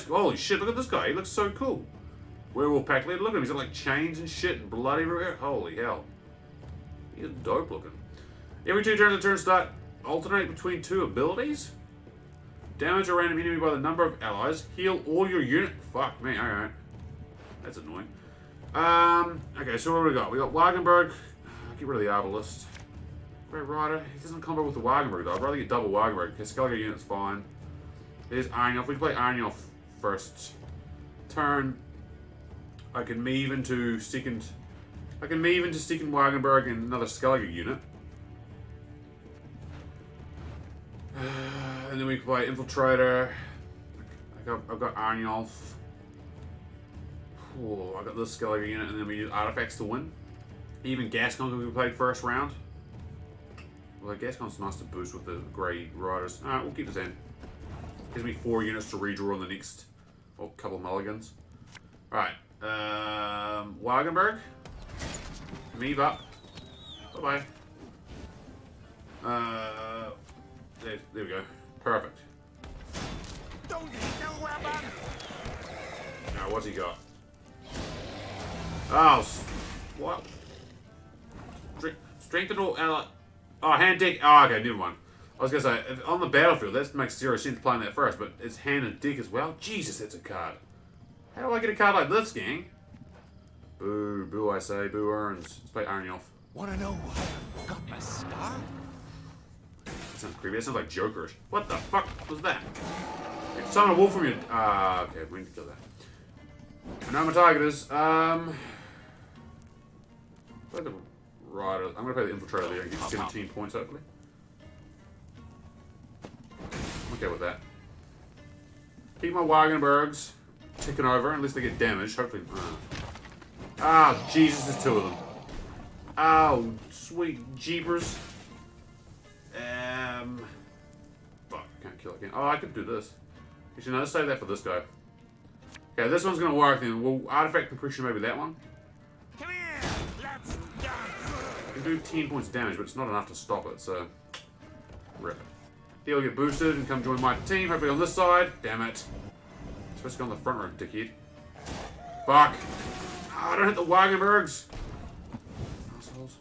Holy shit! Look at this guy. He looks so cool. Werewolf pack leader. Look at him. He's got like chains and shit and blood everywhere. Holy hell. He's dope looking. Every 2 turns, the turns start alternate between 2 abilities. Damage a random enemy by the number of allies. Heal all your unit. Fuck me. Alright. That's annoying. Okay, so what do we got? We got Wagenberg. Get rid of the Arbalist. Great Rider. He doesn't combo with the Wagenberg though. I'd rather get double Wagenberg. Okay, Skellige unit's fine. There's Arnulf. We can play Arnulf first turn. I can move into second. I can move into second Wagenberg and another Skellige unit. And then we can play Infiltrator. I've got Arnulf. Oh, I got this Skellige unit, and then we use artifacts to win. Even Gascon can be played first round. Well, Gascon's nice to boost with the Grey Riders. Alright, we'll keep this in. Gives me 4 units to redraw on the next couple of mulligans. Alright, Wagenberg. Move up. Bye bye. There we go. Perfect. Don't need no weapon! Now, what's he got? Oh, what? Strengthen all ally. Oh, hand deck. Oh, okay, never mind. I was gonna say, if on the battlefield, that makes zero sense playing that first, but it's hand and deck as well. Jesus, that's a card. How do I get a card like this, gang? Boo, boo, I say, boo earns. Let's play Arnulf. Wanna know why I got my star? That sounds creepy. That sounds like Jokerish. What the fuck was that? Summon a wolf from your. Okay, we need to kill that. I know my target is. Play the Rider. I'm gonna play the Infiltrator there and get 17 points, hopefully. I'm okay with that. Keep my Wagenbergs ticking over unless they get damaged. Hopefully. Ah, Jesus, there's 2 of them. Oh, sweet jeepers. Fuck, can't kill it again. Oh, I could do this. Actually, no, let's save that for this guy. Okay, this one's gonna work then. Well, artifact compression, maybe that one. Come here! Let's dance! Can do 10 points of damage, but it's not enough to stop it, so. Rip. He'll get boosted and come join my team, hopefully on this side. Damn it. I'm supposed to go on the front row, dickhead. Fuck. Oh, I don't hit the Wagenbergs. Assholes.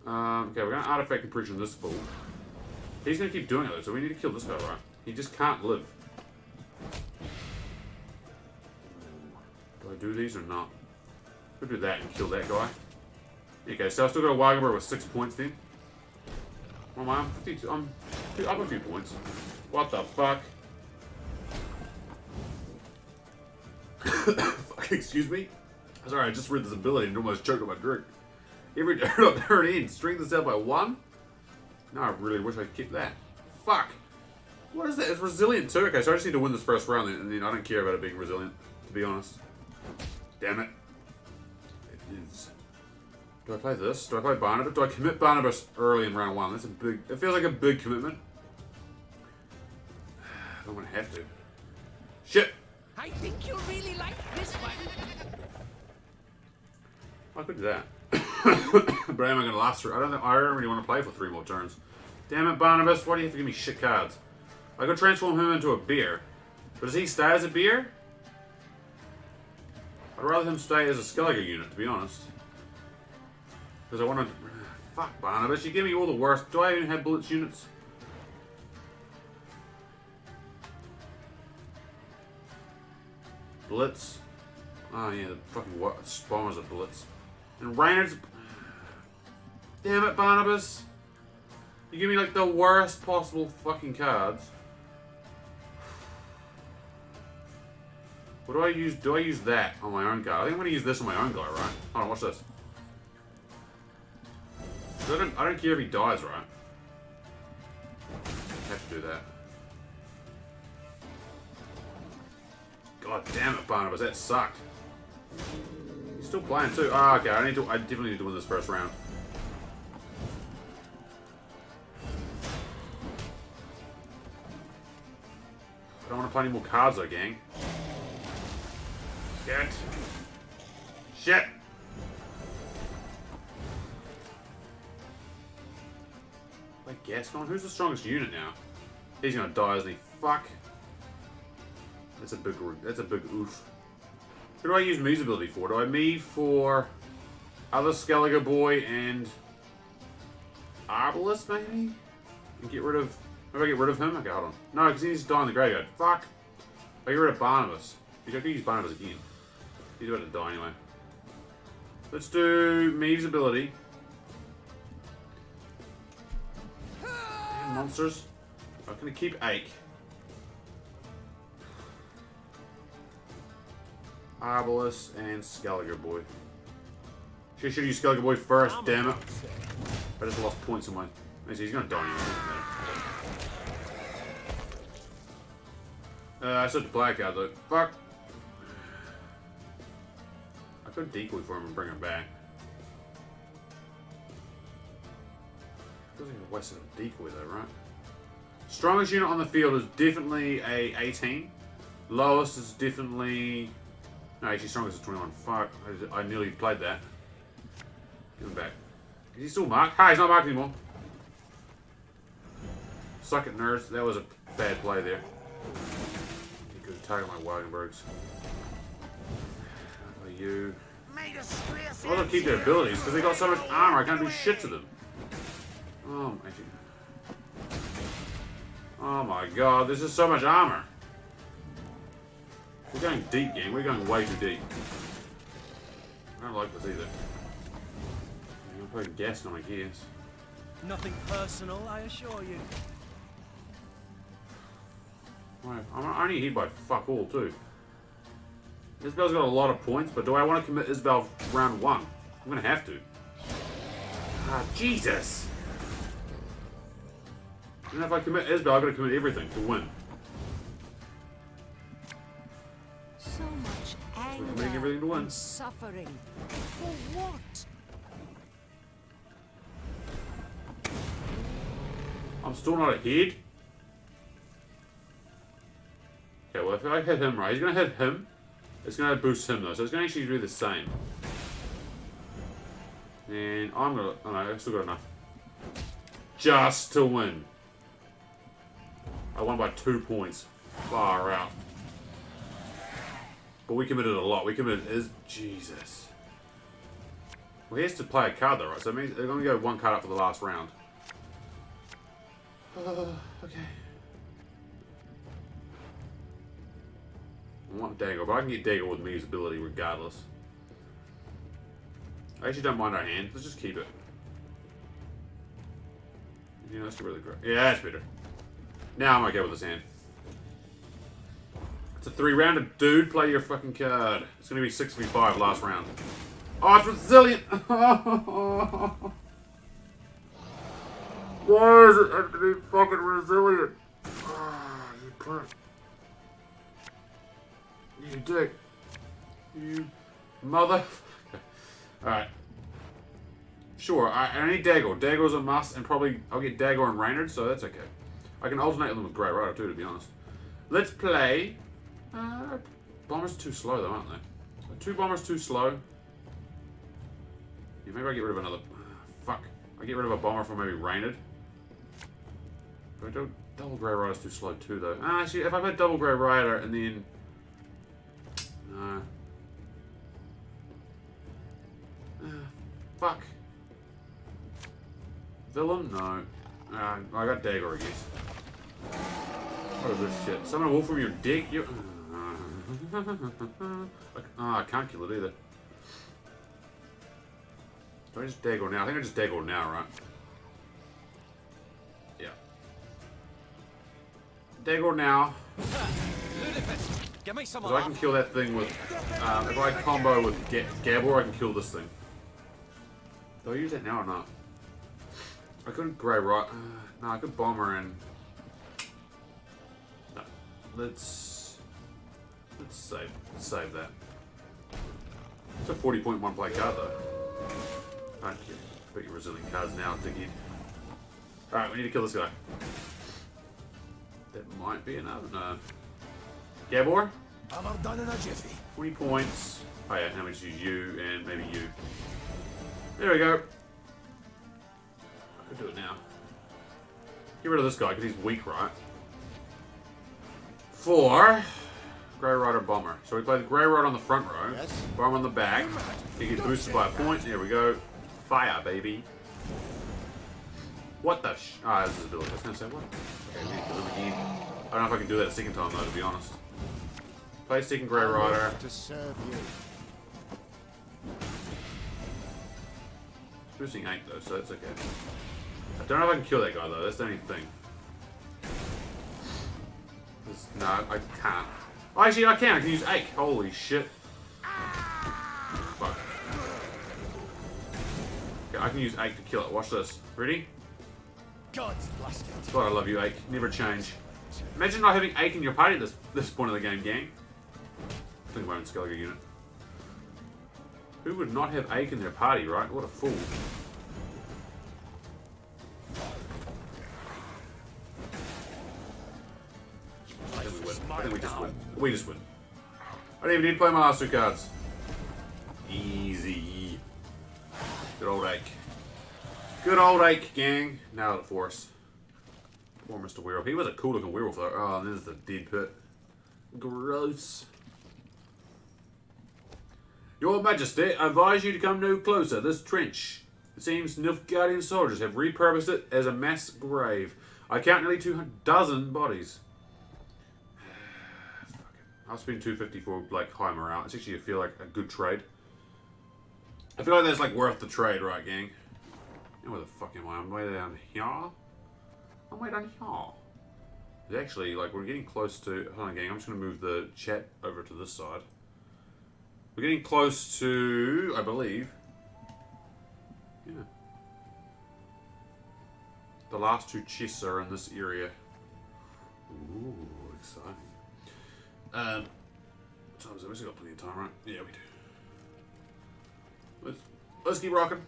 Okay, we're gonna artifact compression this fool. He's gonna keep doing it though, so we need to kill this guy, right? He just can't live. Do I do these or not? Could do that and kill that guy. Okay, so I've still got a Wagenberg with 6 points then. Oh my, I'm 52, I'm up a few points. What the fuck? Fuck, excuse me? Sorry, I just read this ability and almost choked on my drink. Every turn in, strength this out by 1? No, I really wish I kept that. Fuck. What is that? It's resilient too. Okay, so I just need to win this first round and then I don't care about it being resilient, to be honest. Damn it. It is. Do I play this? Do I play Barnabas? Do I commit Barnabas early in round 1? That's a big... It feels like a big commitment. I don't want to have to. Shit! I think you'll really like this one. I could do that. But am I going to last through? I don't really want to play for 3 more turns. Damn it, Barnabas. Why do you have to give me shit cards? I could transform him into a bear. But does he stay as a bear? I'd rather him stay as a Skellige unit, to be honest. Because I want to... Fuck, Barnabas. You give me all the worst. Do I even have bullets units? Blitz. Oh, yeah, the fucking bombers are Blitz. And Rainer's... Damn it, Barnabas. You give me, like, the worst possible fucking cards. What do I use? Do I use that on my own guy? I think I'm going to use this on my own guy, right? Hold on, watch this. I don't care if he dies, right? I have to do that. God damn it, Barnabas, that sucked. He's still playing too. Ah, okay, I definitely need to win this first round. I don't want to play any more cards though, gang. Shit. Shit. Wait, Gascon? Who's the strongest unit now? He's gonna die, isn't he? Fuck. That's a big oof. Who do I use Me's ability for? Do I me for other Skellige boy and Arbalist maybe? And get rid of... Maybe I get rid of him? Okay, hold on. No, because he needs to die in the graveyard. Fuck. I get rid of Barnabas. I could use Barnabas again. He's about to die anyway. Let's do Meave's ability. Damn monsters. I'm gonna keep Ake. Arbalest and Skelliger Boy. Should use Skelliger Boy first, damn it. I just lost points on my... He's gonna die anyway. I said the black out though. Fuck. I could decoy for him and bring him back. Feels like a waste of a decoy though, right? Strongest unit on the field is definitely a 18. Lowest is definitely... No, actually strongest is 21. Fuck. I nearly played that. Give him back. Is he still marked? Hi, he's not marked anymore. Suck it, nerds. That was a bad play there. He could have targeted my Wagenbergs. You. I want to keep their abilities because they got so much armor. I can't do shit to them. Oh, actually. Oh my god, this is so much armor. We're going deep, gang. We're going way too deep. I don't like this either. I'm putting gas on my gears. Nothing personal, I assure you. I'm only hit by fuck all too. Isabel's got a lot of points, but do I want to commit Isabel round 1? I'm gonna have to. Ah, Jesus! And if I commit Isabel, I've got to commit everything to win. So much anger committing everything to win. and suffering. For what? I'm still not ahead. Okay, well if I hit him right, he's gonna hit him. It's gonna boost him though, so it's gonna actually do the same. And I'm gonna... Oh no, I've still got enough. Just to win. I won by 2 points. Far out. But we committed a lot. We committed... Jesus. Well, he has to play a card though, right? So it means they're gonna go 1 card up for the last round. Okay. I want Dagger, but I can get Dagger with Meave's ability regardless. I actually don't mind our hand. Let's just keep it. You know, that's really great. Yeah, that's better. Now I'm okay with this hand. It's a 3-rounder, dude. Play your fucking card. It's gonna be 6v5 last round. Oh, it's resilient! Why does it have to be fucking resilient? Ah, you prick. You dick. You mother. Alright. Sure, I need Dagger. Dagger's a must, and probably I'll get Dagger and Reynard, so that's okay. I can alternate them with Grey Rider too, to be honest. Let's play... Bombers too slow though, aren't they? 2 bombers too slow. Yeah, maybe I get rid of another... fuck. I get rid of a bomber for maybe Reynard. But I don't... Double Grey Rider's too slow too though. Actually, if I've had double Grey Rider and then... No. Fuck. Villain? No. I got Dagger, I guess. What is this shit? Summon a wolf from your dick? You... I can't kill it either. Do I just Dagger now? I think I just Dagger now, right? Yeah. Dagger now. Give me some So I can kill that thing with... if I combo with Gabor, I can kill this thing. Do I use that now or not? I couldn't Grey Rider... no, I could Bomber and... No. Let's save that. It's a 40.1 play card though. Thank you. Put your resilient cards now, dickhead. Alright, we need to kill this guy. That might be enough. No. Gabor? I'm done in a jiffy. 20 points. Oh yeah, now we just use you and maybe you. There we go. I could do it now. Get rid of this guy because he's weak, right? 4. Grey Rider Bomber. So we play the Grey Rider on the front row. Yes. Bomber on the back. He gets boosted by a point. There we go. Fire, baby. What the this is ability. I was going to say, what? Okay, we need to kill him again. I don't know if I can do that a second time though, to be honest. Play second Grey Rider. To serve you. Boosting 8 though, so that's okay. I don't know if I can kill that guy though, that's the only thing. No, I can't. Oh, actually, I can use Ache. Holy shit. Fuck. Okay, I can use Ache to kill it. Watch this. Ready? God's blasted. God, I love you, Ache. Never change. Imagine not having Ache in your party at this point of the game, gang. Think of my own Skellige unit. Who would not have Ache in their party, right? What a fool. I think we win. I think we just win. We just win. I don't even need to play my last 2 cards. Easy. Good old Ache. Good old Ache, gang. Now the force. Poor Mr. Werewolf. He was a cool looking werewolf though. Oh, and there's the dead pit. Gross. Your Majesty, I advise you to come no closer. This trench. It seems Nilfgaardian soldiers have repurposed it as a mass grave. I count nearly 200 bodies. I'll spend 250 for like high morale. It's actually I feel like a good trade. I feel like that's like worth the trade, right, gang? And where the fuck am I? I'm way down here. I'm way down here. It's actually like we're getting close to. Hold on, gang. I'm just gonna move the chat over to this side. We're getting close to, I believe. Yeah. The last 2 chests are in this area. Ooh, exciting. What time is it? We've still got plenty of time, right? Yeah, we do. Let's keep rocking.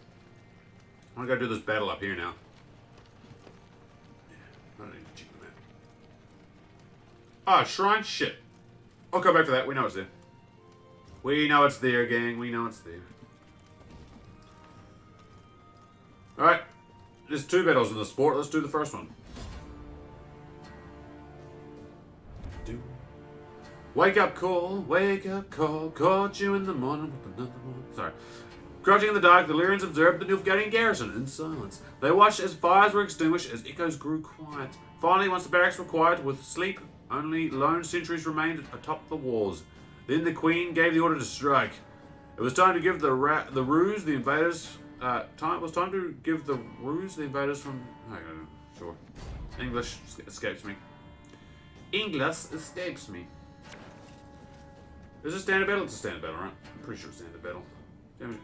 I'm gonna go do this battle up here now. Yeah, I don't need to check the map. Ah, shrine? Shit. I'll come back for that. We know it's there. We know it's there, gang. We know it's there. Alright. There's 2 battles in this fort. Let's do the first one. Wake up call, caught you in the morning with another one. Sorry. Crouching in the dark, the Lyrians observed the Nilfgaardian garrison in silence. They watched as fires were extinguished, as echoes grew quiet. Finally, once the barracks were quiet with sleep, only lone sentries remained atop the walls. Then the Queen gave the order to strike. It was time to give the ruse the invaders. It was time to give the ruse the invaders from. Sure. English escapes me. English escapes me. Is it a standard battle? It's a standard battle, right? I'm pretty sure it's standard battle. Damn it.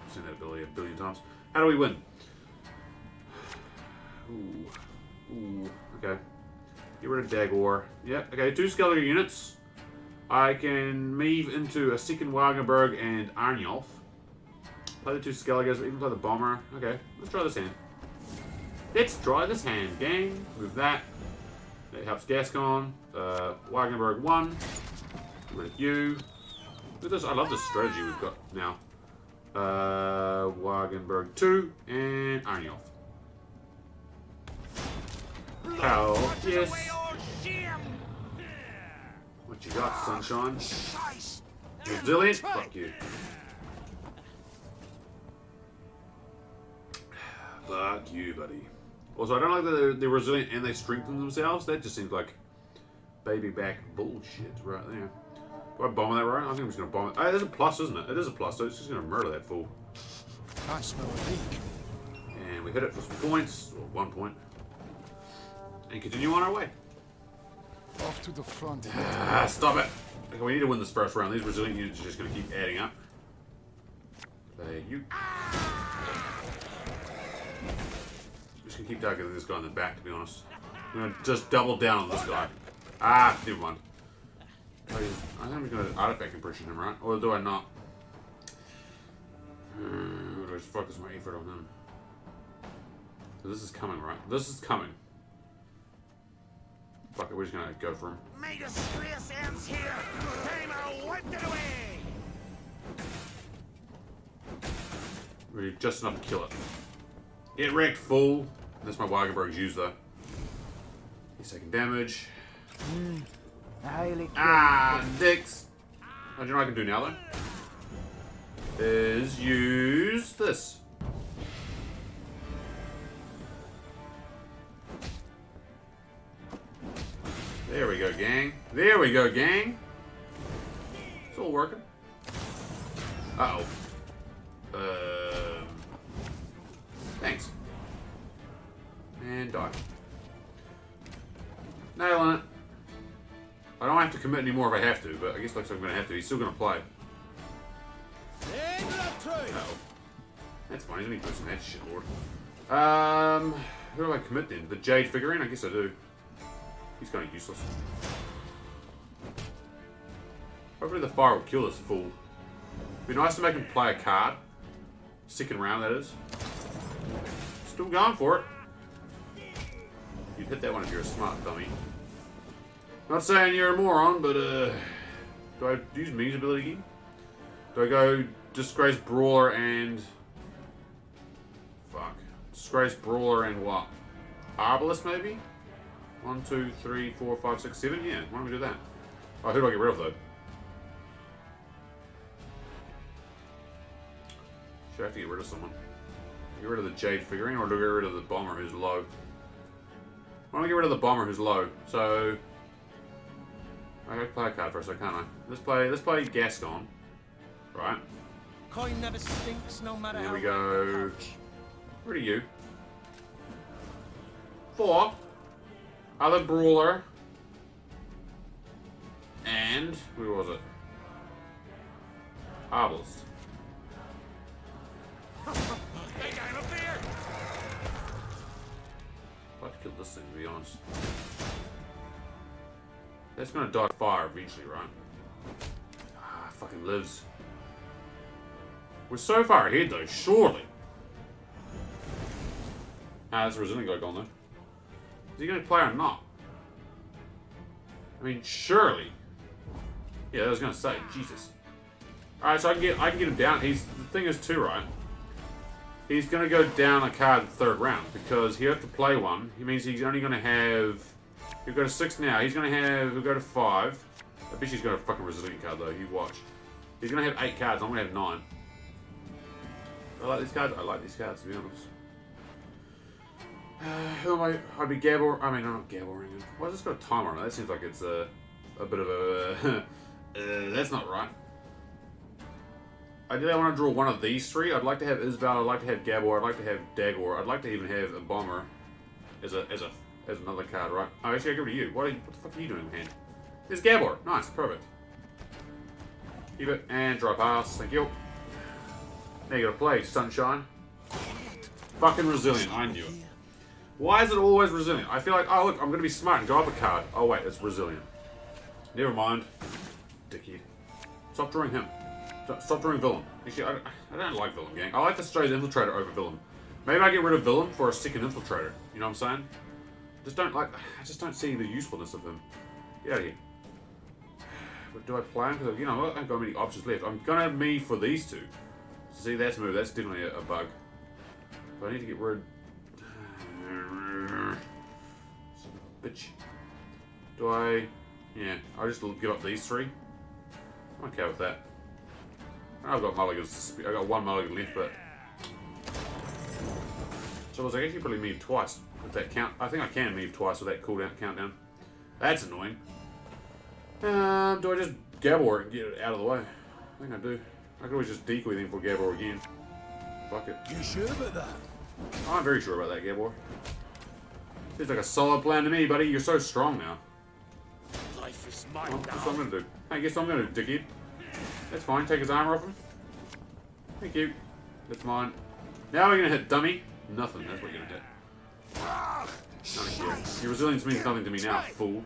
I've seen that ability a billion times. How do we win? Ooh. Okay. Get rid of Dagor. Yep. Okay. 2 Skellige units. I can move into a second Wagenburg and Arnulf. Play the 2 Skelliges, even play the Bomber. Okay. Let's try this hand. Let's try this hand, gang. Move that. That helps Gascon. Wagenburg 1. With you. Look at this. I love this strategy we've got now. Wagenburg 2 and Arnulf. Hell yes. What you got, sunshine? Resilient? Fuck you. Fuck you, buddy. Also, I don't like that they're resilient and they strengthen themselves. That just seems like baby back bullshit right there. Do I bomb that right? I think I'm just going to bomb it. Oh, there's a plus, isn't it? It is a plus, so it's just going to murder that fool. I smell a leak. And we hit it for some points. Or 1 point. And continue on our way. Off to the front. Stop it. Okay, we need to win this first round. These resilient units are just going to keep adding up. Play you. Just going to keep targeting this guy in the back, to be honest. I'm going to just double down on this guy. Never mind. I think I'm going to artifact impression him, right? Or do I not? Where the fuck is my effort on him? This is coming, right? This is coming. Fuck it, we're just going to go for him. May the stress ends here! Timer wiped it away! We're just enough to kill it. Get wrecked, fool! That's my Wagenburg's used, though. He's taking damage. Dicks! What do you know what I can do now, though? Is use this. There we go, gang. There we go, gang. It's all working. Uh-oh. Thanks. And die. Nailing it. I don't have to commit anymore if I have to, but I guess looks like I'm going to have to. He's still going to play. Uh-oh. That's fine. He's only boosting that shit, Lord. Who do I commit then? The Jade figurine? I guess I do. He's kind of useless. Hopefully the fire will kill this fool. It'd be nice to make him play a card. Second round, that is. Still going for it. You'd hit that one if you're a smart dummy. Not saying you're a moron, but do I use Ming's ability again? Do I go Disgrace Brawler and... Fuck. Disgrace Brawler and what? Arbalist maybe? 1, 2, 3, 4, 5, 6, 7? Yeah, why don't we do that? Oh, who do I get rid of though? Should I have to get rid of someone? Get rid of the Jade figurine, or do I get rid of the bomber who's low? I want to get rid of the bomber who's low. So I gotta play a card first, can't I? Let's play Gascon. Right. Coin never stinks, no matter Here how we go. Where are you? 4. Other brawler. And who was it? Arbalist. I'd like to kill this thing, to be honest. That's gonna die fire eventually, right? Ah, fucking lives. We're so far ahead, though, surely. Ah, that's a resilient guy gone, though. Is he gonna play or not? I mean, surely. Yeah, I was gonna say, Jesus. Alright, so I can get him down. The thing is too, right? He's gonna go down a card in the 3rd round because he has to play one. He means he's only gonna have. He'll go to 6 now. He's gonna have. He'll go to 5. I bet he's got a fucking resilient card though. You watch. He's gonna have 8 cards. I'm gonna have 9. I like these cards. I like these cards, to be honest. Who am I? I'd be Gabor. I mean, I'm not Gabor. Why has this got a timer on it? That seems like it's a bit of a. That's not right. Ideally, I want to draw one of these 3. I'd like to have Isbal. I'd like to have Gabor. I'd like to have Dagor. I'd like to even have a bomber as another card, right? Oh, actually, I give it to you. What the fuck are you doing, man? There's Gabor. Nice, perfect. Keep it and drop pass. Thank you. Now you gotta play, sunshine. Fucking resilient. I knew it. Why is it always resilient? I feel like, oh look, I'm gonna be smart and draw up a card. Oh wait, it's resilient. Never mind. Dickhead. Stop drawing him. Stop drawing villain. Actually, I don't like villain, gang. I like the straight infiltrator over villain. Maybe I get rid of villain for a second infiltrator. You know what I'm saying? I just don't see the usefulness of him. Get out of here. But do I play him? Because, you know, I haven't got many options left. I'm gonna have me for these 2. See, that's move. That's definitely a bug. But I need to get rid. Son of a bitch. Do I? Yeah, I'll just give up these 3. I'm okay with that. I've got mulligans. I got 1 mulligan left, but so I was actually probably move twice with that count. I think I can move twice with that cooldown countdown. That's annoying. Do I just Gabor and get it out of the way? I think I do. I could always just decoy them for Gabor again. Fuck it. You sure about that? I'm very sure about that, Gabor. Seems like a solid plan to me, buddy. You're so strong now. Life is mine Well, that's what I'm gonna do. I guess I'm gonna do, dickhead. That's fine. Take his armor off him. Thank you. That's mine. Now we're gonna hit dummy. Nothing. That's what you're gonna hit. Nothing here. Your resilience means nothing to me now, fool.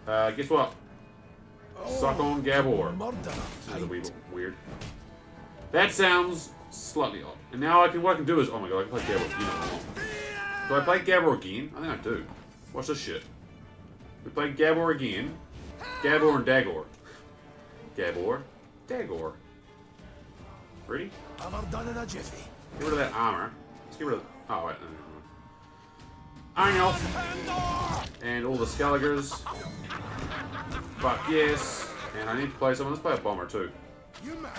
Guess what? Suck on Gabor. This is a wee bit weird. That sounds slightly odd. And now what I can do is, oh my god, I can play Gabor again. Do I play Gabor again? I think I do. Watch this shit. We play Gabor again. Gabor and Dagor. Gabor. Dagor. Ready? I'm done in a jiffy. Get rid of that armor. Let's get rid of. Oh, wait. Iron Elf. And all the Skelligers. But yes. And I need to play someone. Let's play a bomber too. You man,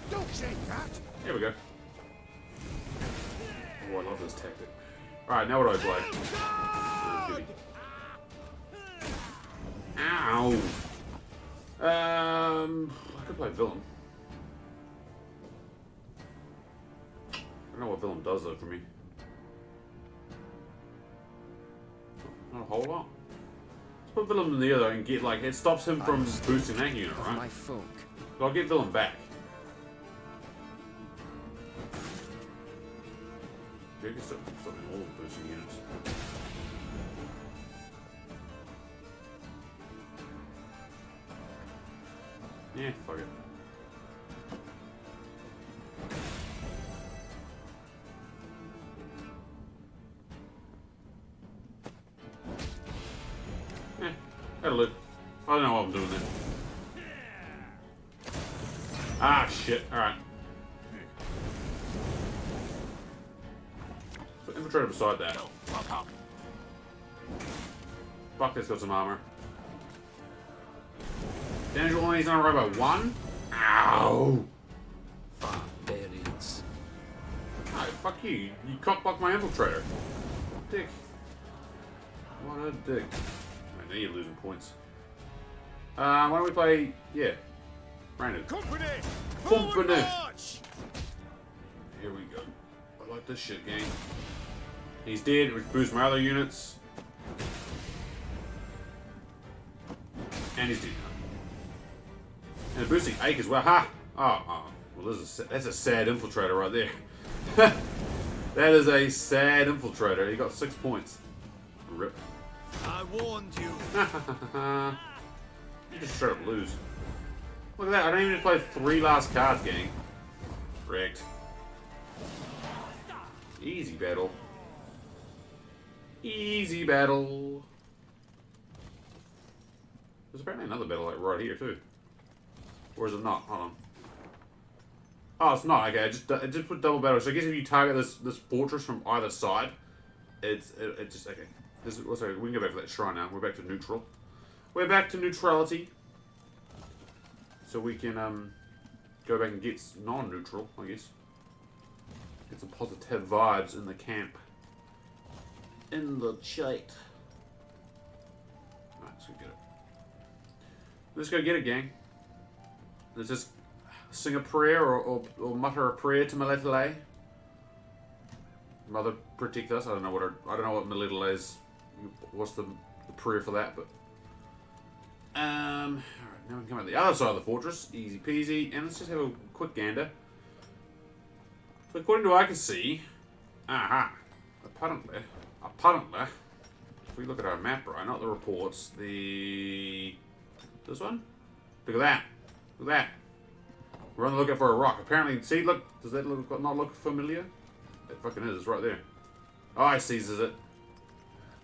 don't shake that. Here we go. Oh, I love this tactic. Alright, now what do I play? Ow. I could play villain. I don't know what villain does though for me. whole lot. Let's put Willem in the other and get, like, it stops him from boosting that unit, of right? my folk. So I'll get Willem back. Maybe stop all the boosting units. Yeah, fuck it. That'll do. I don't know what I'm doing there. Ah, shit. Alright. So infiltrator beside that. Fuck, this got some armor. Damage roll he's on a row by 1? Ow! Barbarians. Oh, fuck you. You cockblocked my infiltrator. Dick. What a dick. Now you're losing points. Why don't we play... Yeah. Brandon. Company! Company! Here we go. I like this shit, gang. He's dead, which boosts my other units. And he's dead. And boosting Ake as well. Ha! Oh. Well, that's a sad infiltrator right there. That is a sad infiltrator. He got 6 points. Rip. I warned you. You just straight up lose. Look at that. I don't even play 3 last cards, gang. Wrecked. Easy battle. Easy battle. There's apparently another battle like right here too. Or is it not? Hold on. Oh, it's not. Okay, I just put double battle. So I guess if you target this fortress from either side, it just okay. Sorry, we can go back to that shrine now. We're back to neutral. We're back to neutrality. So we can go back and get non-neutral, I guess. Get some positive vibes in the camp. In the chat. Alright, let's go get it. Let's go get it, gang. Let's just sing a prayer or mutter a prayer to Melitele. Mother, protect us. I don't know what Melitele is. What's the prayer for that? But alright, now we can come out the other side of the fortress, easy peasy, and let's just have a quick gander. So according to what I can see, apparently, if we look at our map, right, not the reports, this one. Look at that. Look at that. We're on the lookout for a rock. Apparently, see, look, does that not look familiar? It fucking is. It's right there. Oh, I seizes it.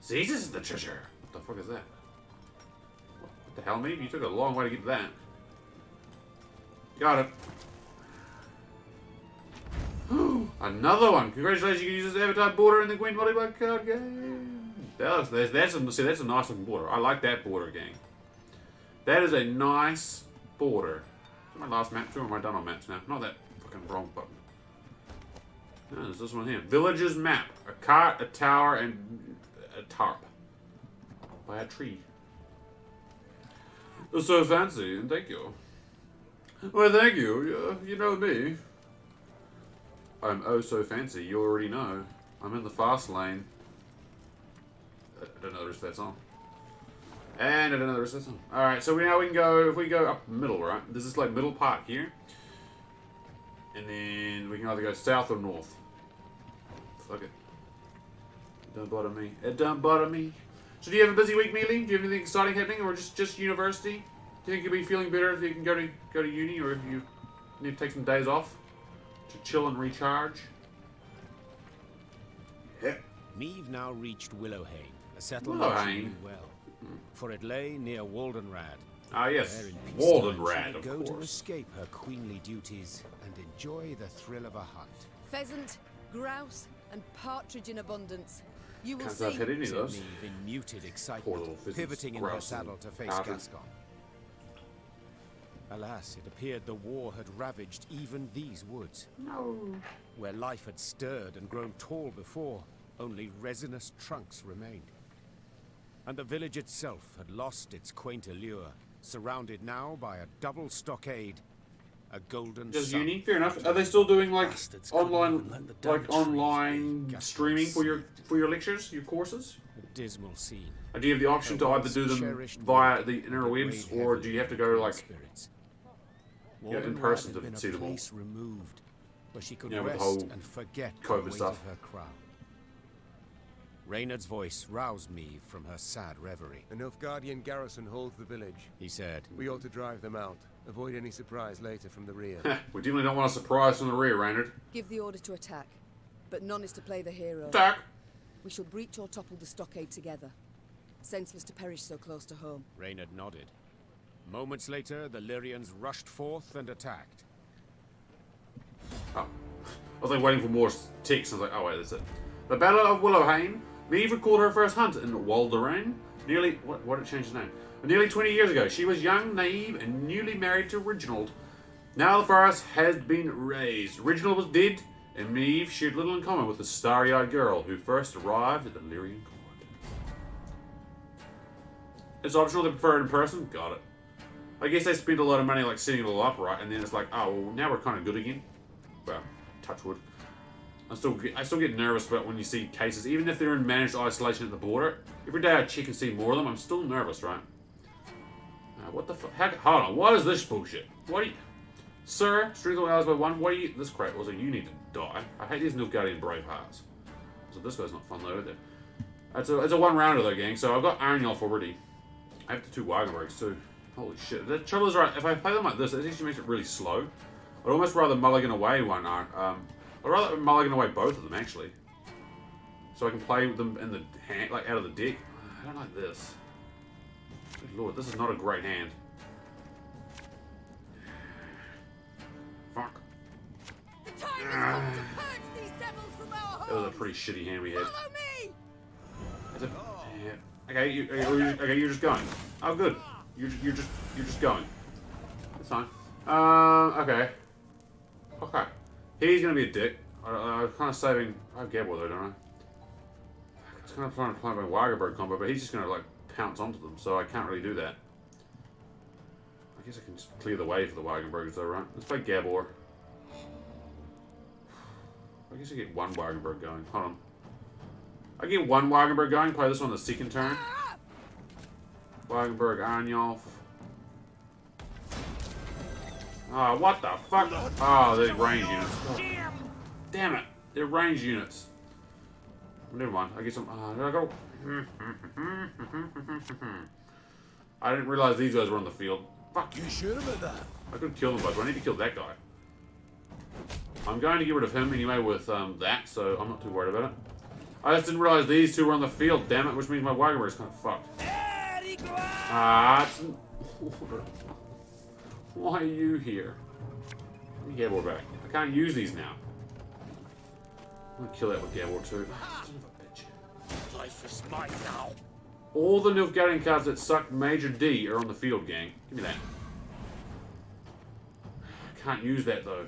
Seizes the treasure. What the fuck is that? What the hell, mate? You took a long way to get to that. Got it. Another one. Congratulations, you can use this avatar border in the Gwent multiplayer card game. That's a nice looking border. I like that border, gang. That is a nice border. Is my last map too, or am I done on maps now? Not that fucking wrong button. No, there's this one here. Villages map. A cart, a tower, and a tarp. By a tree. It's so fancy, and thank you. Well, thank you. You know me. I'm oh so fancy. You already know. I'm in the fast lane. I don't know the rest of that song. And I don't know the rest of that song. Alright, so now we can go, if we go up middle, right? There's this like middle part here. And then we can either go south or north. Fuck it. Don't bother me. It don't bother me. So do you have a busy week, Mealy? Do you have anything exciting happening, or just university? Do you think you'll be feeling better if you can go to uni, or if you need to take some days off to chill and recharge? Yeah. Neve now reached Willowhain, a settlement she knew well, for it lay near Waldenrad. Ah, yes, There in Waldenrad, she would of go to course. escape her queenly duties and enjoy the thrill of a hunt. Pheasant, grouse, and partridge in abundance. You will Can't see. I've hit any of Said those. Neve in muted Poor excitement, little pheasants, pivoting in her grouse and saddle to face partridge. Gascon. Alas, it appeared the war had ravaged even these woods. No. Where life had stirred and grown tall before, only resinous trunks remained. And the village itself had lost its quaint allure, surrounded now by a double stockade a golden Just sun. uni, fair enough. Are they still doing like Bastards couldn't even online, let the damn like trees online be. streaming for your lectures, your courses? A dismal scene. Or do you have the option to either do them Cherished via work the that interwebs, weighed or do you have to go heavily like on spirits. yeah, in Waldenrod person had to been see a them all? place removed where she could Yeah, with the rest whole and forget COVID the weight stuff. of her crown. Reynard's voice roused me from her sad reverie. A Nilfgaardian garrison holds the village. He said, We ought to drive them out. Avoid any surprise later from the rear. We definitely don't want a surprise from the rear, Reynard. Give the order to attack, but none is to play the hero. Attack! We shall breach or topple the stockade together. Senseless to perish so close to home. Reynard nodded. Moments later, the Lyrians rushed forth and attacked. Oh. I was like waiting for more text. I was like, oh wait, that's it. The Battle of Willowhain. Maeve recalled her first hunt in Walderain. Nearly what did it change his name? Nearly 20 years ago. She was young, naive, and newly married to Reginald. Now the forest has been raised. Reginald was dead, and Maeve shared little in common with the starry-eyed girl who first arrived at the Lyrian court. It's optional to prefer it in person. Got it. I guess they spent a lot of money like setting it all up right, and then it's like, oh well, now we're kind of good again. Well, touch wood. I still get nervous about when you see cases, even if they're in managed isolation at the border. Every day I check and see more of them, I'm still nervous, right? What the fuck? Hold on, what is this bullshit? What are you... Sir, strength of allies by 1, what are you... This crap was like, you need to die. I hate these Nilfgaardian brave hearts. So this guy's not fun though, is it? It's a one-rounder though, gang, so I've got Arnulf already. I have the 2 Wagenbergs too. Holy shit. The trouble is, right, if I play them like this, it actually makes it really slow. I'd almost rather mulligan away one, I'd rather mulligan away both of them, actually. So I can play with them in the hand, like out of the deck. I don't like this. Good lord, this is not a great hand. Fuck. The time has come to purge these devils from our homes. That was a pretty shitty hand we had. Follow me. It's a, yeah. Okay, you're just going. Oh, good. You're just going. That's fine. Okay. Okay. He's gonna be a dick. I'm kind of saving. I have Gabor though, don't I? I was kind of trying to play my Wagerberg combo, but he's just gonna like pounce onto them, so I can't really do that. I guess I can just clear the way for the Wagenbergs though, right? Let's play Gabor. I guess I get one Wagenberg going. Hold on. I get one Wagenberg going. Play this on the second turn. Wagenberg, Arnulf. Oh, what the fuck? Oh, they're range units. Oh, damn it. They're range units. Never mind. I guess I'm... did I go? I didn't realize these guys were on the field. Fuck. You sure about that? I could kill them, but I need to kill that guy. I'm going to get rid of him anyway with that, so I'm not too worried about it. I just didn't realize these two were on the field, damn it, which means my Wagenberg is kind of fucked. Why are you here? Let me Gabor back. I can't use these now. I'm gonna kill that with Gabor too. Son of a bitch. Life is mine now. All the Nilfgaardian cards that suck Major D are on the field, gang. Give me that. I can't use that though.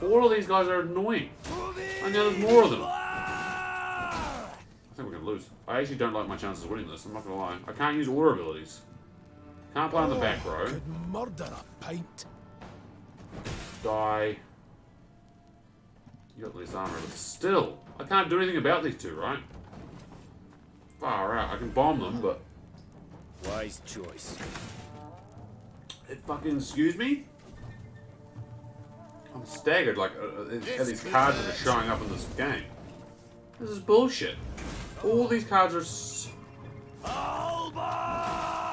All of these guys are annoying. I know there's more of them. I think we're gonna lose. I actually don't like my chances of winning this, I'm not gonna lie. I can't use order abilities. Can't play on the back row. Could murder a pint. Die. You got less armor, but still, I can't do anything about these two, right? Far out. I can bomb them, but... Wise choice. It fucking... Excuse me? I'm staggered, like, at these cards that are showing up in this game. This is bullshit. All these cards are...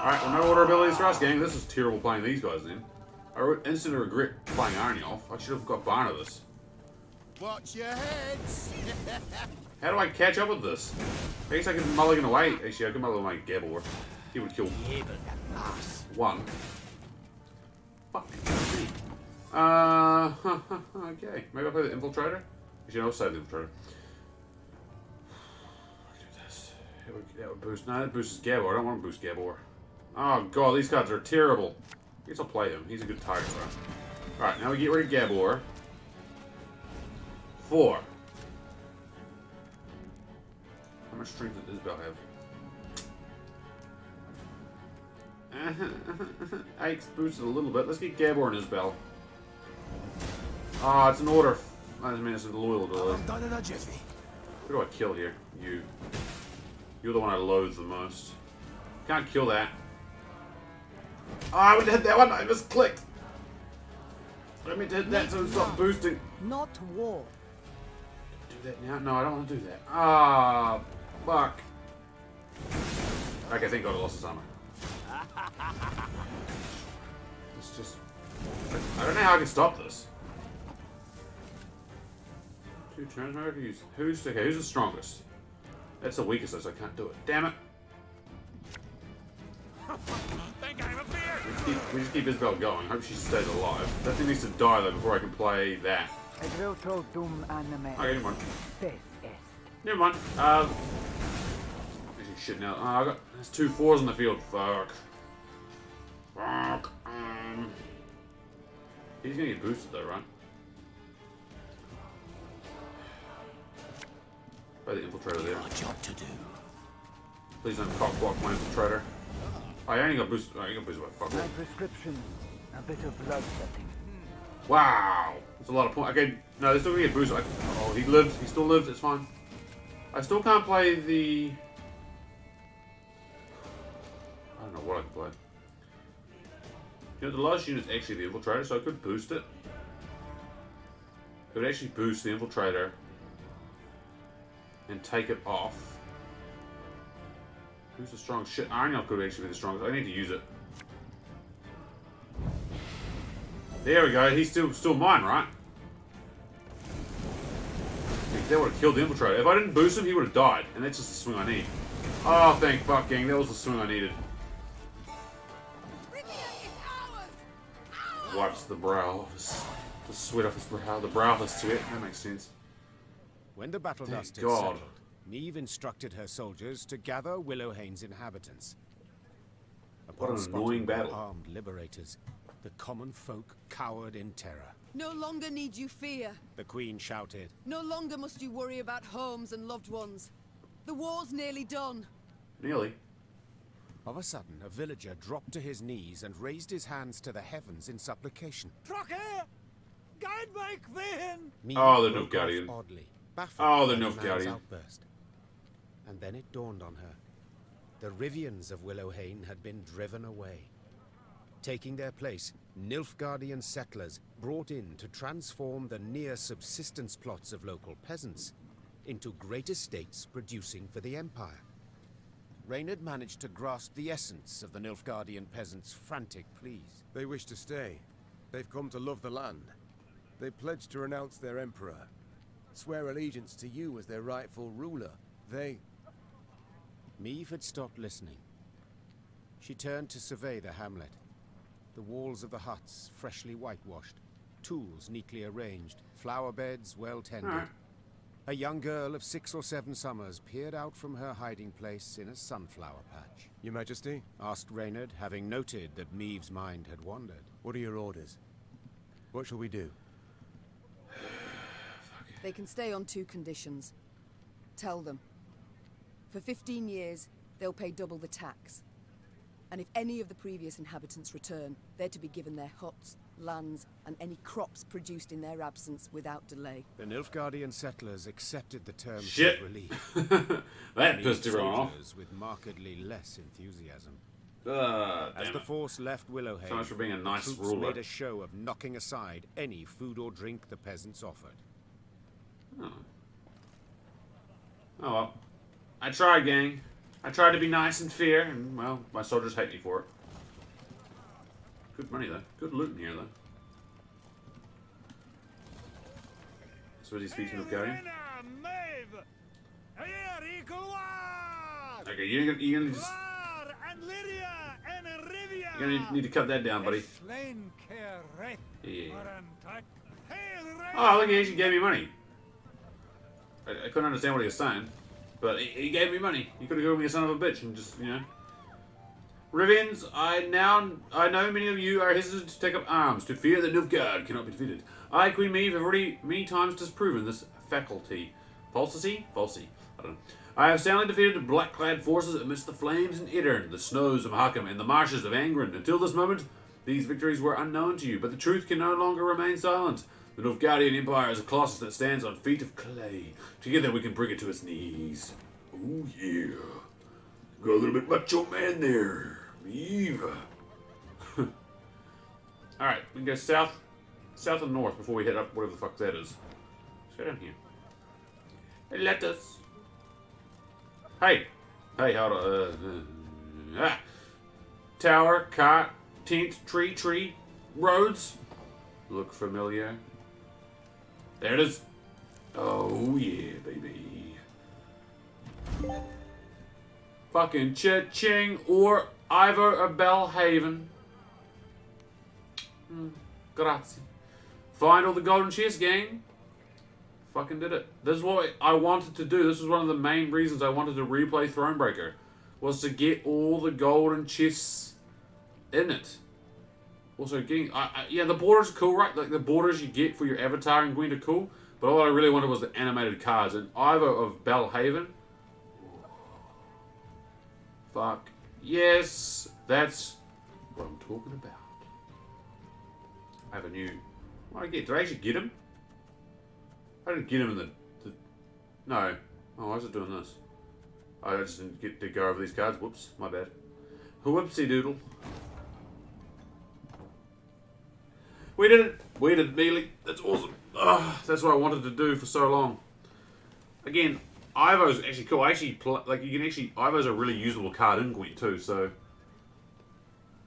Alright, well, no order abilities for us, gang. This is terrible playing these guys, then. I instantly regret playing Arnulf. I should have got Barn of this. Watch your heads. How do I catch up with this? I guess I can mulligan away. Actually, I can mulligan away Gabor. He would kill one. Fuck me. Okay. Maybe I'll play the Infiltrator? Actually, I'll save the Infiltrator. Do this. That would boost. No, that boosts Gabor. I don't want to boost Gabor. Oh god, these cards are terrible. I guess I'll play him. He's a good target, right? Alright, now we get rid of Gabor. 4. How much strength does Isabel have? Aches boosted a little bit. Let's get Gabor in his bell. Ah, it's an order. I mean, it's a loyal delay. I'm done in a jiffy. Who do I kill here? You. You're the one I loathe the most. Can't kill that. Oh, I would hit that one. I just clicked. I meant to hit that so it stopped boosting. Not war. Do that now? No, I don't want to do that. Ah, fuck. Okay, thank God I lost his armor. It's just... I don't know how I can stop this. 2 turns, maybe I can use... Who's the strongest? That's the weakest, so I can't do it. Damn it. We just keep Isabel going. Hope she stays alive. That thing needs to die though before I can play that. Okay, never mind. Never mind. Actually, shit now. I got. There's 2 4s on the field. Fuck. Fuck. He's gonna get boosted though, right? By the infiltrator there. Job to do. Please don't cock block my infiltrator. I only got boosted. I got boosted by fuck. My prescription, a bit of bloodletting. Wow, that's a lot of points. Okay, no, they're still gonna get boosted. Oh, he lived. He still lived. It's fine. I still can't play the. I don't know what I can play. You know, the last unit's actually the infiltrator, so I could boost it. It would actually boost the infiltrator and take it off. Who's the strong shit? Arnold could actually be the strongest. I need to use it. There we go. He's still mine, right? That would have killed the infiltrator. If I didn't boost him, he would have died. And that's just the swing I need. Oh, thank fuck, gang. That was the swing I needed. Wipes the brow. The sweat off his brow. The brow of the sweat. That makes sense. When the battle Thank dust had God. settled, Neve instructed her soldiers to gather Willowhane's inhabitants. What an spotting annoying the battle. armed liberators, the common folk cowered in terror. No longer need you fear. The Queen shouted, No longer must you worry about homes and loved ones. The war's nearly done. Nearly. Of a sudden, a villager dropped to his knees and raised his hands to the heavens in supplication. Trocke! Guide my queen! Neve Oh, the broke Nilfgaardian. off oddly, baffled Oh, the by man's Nilfgaardian. outburst. And then it dawned on her. The Rivians of Willowhane had been driven away. Taking their place, Nilfgaardian settlers brought in to transform the near-subsistence plots of local peasants into great estates producing for the Empire. Reynard managed to grasp the essence of the Nilfgaardian peasants' frantic pleas. They wish to stay. They've come to love the land. They pledged to renounce their emperor, swear allegiance to you as their rightful ruler. They... Meve had stopped listening. She turned to survey the hamlet. The walls of the huts freshly whitewashed, tools neatly arranged, flower beds well tended. A young girl of 6 or 7 summers peered out from her hiding place in a sunflower patch. Your Majesty? Asked Reynard, having noted that Meve's mind had wandered. What are your orders? What shall we do? They can stay on 2 conditions. Tell them. For 15 years, they'll pay double the tax. And if any of the previous inhabitants return, they're to be given their huts, lands, and any crops produced in their absence without delay. The Nilfgaardian settlers accepted the terms Shit. with relief. That Meve's pissed everyone off. soldiers with markedly less enthusiasm. Damn As the it. force left Willowhaven, So much for being a nice troops ruler. made a show of knocking aside any food or drink the peasants offered. Oh. Oh well. I tried, gang. I tried to be nice and fair, and, well, my soldiers hate me for it. Good money, though. Good loot in here, though. So he speaks Nilfgaardian? Okay, you're gonna just... You're gonna need to cut that down, buddy. Yeah. Oh, look, he actually gave me money. I couldn't understand what he was saying, but he gave me money. He could have given me a son of a bitch and just, you know. Rivians, I know many of you are hesitant to take up arms, to fear that Nilfgaard cannot be defeated. I, Queen Meve, have already many times disproven this faculty. Falsity? Falsy. I don't know. I have soundly defeated the black-clad forces amidst the flames in Ittern, the snows of Mahakam, and the marshes of Angren. Until this moment, these victories were unknown to you, but the truth can no longer remain silent. The Nilfgaardian Empire is a colossus that stands on feet of clay. Together we can bring it to its knees. Oh yeah. Got a little bit macho man there. Eve. Alright, we can go south and north before we head up whatever the fuck that is. Let's go down here. Let us. Hey, hold on. Tower, cart, tent, tree, roads. Look familiar. There it is. Oh yeah, baby. Fucking Cha-Ching or Ivo of Belhaven. Grazie. Find all the golden chest, gang. Fucking did it. This is what I wanted to do. This was one of the main reasons I wanted to replay ThroneBreaker. Was to get all the golden chests in it. Also getting... yeah, the borders are cool, right? Like the borders you get for your avatar in Gwent are cool. But what I really wanted was the animated cards. And Ivo of Belhaven. Fuck. Yes. That's what I'm talking about. I have a new... What did I get? Did I actually get him? I didn't get him in the... No. Oh, why is it doing this? I just didn't get to go over these cards. Whoops. My bad. Whoopsie doodle. We did it. We did it, Mealy. That's awesome. That's what I wanted to do for so long. Again, Ivo's actually cool. Like, you can actually... Ivo's a really usable card in Gwent too, so...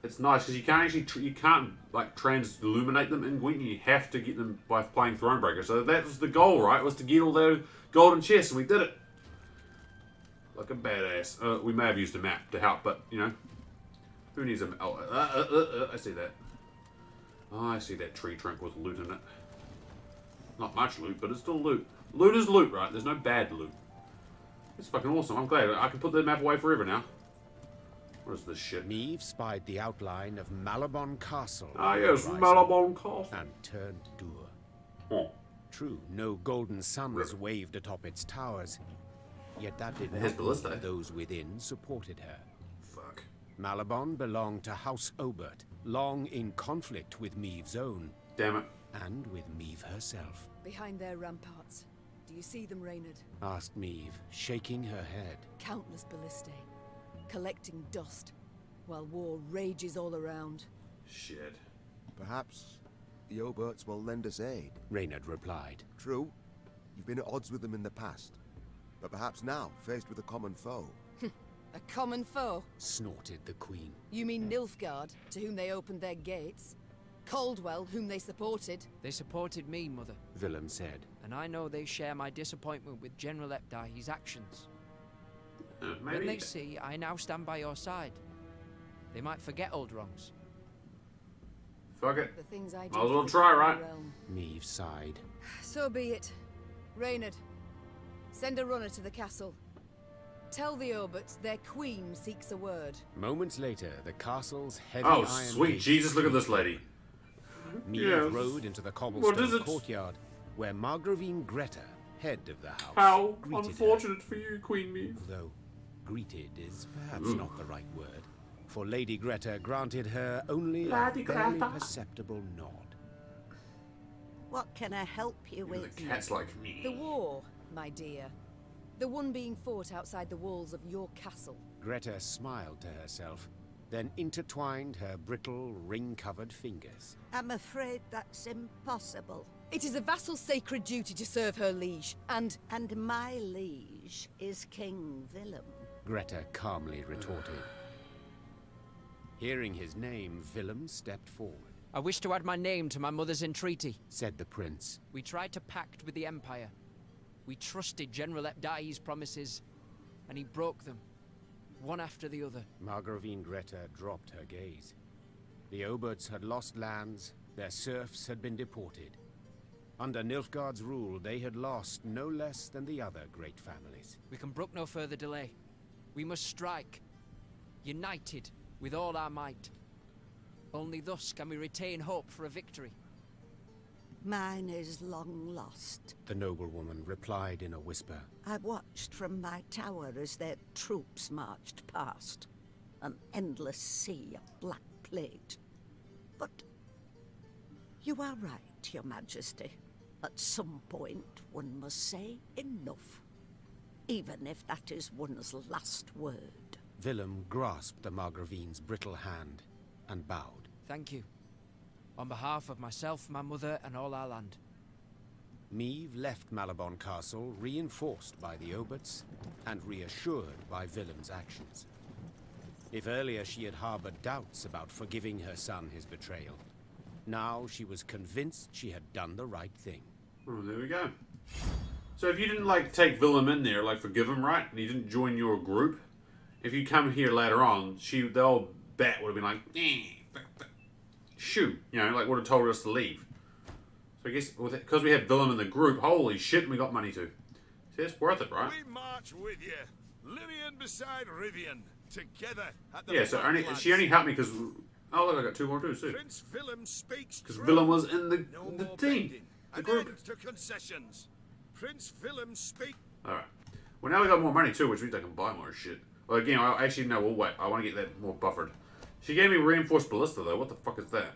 It's nice because you can't actually you can't like transilluminate them in Gwent. You have to get them by playing ThroneBreaker. So that was the goal, right? Was to get all those golden chests, and we did it. Like a badass. We may have used a map to help, but you know, who needs a? Oh, I see that. Oh, I see that tree trunk with loot in it. Not much loot, but it's still loot. Loot is loot, right? There's no bad loot. It's fucking awesome. I'm glad I can put the map away forever now. What is this shit? Niamh spied the outline of Malabon Castle. Ah, yes, Malabon Castle. And turned Dur. Oh. True, no golden suns waved atop its towers. Yet that did not mean those within supported her. Fuck. Malabon belonged to House Obert, long in conflict with Meave's own. Damn it. And with Meave herself. Behind their ramparts. Do you see them, Reynard? Asked Meave, shaking her head. Countless ballistae. Collecting dust, while war rages all around. Shit. Perhaps the Oberts will lend us aid. Reynard replied. True. You've been at odds with them in the past. But perhaps now, faced with a common foe. A common foe? Snorted the Queen. You mean Nilfgaard, to whom they opened their gates? Caldwell, whom they supported? They supported me, Mother. Willem said. And I know they share my disappointment with General Epdai's actions. Maybe. When they see I now stand by your side, they might forget old wrongs. Fuck it. The things I might as well try, right? Meave sighed. So be it. Reynard, send a runner to the castle. Tell the Oberts their queen seeks a word. Moments later, the castle's heavy iron sweet Jesus, look at this lady. Meave rode into the cobblestone courtyard, where Margravine Greta, head of the house, How greeted unfortunate for you, Queen Meave. Although greeted is perhaps not the right word, for Lady Greta granted her only a barely perceptible nod. What can I help you with? The cat's like me. The war, my dear. The one being fought outside the walls of your castle. Greta smiled to herself, then intertwined her brittle, ring-covered fingers. I'm afraid that's impossible. It is a vassal's sacred duty to serve her liege, and my liege is King Willem. Greta calmly retorted. Hearing his name, Willem stepped forward. I wish to add my name to my mother's entreaty, said the prince. We tried to pact with the Empire. We trusted General Epdai's promises, and he broke them, one after the other. Margravine Greta dropped her gaze. The Oberts had lost lands, their serfs had been deported. Under Nilfgaard's rule, they had lost no less than the other great families. We can brook no further delay. We must strike, united with all our might. Only thus can we retain hope for a victory. Mine is long lost. The noblewoman replied in a whisper. I watched from my tower as their troops marched past. An endless sea of black plate. But you are right, Your Majesty. At some point, one must say enough. Even if that is one's last word. Willem grasped the Margravine's brittle hand and bowed. Thank you. On behalf of myself, my mother, and all our land. Meve left Malabon Castle reinforced by the Oberts and reassured by Willem's actions. If earlier she had harbored doubts about forgiving her son his betrayal, now she was convinced she had done the right thing. Oh, there we go. So if you didn't, like, take Willem in there, like, forgive him, right? And he didn't join your group, if you come here later on, the old bat would have been like, shoot, you know, like, would have told us to leave. So I guess, because we had Willem in the group, holy shit, and we got money too. See, it's worth it, right? We march with you, Lillian beside Rivian, together at the Yeah, so she only helped me because, oh look, I got 2 more too. Prince Willem speaks because true. Willem was in the No the more team, bending. the An group. end to concessions. Prince Willem speak. All right. Well, now we got more money too, which means I can buy more shit. Well, again, I actually no. We'll wait. I want to get that more buffered. She gave me reinforced ballista though. What the fuck is that?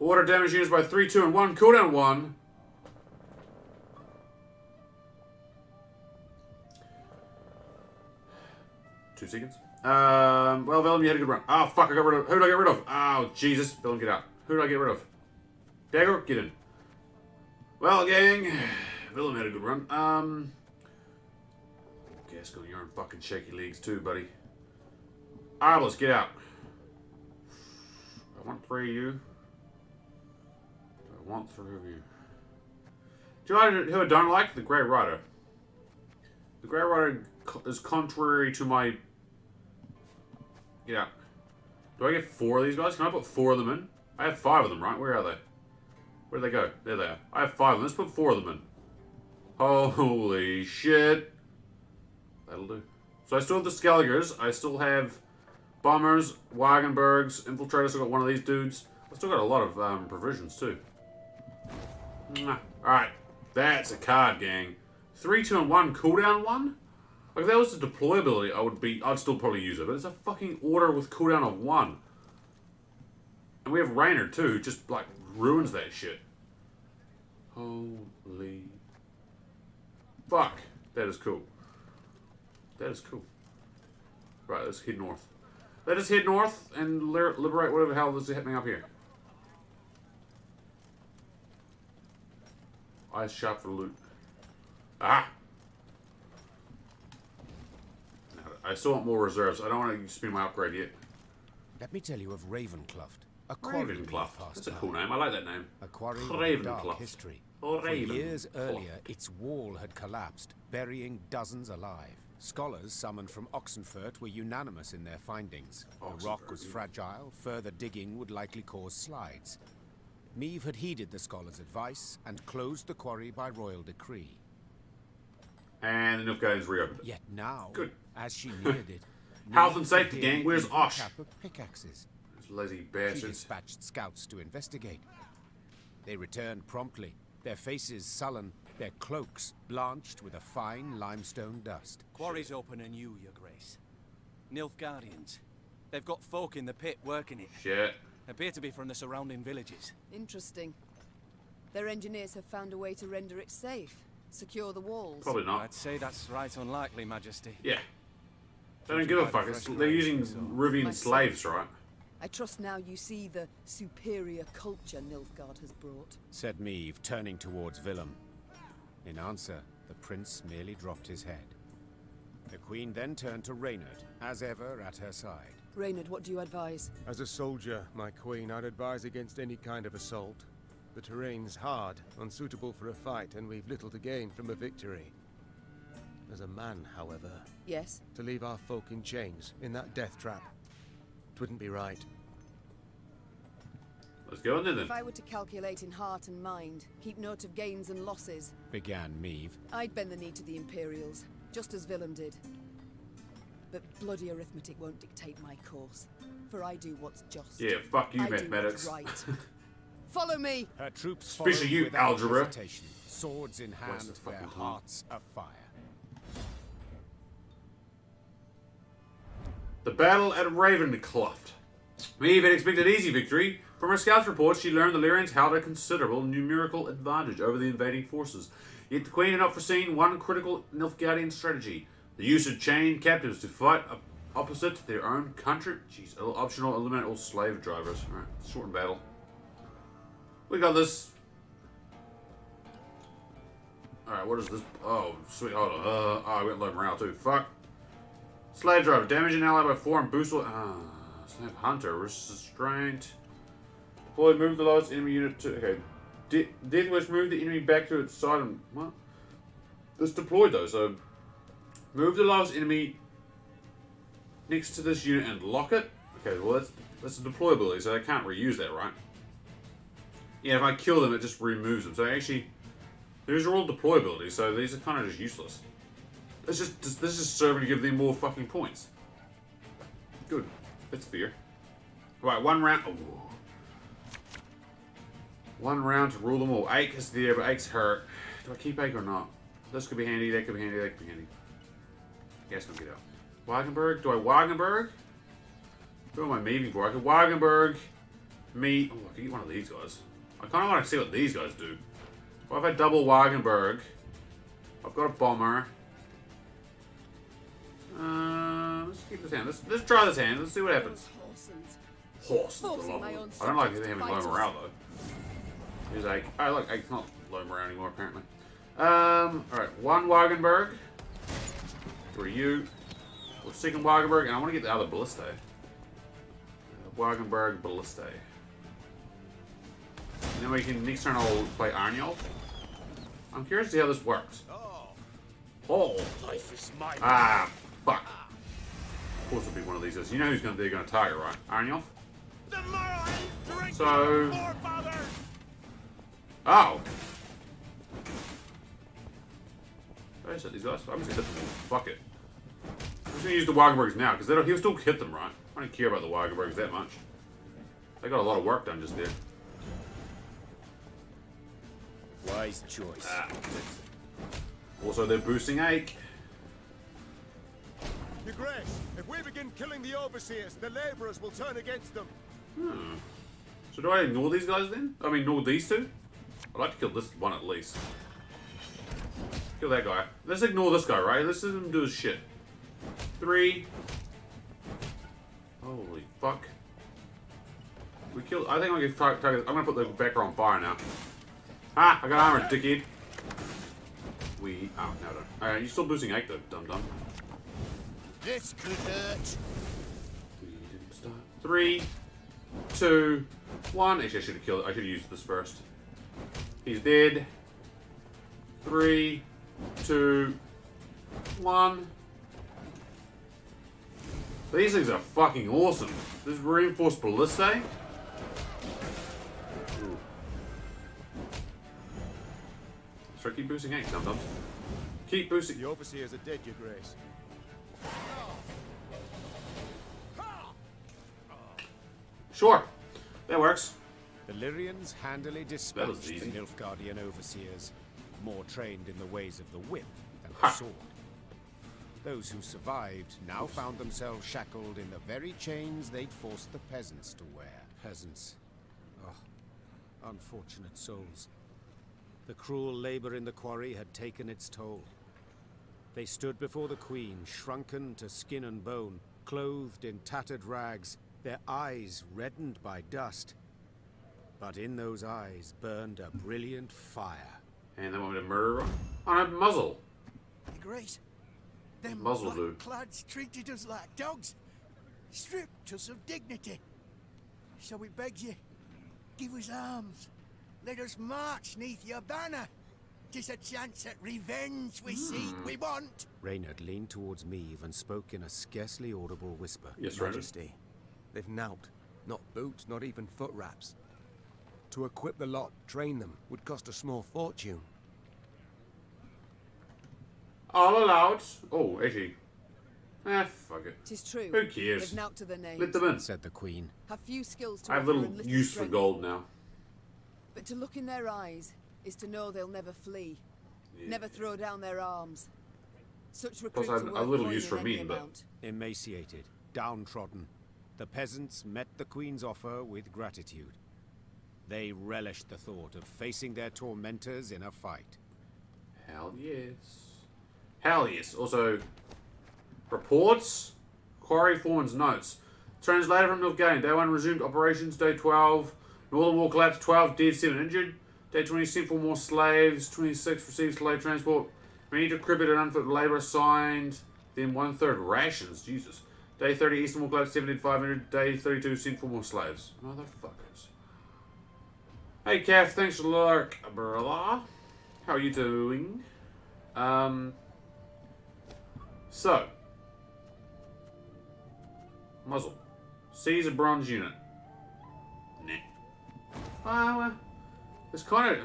Order damage units by 3, 2, and 1. Cooldown 1. Two seconds. Well, Willem, you had a good run. Oh, fuck, I got rid of... Who did I get rid of? Oh, Jesus. Willem, get out. Who did I get rid of? Dagger, get in. Well, gang, Willem had a good run. Gascon, you're in fucking shaky leagues too, buddy. Alright, let's get out. I want 3 of you. I want 3 of you. Do you know who I don't like? The Grey Rider. The Grey Rider is contrary to my... Get out. Do I get 4 of these guys? Can I put 4 of them in? I have 5 of them, right? Where are they? Where'd they go? There they are. I have 5 of them. Let's put 4 of them in. Holy shit. That'll do. So I still have the Skelligers. I still have Bombers, Wagenbergs, Infiltrators. I got one of these dudes. I still got a lot of provisions too. Alright. That's a card, gang. 3, 2, and 1 cooldown 1? Like, if that was the deployability, I'd still probably use it. But it's a fucking order with cooldown of 1. And we have Raynor too, who just, like, ruins that shit. Holy... Fuck. That is cool. That is cool. Right, let's head north. Let us head north and liberate whatever the hell is happening up here. Eyes sharp for loot. Ah! I still want more reserves. I don't want to spend my upgrade yet. Let me tell you of Ravencloft. A quarry Ravencloft. That's a cool name. I like that name. A quarry with dark history. Oh, For years earlier, its wall had collapsed, burying dozens alive. Scholars summoned from Oxenfurt were unanimous in their findings. The rock was fragile, further digging would likely cause slides. Meve had heeded the scholars' advice and closed the quarry by royal decree. And the Nilfgaardians reopened it. Yet now, good. As she neared it, health and safety, gang. Where's Osh? Cap of pickaxes. Those lazy bastards. She dispatched scouts to investigate. They returned promptly, their faces sullen, their cloaks blanched with a fine limestone dust. Quarry's open anew, Your Grace. Nilfgaardians. They've got folk in the pit working it. Shit. Appear to be from the surrounding villages. Interesting. Their engineers have found a way to render it safe. Secure the walls. Probably not. I'd say that's right unlikely, Majesty. Yeah. They don't give a fuck. They're using Rivian slaves, right? I trust now you see the superior culture Nilfgaard has brought. Said Meve, turning towards Willem. In answer, the prince merely dropped his head. The queen then turned to Reynard, as ever at her side. Reynard, what do you advise? As a soldier, my queen, I'd advise against any kind of assault. The terrain's hard, unsuitable for a fight, and we've little to gain from a victory. As a man, however... Yes? To leave our folk in chains, in that death trap. It wouldn't be right. Let's go in there then. If I were to calculate in heart and mind, keep note of gains and losses... Began Meve. I'd bend the knee to the Imperials, just as Willem did. But bloody arithmetic won't dictate my course, for I do what's just. Yeah, fuck you, I mathematics. do what's right. Follow me! Her troops Especially followed you, without algebra. hesitation, swords in hand, Waste of their fucking time. hearts afire. The battle at Ravencloft. Maeve had expected easy victory. From her scout's reports, she learned the Lyrians held a considerable numerical advantage over the invading forces. Yet the Queen had not foreseen one critical Nilfgaardian strategy: the use of chained captives to fight opposite their own country. Jeez, optional, eliminate all slave drivers. Alright, shorten battle. We got this. Alright, what is this? Oh, sweet, hold on. Oh, I went low morale too. Fuck. Slave driver, damage an ally by 4 and boost. Slave hunter, restraint. Deploy, move the lowest enemy unit to. Okay. Death Wish, move the enemy back to its side and. What? It's deployed though, so. Move the lowest enemy next to this unit and lock it. Okay, well that's a deployability, so I can't reuse that, right? Yeah, if I kill them, it just removes them. So actually, these are all deployability, so these are kind of just useless. This is serving to give them more fucking points. Good. That's fair. Right, 1 round. Oh. 1 round to rule them all. Ake is there, but Ake's hurt. Do I keep Ake or not? This could be handy, that could be handy, that could be handy. Yes, gonna get out. Wagenberg? Do I Wagenberg? Who am I meeting for? I could Wagenberg. Me. Oh, I could get one of these guys. I kind of want to see what these guys do. Well, if I double Wagenberg, I've got a bomber. Let's keep this hand. Let's try this hand. Let's see what happens. Horse. I don't like having low morale though. Here's Ake. Oh look, Ake's not low morale anymore apparently. Alright, 1 Wagenberg. 3 you. Or 2nd Wagenberg, and I want to get the other Ballistae. Wagenberg Ballistae. And then we can, next turn I'll play Arnulf. I'm curious to see how this works. Oh! Life is mine. Ah, fuck. Of course it'll be one of these guys. You know who's they're gonna target, right? Arnulf? So... Oh! Where is it, these guys? I'm just gonna hit them all. Fuck it. I'm just gonna use the Wagenbergs now, because he'll still hit them, right? I don't care about the Wagenbergs that much. They got a lot of work done just there. Wise choice. Ah. Also, they're boosting Ake. Your Grace, if we begin killing the overseers, the laborers will turn against them. So do I ignore these guys then? I mean, ignore these two? I'd like to kill this one at least. Kill that guy. Let's ignore this guy, right? Let's let him do his shit. 3. Holy fuck. We killed. I think I'm gonna target. I'm gonna put the backer on fire now. Ah, I got armor, dickhead. Oh, no, don't. Alright, you're still boosting Ake though, dum-dum. This could hurt. We didn't start. 3, 2, 1. Actually, I should have killed it. I should have used this first. He's dead. 3, 2, 1. These things are fucking awesome. This reinforced Ballistae. So keep boosting Ake, dum-dums. Keep boosting. The overseers are dead, Your Grace. Sure. That works. The Lyrians handily dispatched the easy. Nilfgaardian overseers, more trained in the ways of the whip than the Ha. sword. Those who survived now found themselves shackled in the very chains they'd forced the peasants to wear. Peasants. Oh, unfortunate souls. The cruel labor in the quarry had taken its toll. They stood before the Queen, shrunken to skin and bone, clothed in tattered rags, their eyes reddened by dust. But in those eyes burned a brilliant fire. And they want me to murder her? On a muzzle. Your Grace, them Muzzle dude. black-clads treated us like dogs, stripped us of dignity. So we beg you, give us arms, let us march neath your banner. 'Tis a chance at revenge we seek, we want. Reynard leaned towards Meave and spoke in a scarcely audible whisper. Yes, Reynard. Majesty, they've knout. Not boots, not even foot wraps. To equip the lot, train them, would cost a small fortune. All allowed. Oh, actually. Ah, fuck it. 'Tis true. Who cares? They've knocked to their names. Let them in. said the Queen. Have few skills to I have offer little and use for strength. gold now. But to look in their eyes is to know they'll never flee. Yeah. Never throw down their arms. Such Plus, recruits I are have worth a little coining use for any mean, but amount. Emaciated, downtrodden, the peasants met the Queen's offer with gratitude. They relished the thought of facing their tormentors in a fight. hell yes. Hell yes. Also, reports. Quarry Foreman's notes. Translated from Nilfgaard. Day 1 resumed operations. Day 12. Northern Wall collapsed. 12 dead, 7 injured. Day 20 sent for more slaves. 26 received slave transport. Many decrepit and unfit labour assigned. Then 1/3 rations. Jesus. Day 30 Eastern Wall collapsed. 7 dead, 5 injured. Day 32 sent for more slaves. Motherfuckers. Hey Kath, thanks for the lurk, brother. How are you doing? So. Muzzle. Seize a bronze unit. Nah. It's kind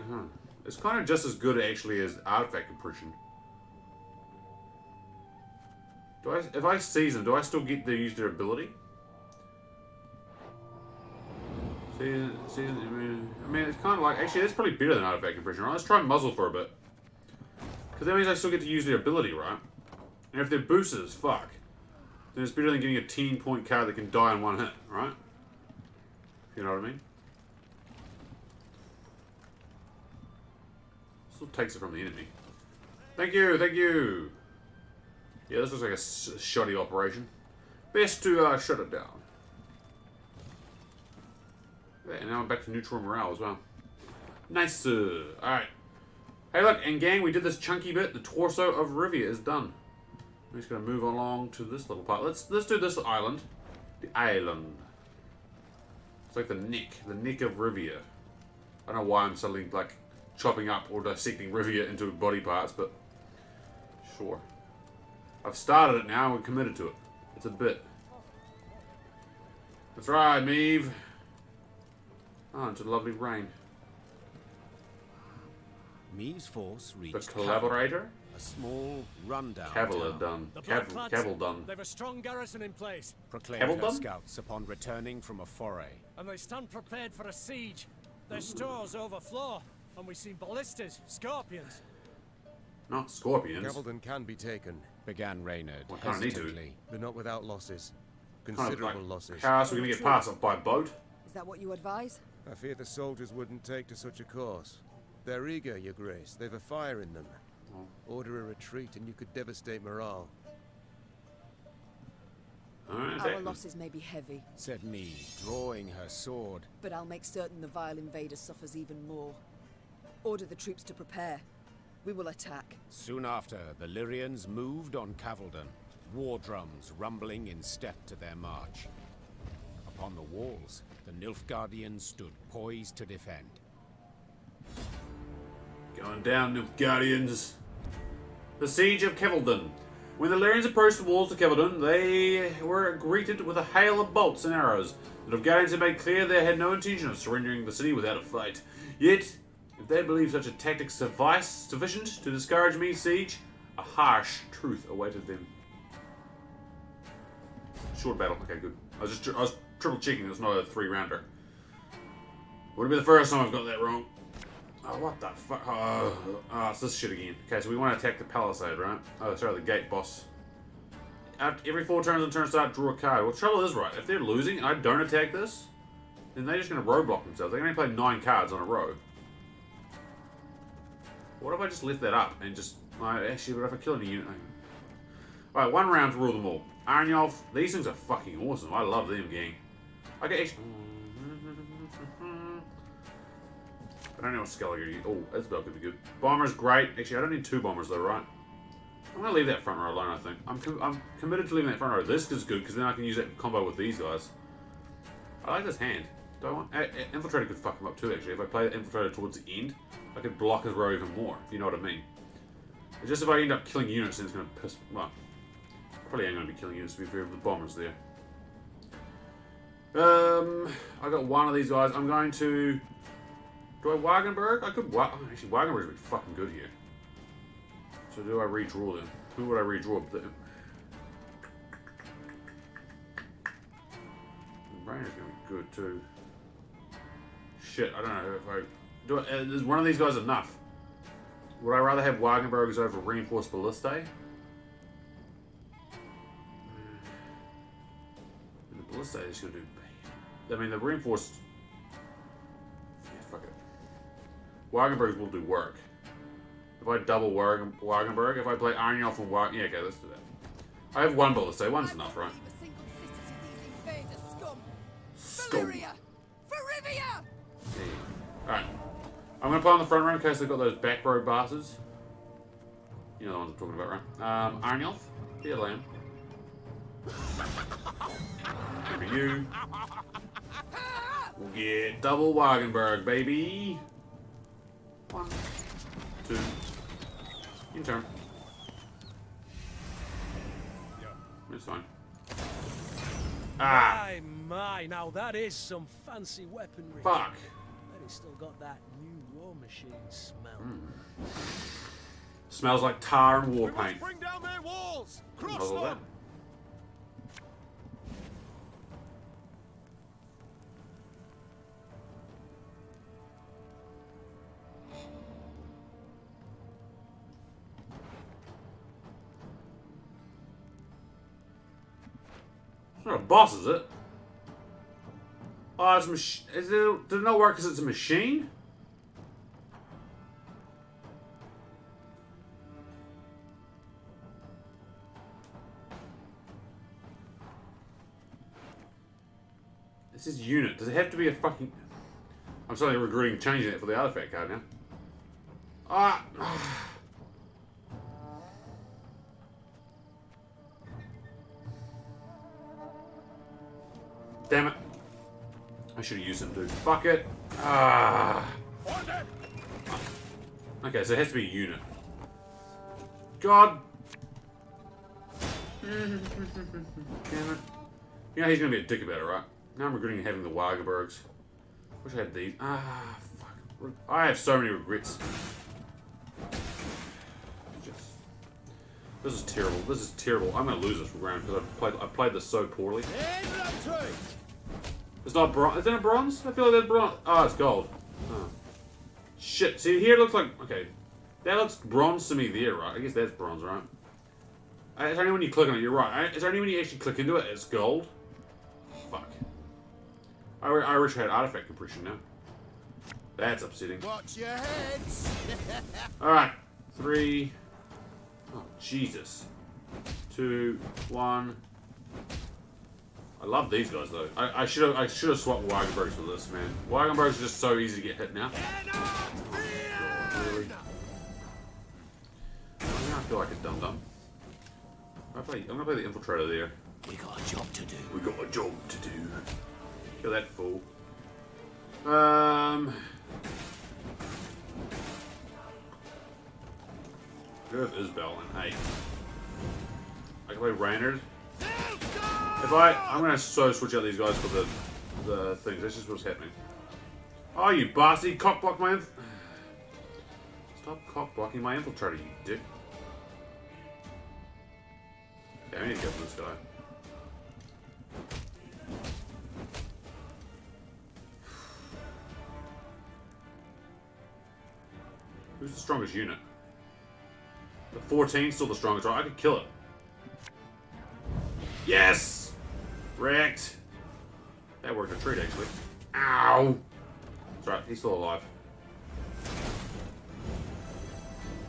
of just as good actually as artifact compression. If I seize them, do I still get to use their ability? I mean, it's kind of like actually that's probably better than artifact compression, right? Let's try muzzle for a bit, because that means I still get to use their ability, right? And if they're boosted as fuck, then it's better than getting a 10-point card that can die in one hit, right? You know what I mean? Still takes it from the enemy. Thank you, thank you. Yeah, this looks like a shoddy operation. Best to shut it down. Yeah, and now I'm back to neutral morale as well. Nice. Alright. Hey look, and gang, we did this chunky bit. The torso of Rivia is done. We're just going to move along to this little part. Let's do this island. The island. It's like the neck of Rivia. I don't know why I'm suddenly like chopping up or dissecting Rivia into body parts, but sure. I've started it now and committed to it. It's a bit. That's right, Meave. Oh, into the lovely rain. Meave's force reached The collaborator? a small rundown Cavalier town. done. The Blackclads, Cavill done. they've a strong garrison in place. Proclaimed Cavil her done? scouts upon returning from a foray. And they stand prepared for a siege. Their stores overflow, and we see ballistas, scorpions. Not scorpions. Cavilton can be taken. Began Reynard Well, kinda need to. hesitantly. But not without losses. Kind of Considerable like, losses. how else are we going to get past it? By boat? Is that what you advise? I fear the soldiers wouldn't take to such a course. They're eager, Your Grace. They've a fire in them. Order a retreat and you could devastate morale. Alright, Our losses may be heavy, Said Meave, drawing her sword. but I'll make certain the vile invader suffers even more. Order the troops to prepare. We will attack. Soon after, the Lyrians moved on Cavaldon, war drums rumbling in step to their march. Upon the walls, the Nilfgaardians stood poised to defend. Going down, Nilfgaardians. The Siege of Cavaldon. When the Lyrians approached the walls of Cavaldon, they were greeted with a hail of bolts and arrows. The Nilfgaardians had made clear they had no intention of surrendering the city without a fight. Yet, if they believed such a tactic sufficient to discourage Meave's siege, a harsh truth awaited them. Short battle. Okay, good. I was triple checking. It's not a 3-rounder. Would be the first time I've got that wrong. Oh, what the fuck? Oh, it's this shit again. Okay, so we want to attack the palisade, right? Oh, sorry, the gate boss. Every 4 turns on turn start, draw a card. Well, the trouble is, right, if they're losing and I don't attack this, then they're just going to roadblock themselves. They're going to play 9 cards on a row. What if I just lift that up and just... actually, what if I kill any unit? Alright, 1 round to rule them all. Arnulf, these things are fucking awesome. I love them, gang. Okay, actually... I don't know what Skelliger to use. Oh, Isabel could be good. Bomber's great. Actually, I don't need 2 bombers though, right? I'm going to leave that front row alone, I think. I'm committed to leaving that front row. This is good, because then I can use that combo with these guys. I like this hand. Do I want... Infiltrator could fuck him up too, actually. If I play the Infiltrator towards the end, I could block his row even more, if you know what I mean. It's just if I end up killing units, then it's going to piss... Well, probably ain't going to be killing units, to be fair, with the bombers there. I got 1 of these guys. I'm going to... Do I Wagenberg? I could... Actually, Wagenberg would be fucking good here. So do I redraw them? Who would I redraw them? Rainer's gonna be good too. Shit, I don't know if I do it. Is one of these guys enough? Would I rather have Wagenbergs over reinforced ballistae? The ballistae is gonna do. I mean, the reinforced. Yeah, fuck it. Wagenbergs will do work. If I double Wagenberg, if I play Arnulf and Wagenberg, yeah, okay, let's do that. I have one ballistae. One's enough, right? Scum. Alright. I'm gonna play on the front row in case they've got those back row bastards. You know the ones I'm talking about, right? Arnulf, here, lamb. Give me you. We'll get double Wagenberg, baby. 1, 2. In turn. It's fine. Ah! My, now that is some fancy weaponry. Fuck. But it's still got that new war machine smell. Smells like tar and war paint. Bring down their walls! Cross All that. them! It's not a boss, is it? Oh, it's a machine. Did it not work because it's a machine? This is unit. Does it have to be a fucking... I'm suddenly regretting changing it for the artifact card now. Ah! Damn it. I should have used them, dude. Fuck it. Ah. Okay, so it has to be a unit. God. Damn it. You know he's going to be a dick about it, right? Now I'm regretting having the Wagenbergs. Wish I had these. Ah, fuck. I have so many regrets. This is terrible. This is terrible. I'm going to lose this round because I played this so poorly. It's not bronze. Is it a bronze? I feel like that's bronze. Oh, it's gold. Oh. Shit. See, here it looks like... Okay. That looks bronze to me there, right? I guess that's bronze, right? It's only when you click on it, you're right. It's only when you actually click into it, it's gold. Fuck. I wish I had artifact compression now. That's upsetting. Watch your heads! Alright. 3... Oh, Jesus. 2, 1... I love these guys though. I should have swapped Wagenbergs for this, man. Wagenbergs are just so easy to get hit now. Oh, God, really? I feel like a dum-dum. I'm gonna play the infiltrator there. We got a job to do. We got a job to do. Kill that fool. Earth Isbel and 8. I can play Raynard. I'm gonna so switch out these guys for the things. That's just what's happening. Oh, you bossy! Cock block my Stop cock blocking my infiltrator, you dick. Yeah, I need to go for this guy. Who's the strongest unit? The 14's still the strongest, right? I could kill it. Yes! Wrecked. That worked a treat, actually. Ow! That's right, he's still alive.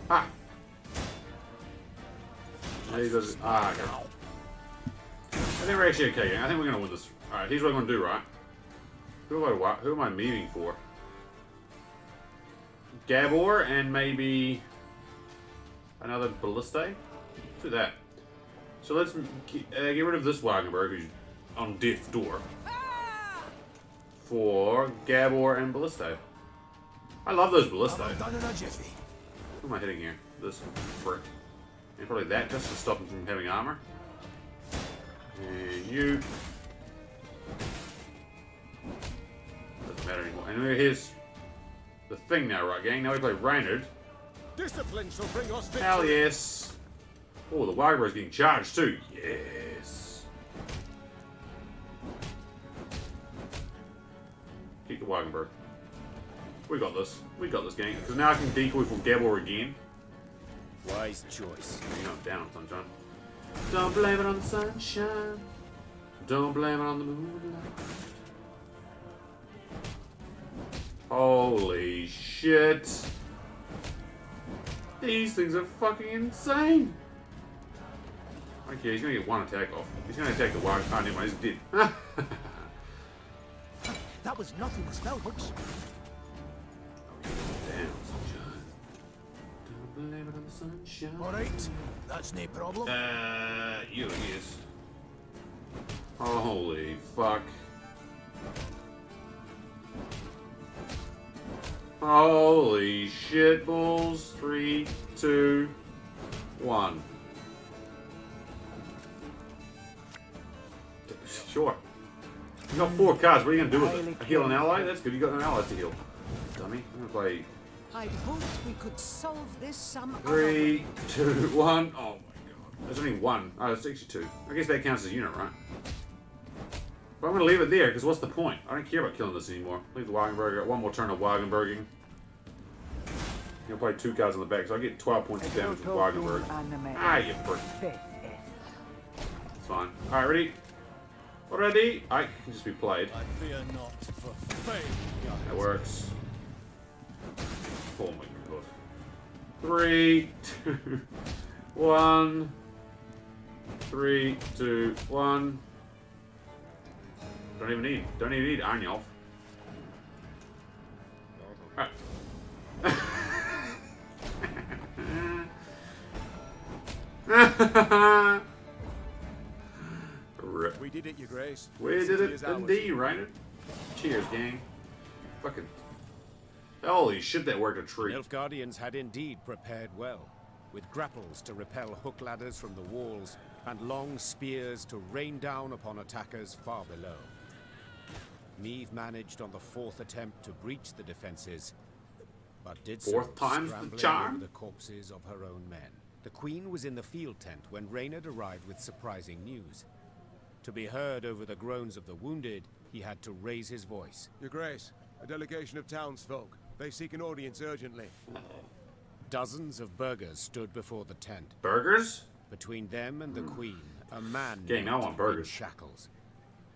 Ah! There he goes. Ah, okay. I think we're actually okay, gang. I think we're gonna win this. Alright, here's what I'm gonna do, right? Who am I meeting for? Gabor and maybe another Ballistae? Let's do that. So let's get rid of this Wagenberg who's on death's door for Gabor and Ballistae. I love those Ballistae. Who am I hitting here? This prick. And probably that just to stop him from having armor. And you. Doesn't matter anymore. And here's the thing now, right, gang? Now we play Raynard. Discipline shall bring us victory. Hell yes. Oh, the Wagenberg's getting charged too. Yes. Wagenberg. We got this. We got this, gang. Because now I can decoy from Gabor again. Wise choice. You're going down, sunshine. Don't blame it on the sunshine. Don't blame it on the moonlight. Holy shit. These things are fucking insane. Okay, he's gonna get one attack off. He's gonna attack the wild. Oh, never mind, he's dead. That was nothing but spell hooks. Damn, sunshine. Don't blame it on the sunshine. Alright, that's no problem. Yes. Holy fuck. Holy shit balls. 3, 2, 1. Sure. You got 4 cards. What are you gonna do with it? Heal an ally? That's good. You got no allies to heal. Dummy. I'm gonna play I'd hoped we could solve this some 3, 2, 1. Oh my god. There's only 1. Oh, it's actually 2. I guess that counts as a unit, right? But I'm gonna leave it there, because what's the point? I don't care about killing this anymore. Leave the Wagenberg. Got 1 more turn of Wagenberging. He'll play 2 cards on the back, so I get 12 points of damage with Wagenberg. Ah, you prick. It's fine. Alright, ready? Ready? I can just be played. I fear not for fame. That works. Oh my god. 3, 2, 1. 3, 2, 1. Don't even need Arnulf. Alright. Rip. We did it, Your Grace. We The did city it is ours. indeed, right? Cheers, gang. Fucking. Holy shit, that worked a treat. Nilfgaardians had indeed prepared well, with grapples to repel hook ladders from the walls and long spears to rain down upon attackers far below. Niamh managed on the 4th attempt to breach the defenses, but did so 4th time's the scrambling charm? over the corpses of her own men. The Queen was in the field tent when Reynard arrived with surprising news. To be heard over the groans of the wounded, he had to raise his voice. Your Grace, a delegation of townsfolk. They seek an audience urgently. Dozens of burghers stood before the tent. Burgers? Between them and the Queen, a man Gang, I want burgers. in shackles.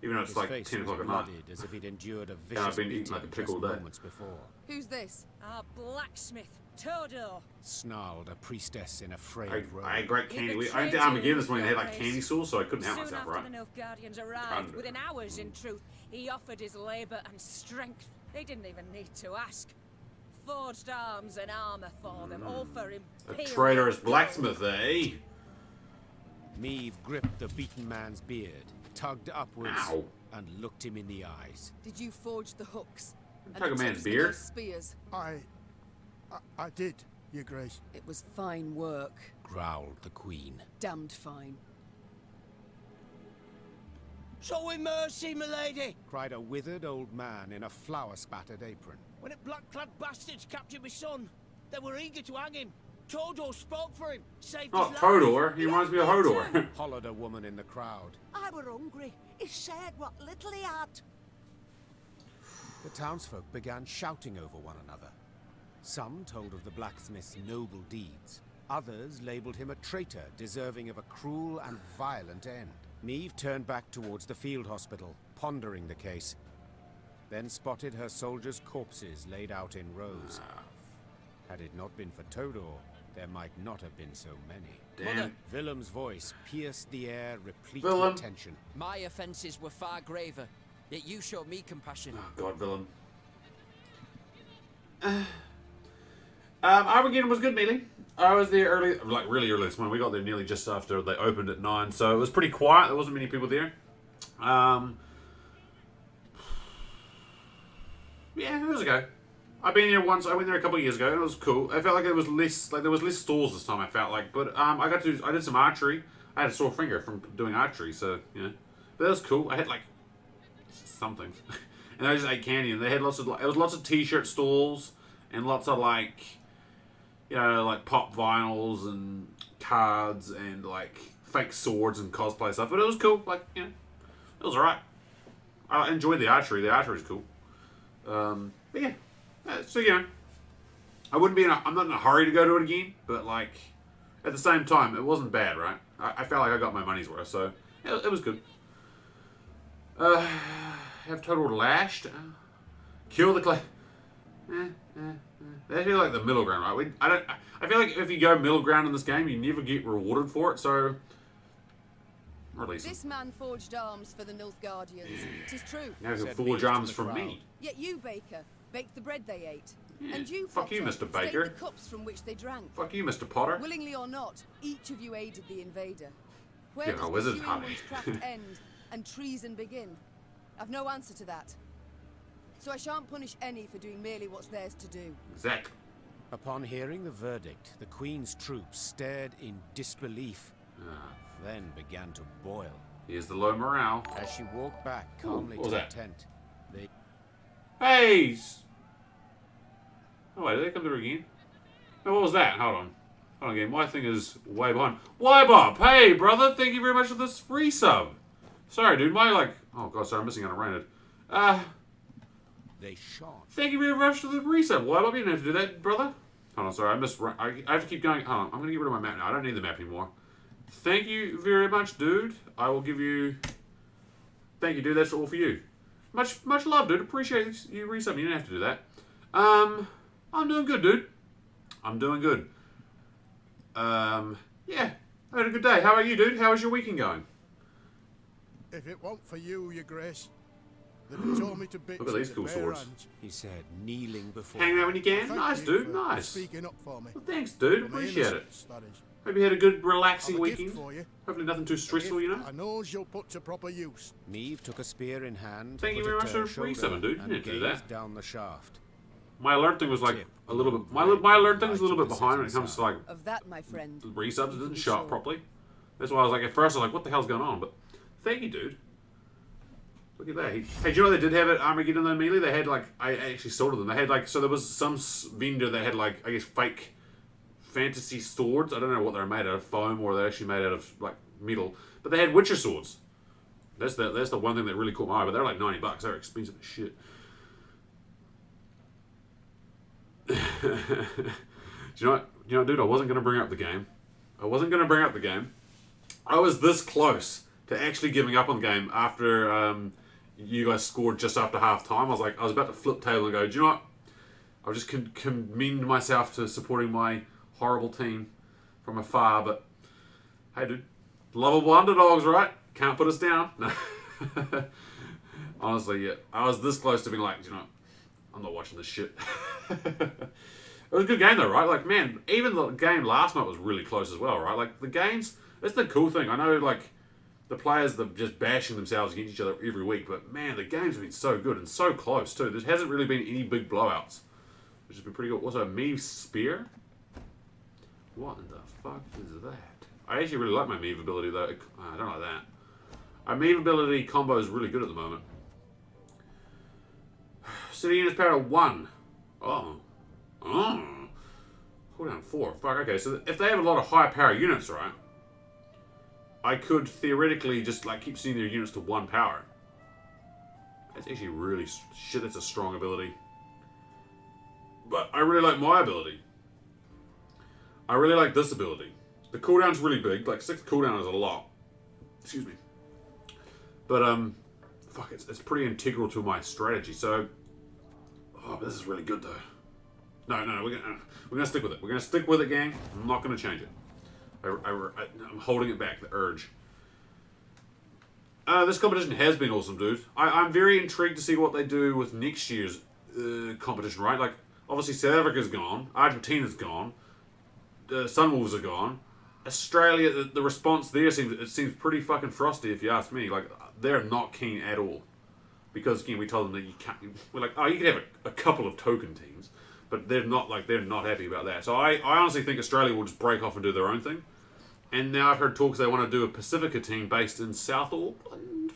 Even though it's His like face 10 was o'clock at night. bloodied, as if he'd endured a I've vicious been eating beating like a just pickle day. moments before. Who's this? Our blacksmith, Todor. Snarled a priestess in a frayed I robe. had great candy. I betrayed went to Armageddon you, this morning. They had like Grace. candy sauce, so I couldn't help Soon myself, after right? the Nilfgaardians arrived, Kind of. within hours in truth, he offered his labour and strength. They didn't even need to ask. Forged arms and armour for them, all for A imperial traitorous gold. blacksmith, eh? Niamh gripped the beaten man's beard, tugged upwards, Ow. and looked him in the eyes. Did you forge the hooks? And Tug a the man's tips for beard? those spears? I did, Your Grace. It was fine work. Growled the Queen. Damned fine. Show him mercy, milady! Cried a withered old man in a flour-spattered apron. When the black-clad bastards captured my son, they were eager to hang him. Todor spoke for him, saved Oh, his life. Hodor. He reminds me of Hodor. Hollered a woman in the crowd. I were hungry. He shared what little he had. The townsfolk began shouting over one another. Some told of the blacksmith's noble deeds. Others labeled him a traitor, deserving of a cruel and violent end. Niamh turned back towards the field hospital, pondering the case. Then spotted her soldiers' corpses laid out in rows. Had it not been for Todor, there might not have been so many. Damn. Willem's voice pierced the air, replete Willem. with tension. My offences were far graver, yet you showed me compassion. Oh, God, villain. Armageddon was good, melee. I was there early, like really early this morning. We got there nearly just after they opened at 9, so it was pretty quiet. There wasn't many people there. Yeah, it was okay. I've been there once. I went there a couple of years ago, and it was cool. I felt like there was less stalls this time. I felt like, but I did some archery. I had a sore finger from doing archery, so you know, but that was cool. I had like something, and I just ate candy, and they had lots of t-shirt stalls and lots of like, you know, like pop vinyls and cards and like fake swords and cosplay stuff. But it was cool. Like, you know, it was alright. I enjoyed the archery. The archery is cool. But yeah, so you know, I wouldn't be I'm not in a hurry to go to it again, but like at the same time, it wasn't bad, right? I felt like I got my money's worth, so it was good. Have total lashed. Kill the clay. They feel like the middle ground, right? I feel like if you go middle ground in this game, you never get rewarded for it. So release. This man forged arms for the Nilfgaardians. Tis true. Now he'll forge arms from me. Yet you, Baker, baked the bread they ate. Yeah. And you, Fuck you, Potter, Mr. Baker. staked the cups from which they drank. Fuck you, Mr. Potter. Willingly or not, each of you aided the invader. Where You're does a wizard, pursuing Harry. one's craft end and treason begin? I've no answer to that. So I shan't punish any for doing merely what's theirs to do. Exactly. Upon hearing the verdict, the Queen's troops stared in disbelief, then began to boil. Here's the low morale. As she walked back calmly what to was the that? tent, they... Hey! Oh wait, did they come through again? Oh, what was that? Hold on. Hold on again. My thing is way behind. Why, Bob? Hey, brother! Thank you very much for this resub. Sorry, dude. My, like... Oh, God, sorry. I'm missing out on Raynard. They shot. Thank you very much for the resub. Why, Bob? You didn't have to do that, brother. Hold on, sorry. I have to keep going. Hold on. I'm going to get rid of my map now. I don't need the map anymore. Thank you very much, dude. I will give you... Thank you, dude. That's all for you. Much love, dude. Appreciate you resubbing. You didn't have to do that. I'm doing good, dude. I'm doing good. Yeah. I had a good day. How about you, dude? How was your weekend going? If it weren't for you, your grace, they'd have told me to bits Look at these with cool bare swords. hands. He said, kneeling before... Hanging out when you can? Thank Nice, you dude. for Nice. Speaking up for me. Well, thanks, dude. For my Appreciate it. innocence, that is. Hope you had a good, relaxing I've a gift weekend. for you. Hopefully nothing too stressful, you know? I knows you'll put to proper use. Neve took a spear in hand, Thank you put very it much to her for the shoulder, resubbing, dude. You and didn't do that. gazed down the shaft. My alert thing was like Tip. a little bit... My alert thing was a little bit behind when it comes to like Of that, my friend. resubs. It you didn't can be show up sure. properly. That's why I was like, at first I was like, what the hell's going on? But thank you, dude. Look at that. Hey, do you know what they did have at Armageddon though, Melee? They had like... I actually sorted them. They had like... So there was some vendor that had like, I guess, fake fantasy swords. I don't know what they're made out of, foam, or they're actually made out of like metal. But they had Witcher swords. That's the one thing that really caught my eye. But they're like $90. They're expensive as shit. Do you know what, dude? I wasn't going to bring up the game. I was this close to actually giving up on the game after you guys scored just after half time. I was about to flip table and go, do you know what? I'll just commend myself to supporting my horrible team from afar. But hey, dude, lovable underdogs, right? Can't put us down. Honestly, yeah. I was this close to being like, you know, I'm not watching this shit. It was a good game though, right? Like, man, even the game last night was really close as well, right? Like, the games, that's the cool thing. I know, like, the players, they're just bashing themselves against each other every week, but man, the games have been so good and so close too. There hasn't really been any big blowouts, which has been pretty good. Also, Meave Spear? What in the fuck is that? I actually really like my Meave ability though. I don't like that. Our Meave ability combo is really good at the moment. City units power to 1. Oh. Cooldown 4. Fuck, okay. So if they have a lot of high power units, right? I could theoretically just like keep sending their units to 1 power. That's actually really... Shit, that's a strong ability. But I really like my ability. I really like this ability. The cooldown's really big. Like, 6 cooldown is a lot. Excuse me. But, fuck, it's pretty integral to my strategy. So... Oh, but this is really good, though. No, we're gonna stick with it. We're gonna stick with it, gang. I'm not gonna change it. I'm holding it back, the urge. This competition has been awesome, dude. I'm very intrigued to see what they do with next year's competition, right? Like, obviously South Africa's gone, Argentina's gone, Sunwolves are gone. Australia, the response there seems pretty fucking frosty, if you ask me. Like, they're not keen at all. Because, again, we told them that you can't... We're like, oh, you can have a couple of token teams. But they're not happy about that. So I honestly think Australia will just break off and do their own thing. And now I've heard talks they want to do a Pacifica team based in South Auckland?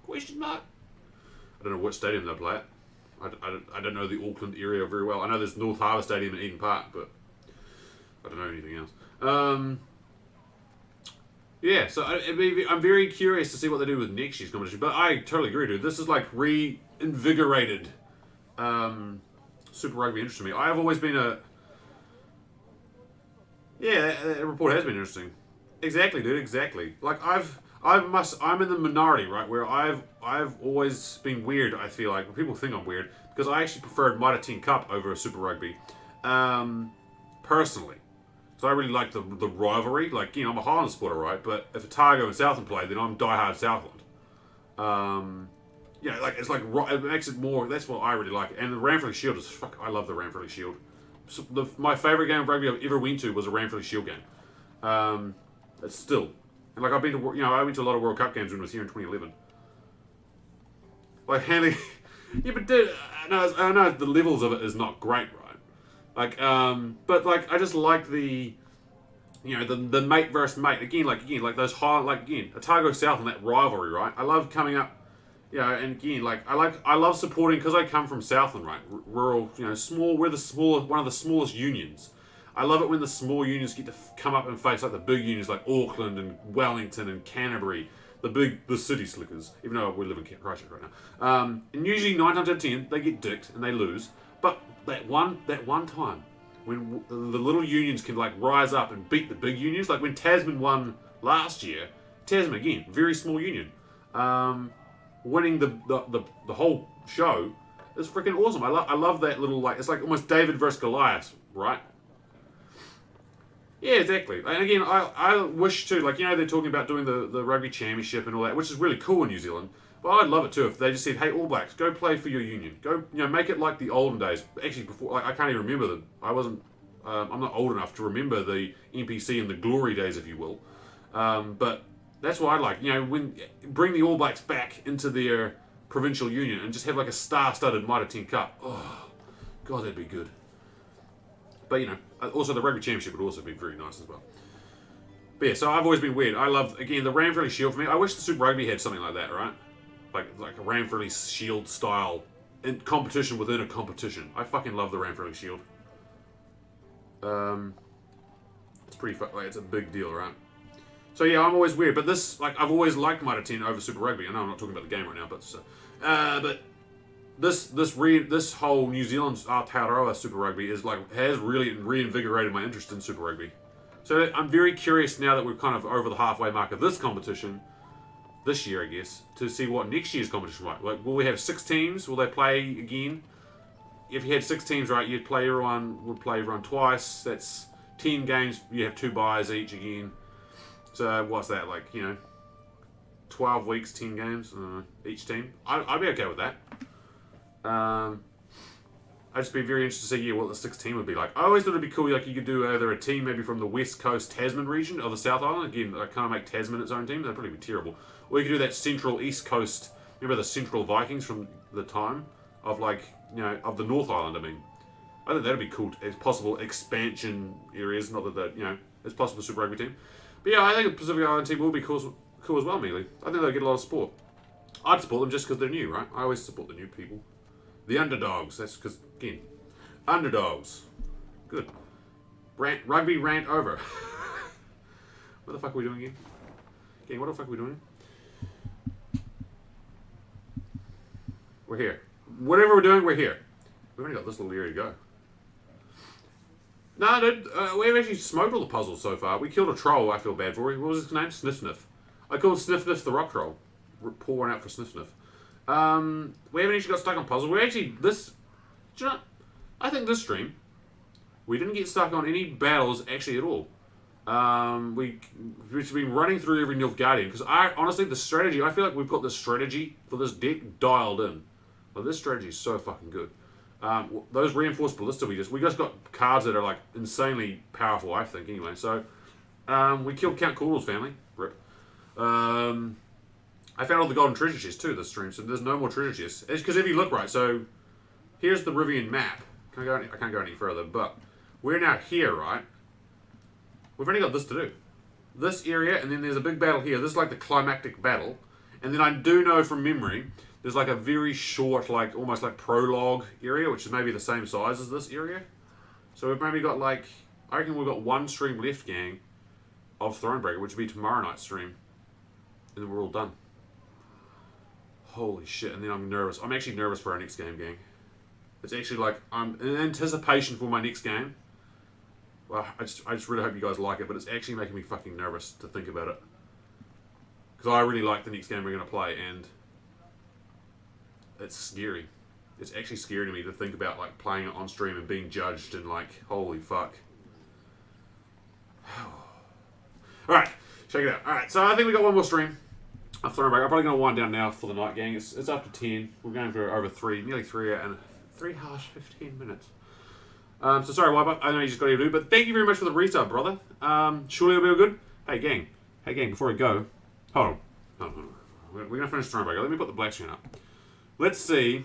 Question mark? I don't know what stadium they'll play at. I don't know the Auckland area very well. I know there's North Harbour Stadium in Eden Park, but I don't know anything else. Yeah, so I'm very curious to see what they do with next year's competition. But I totally agree, dude. This is like reinvigorated Super Rugby interested me. I have always been a... Yeah, that report has been interesting. Exactly, dude, exactly. Like, I'm in the minority, right, where I've always been weird, I feel like. People think I'm weird, because I actually preferred Mitre 10 Cup over Super Rugby. Personally. So I really like the rivalry. Like, you know, I'm a Highland supporter, right? But if Otago and Southland play, then I'm diehard Southland. Yeah, like, it's like, it makes it more, that's what I really like. And the Ranfurly Shield is, I love the Ranfurly Shield. So my favourite game of rugby I've ever went to was a Ranfurly Shield game. It's still. And like, I've been to, you know, I went to a lot of World Cup games when I was here in 2011. Like, handling, yeah, but dude, I know the levels of it is not great, right? Like, but like, I just like the, you know, the mate versus mate. Again, like those high, like, again, Otago South and that rivalry, right? I love coming up, you know, and again, like, I love supporting, because I come from Southland, right? Rural, you know, we're one of the smallest unions. I love it when the small unions get to come up and face like the big unions like Auckland and Wellington and Canterbury, the city slickers, even though we live in Christchurch right now. And usually 9 times out of 10, they get dicked and they lose. But that one time, when the little unions can like rise up and beat the big unions, like when Tasman won last year, Tasman again, very small union, winning the whole show is freaking awesome. I love that little, like, it's like almost David versus Goliath, right? Yeah, exactly. And again, I wish too, like, you know, they're talking about doing the rugby championship and all that, which is really cool in New Zealand. But I'd love it too if they just said, hey, All Blacks, go play for your union. Go, you know, make it like the olden days. Actually, before, like, I can't even remember them. I'm not old enough to remember the NPC and the glory days, if you will. But that's what I'd like. You know, bring the All Blacks back into their provincial union and just have like a star-studded Mitre 10 Cup. Oh, God, that'd be good. But, you know, also the Rugby Championship would also be very nice as well. But yeah, so I've always been weird. I love, again, the Ranfurly Shield for me. I wish the Super Rugby had something like that, right? Like a Ranfurly Shield style in competition within a competition. I fucking love the Ranfurly Shield. It's pretty like, it's a big deal, right? So yeah, I'm always weird. But this, like, I've always liked Mitre 10 over Super Rugby. I know I'm not talking about the game right now, but this whole New Zealand Aotearoa Super Rugby has really reinvigorated my interest in Super Rugby. So I'm very curious now that we're kind of over the halfway mark of this competition, this year I guess, to see what next year's competition might like. Will we have 6 teams? Will they play again? If you had 6 teams, right, would play everyone twice. That's 10 games. You have 2 buys each again. So what's that, like, you know, 12 weeks, 10 games each team? I'd be okay with that. I'd just be very interested to see what the 16 would be like. I always thought it'd be cool, like you could do either a team maybe from the West Coast Tasman region or the South Island. Again, I kind of make Tasman its own team. That'd probably be terrible. Or you could do that Central East Coast. Remember the Central Vikings from the time of, like, you know, of the North Island. I mean, I think that'd be cool as possible expansion areas. Not that you know, it's possible Super Rugby team. But yeah, I think the Pacific Island team will be cool as well. Mainly, I think they'll get a lot of support. I'd support them just because they're new, right? I always support the new people. The underdogs. That's because, again, underdogs. Good. Rugby rant over. What the fuck are we doing again? Gang, what the fuck are we doing? We're here. Whatever we're doing, we're here. We've only got this little area to go. No, dude, we've actually smoked all the puzzles so far. We killed a troll I feel bad for. What was his name? Sniff Sniff. I called Sniff Sniff the rock troll. Pour one out for Sniff Sniff. We haven't actually got stuck on puzzle. We're actually, do you know, I think this stream, we didn't get stuck on any battles actually at all. We've been running through every Nilfgaardian, because honestly, the strategy, I feel like we've got the strategy for this deck dialed in. Like, this strategy is so fucking good. Those reinforced ballista, we just got cards that are like insanely powerful, I think, anyway. So, we killed Count Cool's family. Rip. I found all the golden treasure chests too this stream, so there's no more treasure chests. It's because if you look right, so here's the Rivian map. I can't go any further, but we're now here, right? We've only got this to do. This area, and then there's a big battle here. This is like the climactic battle. And then I do know from memory, there's like a very short, like almost like prologue area, which is maybe the same size as this area. So we've maybe got like, I reckon we've got 1 stream left, gang, of ThroneBreaker, which will be tomorrow night's stream. And then we're all done. Holy shit, and then I'm nervous. I'm actually nervous for our next game, gang. It's actually like I'm in anticipation for my next game. Well, I just really hope you guys like it, but it's actually making me fucking nervous to think about it. Because I really like the next game we're going to play, and it's scary. It's actually scary to me to think about like playing it on stream and being judged and like, holy fuck. Alright, check it out. Alright, so I think we got one more stream of ThroneBreaker. I'm probably going to wind down now for the night, gang. It's after 10. We're going for over nearly 3 hours, 15 minutes. So sorry, Wipe. I know you just got to do, but thank you very much for the resub, brother. Surely it'll be all good. Hey, gang. Before I go, hold on. We're going to finish ThroneBreaker. Let me put the black screen up. Let's see.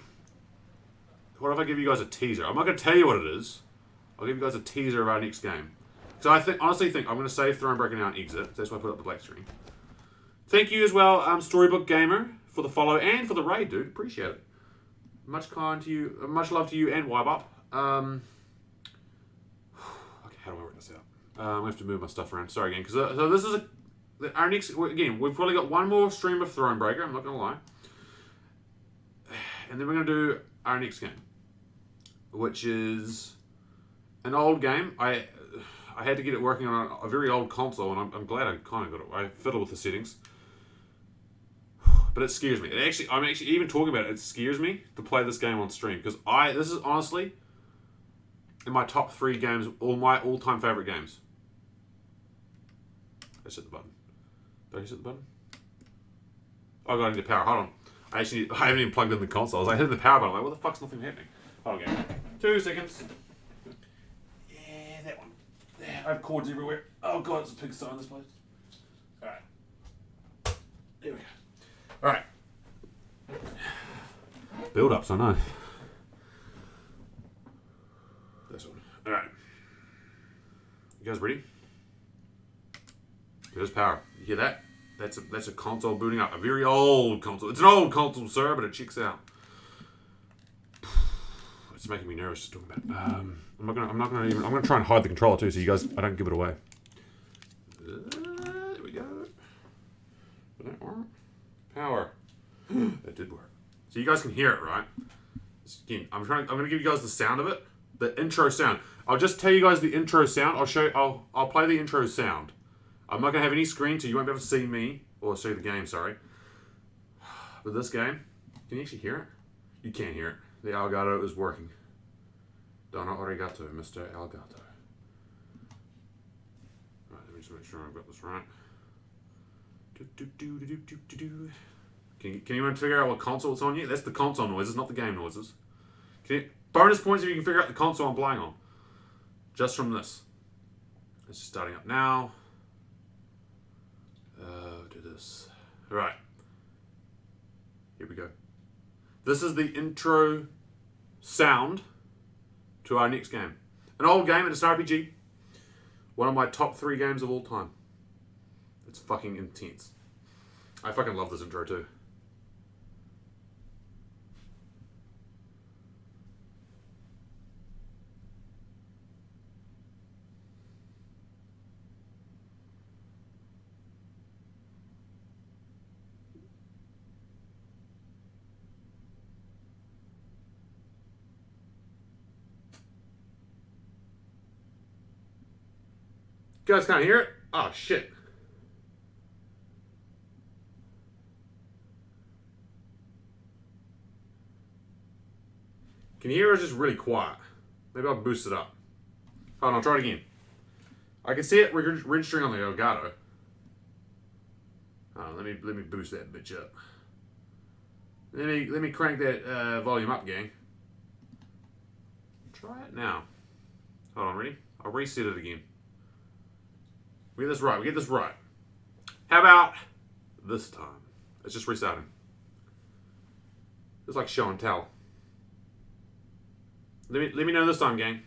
What if I give you guys a teaser? I'm not going to tell you what it is. I'll give you guys a teaser of our next game. So I honestly think I'm going to save ThroneBreaker now and exit. That's why I put up the black screen. Thank you as well, Storybook Gamer, for the follow and for the raid, dude. Appreciate it. Much love to you and Wipe Up. Okay, how do I work this out? I have to move my stuff around. Sorry again, because so this is our next. Again, we've probably got one more stream of ThroneBreaker. I'm not gonna lie, and then we're gonna do our next game, which is an old game. I had to get it working on a very old console, and I'm glad I kind of got it. I fiddled with the settings, but it scares me. I'm actually even talking about it. It scares me to play this game on stream because this is honestly in my top 3 games, my all-time favorite games. I just hit the button. Did I just hit the button? Oh god, I need the power. Hold on. I haven't even plugged in the console. I was like, hitting the power button. I'm like, what the fuck's nothing happening? Hold on, game. 2 seconds. Yeah, that one. I have cords everywhere. Oh god, it's a pigsty in this place. Alright. There we go. Alright. Build-ups, I know. This one. Alright. You guys ready? There's power. You hear that? That's a console booting up. A very old console. It's an old console, sir, but it checks out. It's making me nervous just talking about it. I'm gonna try and hide the controller too, so you guys I don't give it away. There we go. Did that work? Power. That did work. So you guys can hear it, right? Again, I'm gonna give you guys the sound of it. The intro sound. I'll just tell you guys the intro sound. I'll play the intro sound. I'm not gonna have any screen, so you won't be able to see me or see the game. Sorry. But this game, can you actually hear it? You can't hear it. The Elgato is working. Donna arigato, Mr. Elgato. Right, let me just make sure I've got this right. Can anyone figure out what console it's on yet? That's the console noises, not the game noises. Bonus points if you can figure out the console I'm playing on. Just from this. It's just starting up now. Do this. Alright. Here we go. This is the intro sound to our next game. An old game, and it's an RPG. One of my top 3 games of all time. It's fucking intense. I fucking love this intro too. You guys can't hear it? Oh, shit. Can you hear it or is it just really quiet? Maybe I'll boost it up. Hold on, I'll try it again. I can see it registering on the Elgato. Let me boost that bitch up. Let me crank that volume up, gang. Try it now. Hold on, ready? I'll reset it again. We get this right. How about this time? It's just restarting. It's like show and tell. Let me know this time, gang.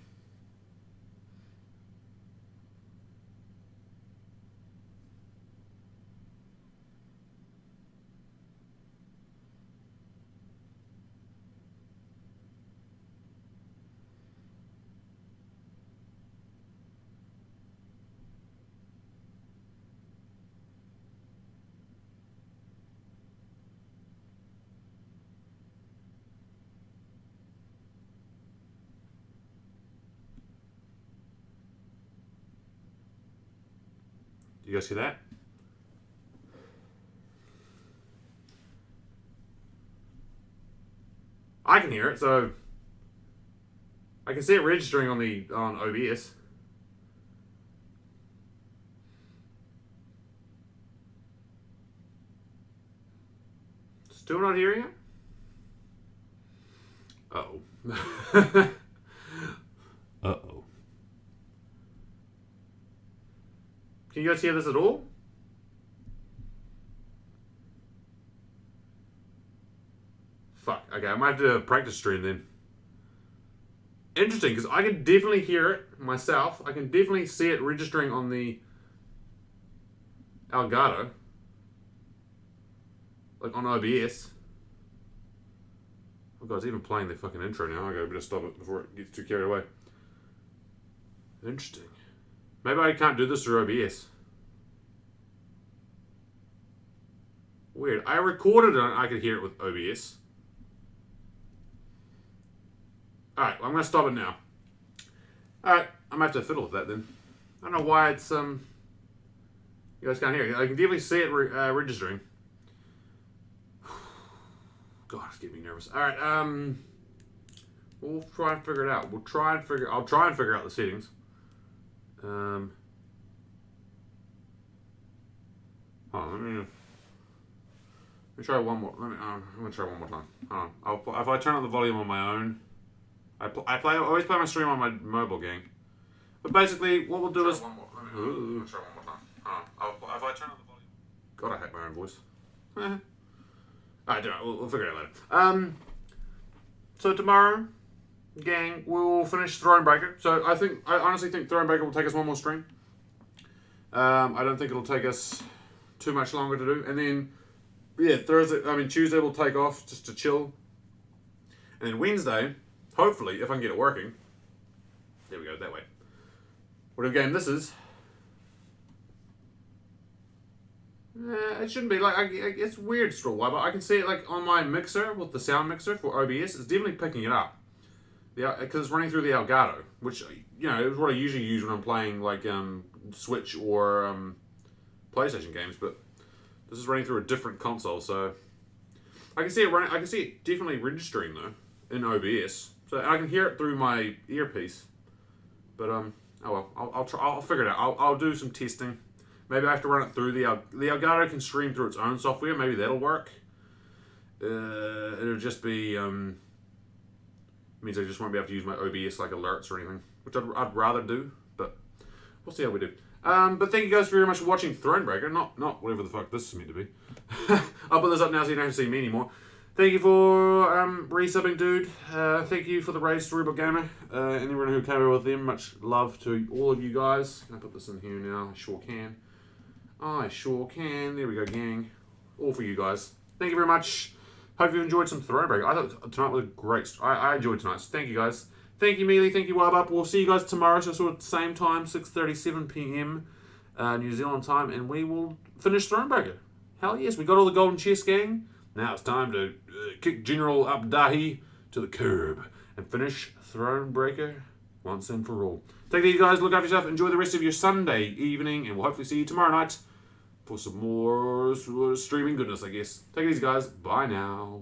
You guys hear that? I can hear it, so I can see it registering on OBS. Still not hearing it? Uh-oh. Uh-oh. Can you guys hear this at all? Fuck. Okay, I might have to do a practice stream then. Interesting, because I can definitely hear it myself. I can definitely see it registering on the Elgato. Like on OBS. Oh god, it's even playing the fucking intro now. I gotta better stop it before it gets too carried away. Interesting. Maybe I can't do this through OBS. Weird. I recorded it and I could hear it with OBS. Alright, well, I'm gonna stop it now. Alright, I'm gonna have to fiddle with that then. I don't know why it's you guys can't hear it. I can definitely see it registering. God, it's getting me nervous. Alright, we'll try and figure it out. I'll try and figure out the settings. Hold on, let me try one more. I'm gonna try one more time. Hold on. If I turn up the volume on my own, I always play my stream on my mobile, gang. But basically, what we'll do is. Let me try one more time. Hold on. If I turn up the volume. God, I hate my own voice. Alright, we'll figure it out later. So tomorrow, gang, we'll finish ThroneBreaker. So I honestly think ThroneBreaker will take us one more stream. I don't think it'll take us too much longer to do. And then, yeah, Tuesday we'll take off just to chill. And then Wednesday, hopefully, if I can get it working. There we go, that way. Whatever game this is. It shouldn't be. Like, it's weird still, why, but I can see it like on my mixer with the sound mixer for OBS. It's definitely picking it up. Because it's running through the Elgato, which, you know, is what I usually use when I'm playing like Switch or PlayStation games, but this is running through a different console, so I can see it running. I can see it definitely registering though in OBS, so I can hear it through my earpiece. But oh well, I'll figure it out. I'll do some testing. Maybe I have to run it through the Elgato can stream through its own software. Maybe that'll work. It'll just be means I just won't be able to use my OBS like alerts or anything, which I'd rather do, but we'll see how we do. But thank you guys very much for watching ThroneBreaker, not whatever the fuck this is meant to be. I'll put this up now so you don't have to see me anymore. Thank you for resubbing, dude. Thank you for the raise, Storybook Gamer. Anyone who came over with them, much love to all of you guys. Can I put this in here now? I sure can. I sure can. There we go, gang. All for you guys. Thank you very much. Hope you enjoyed some ThroneBreaker. I thought tonight was great. I enjoyed tonight. So thank you guys. Thank you, Mealy. Thank you, Wabup. We'll see you guys tomorrow. So sort of same time, 6:37 p.m. New Zealand time, and we will finish ThroneBreaker. Hell yes, we got all the golden chest, gang. Now it's time to kick General Abdahi to the curb and finish ThroneBreaker once and for all. Take it easy, guys. Look after yourself. Enjoy the rest of your Sunday evening, and we'll hopefully see you tomorrow night for some more streaming goodness, I guess. Take it easy, guys. Bye now.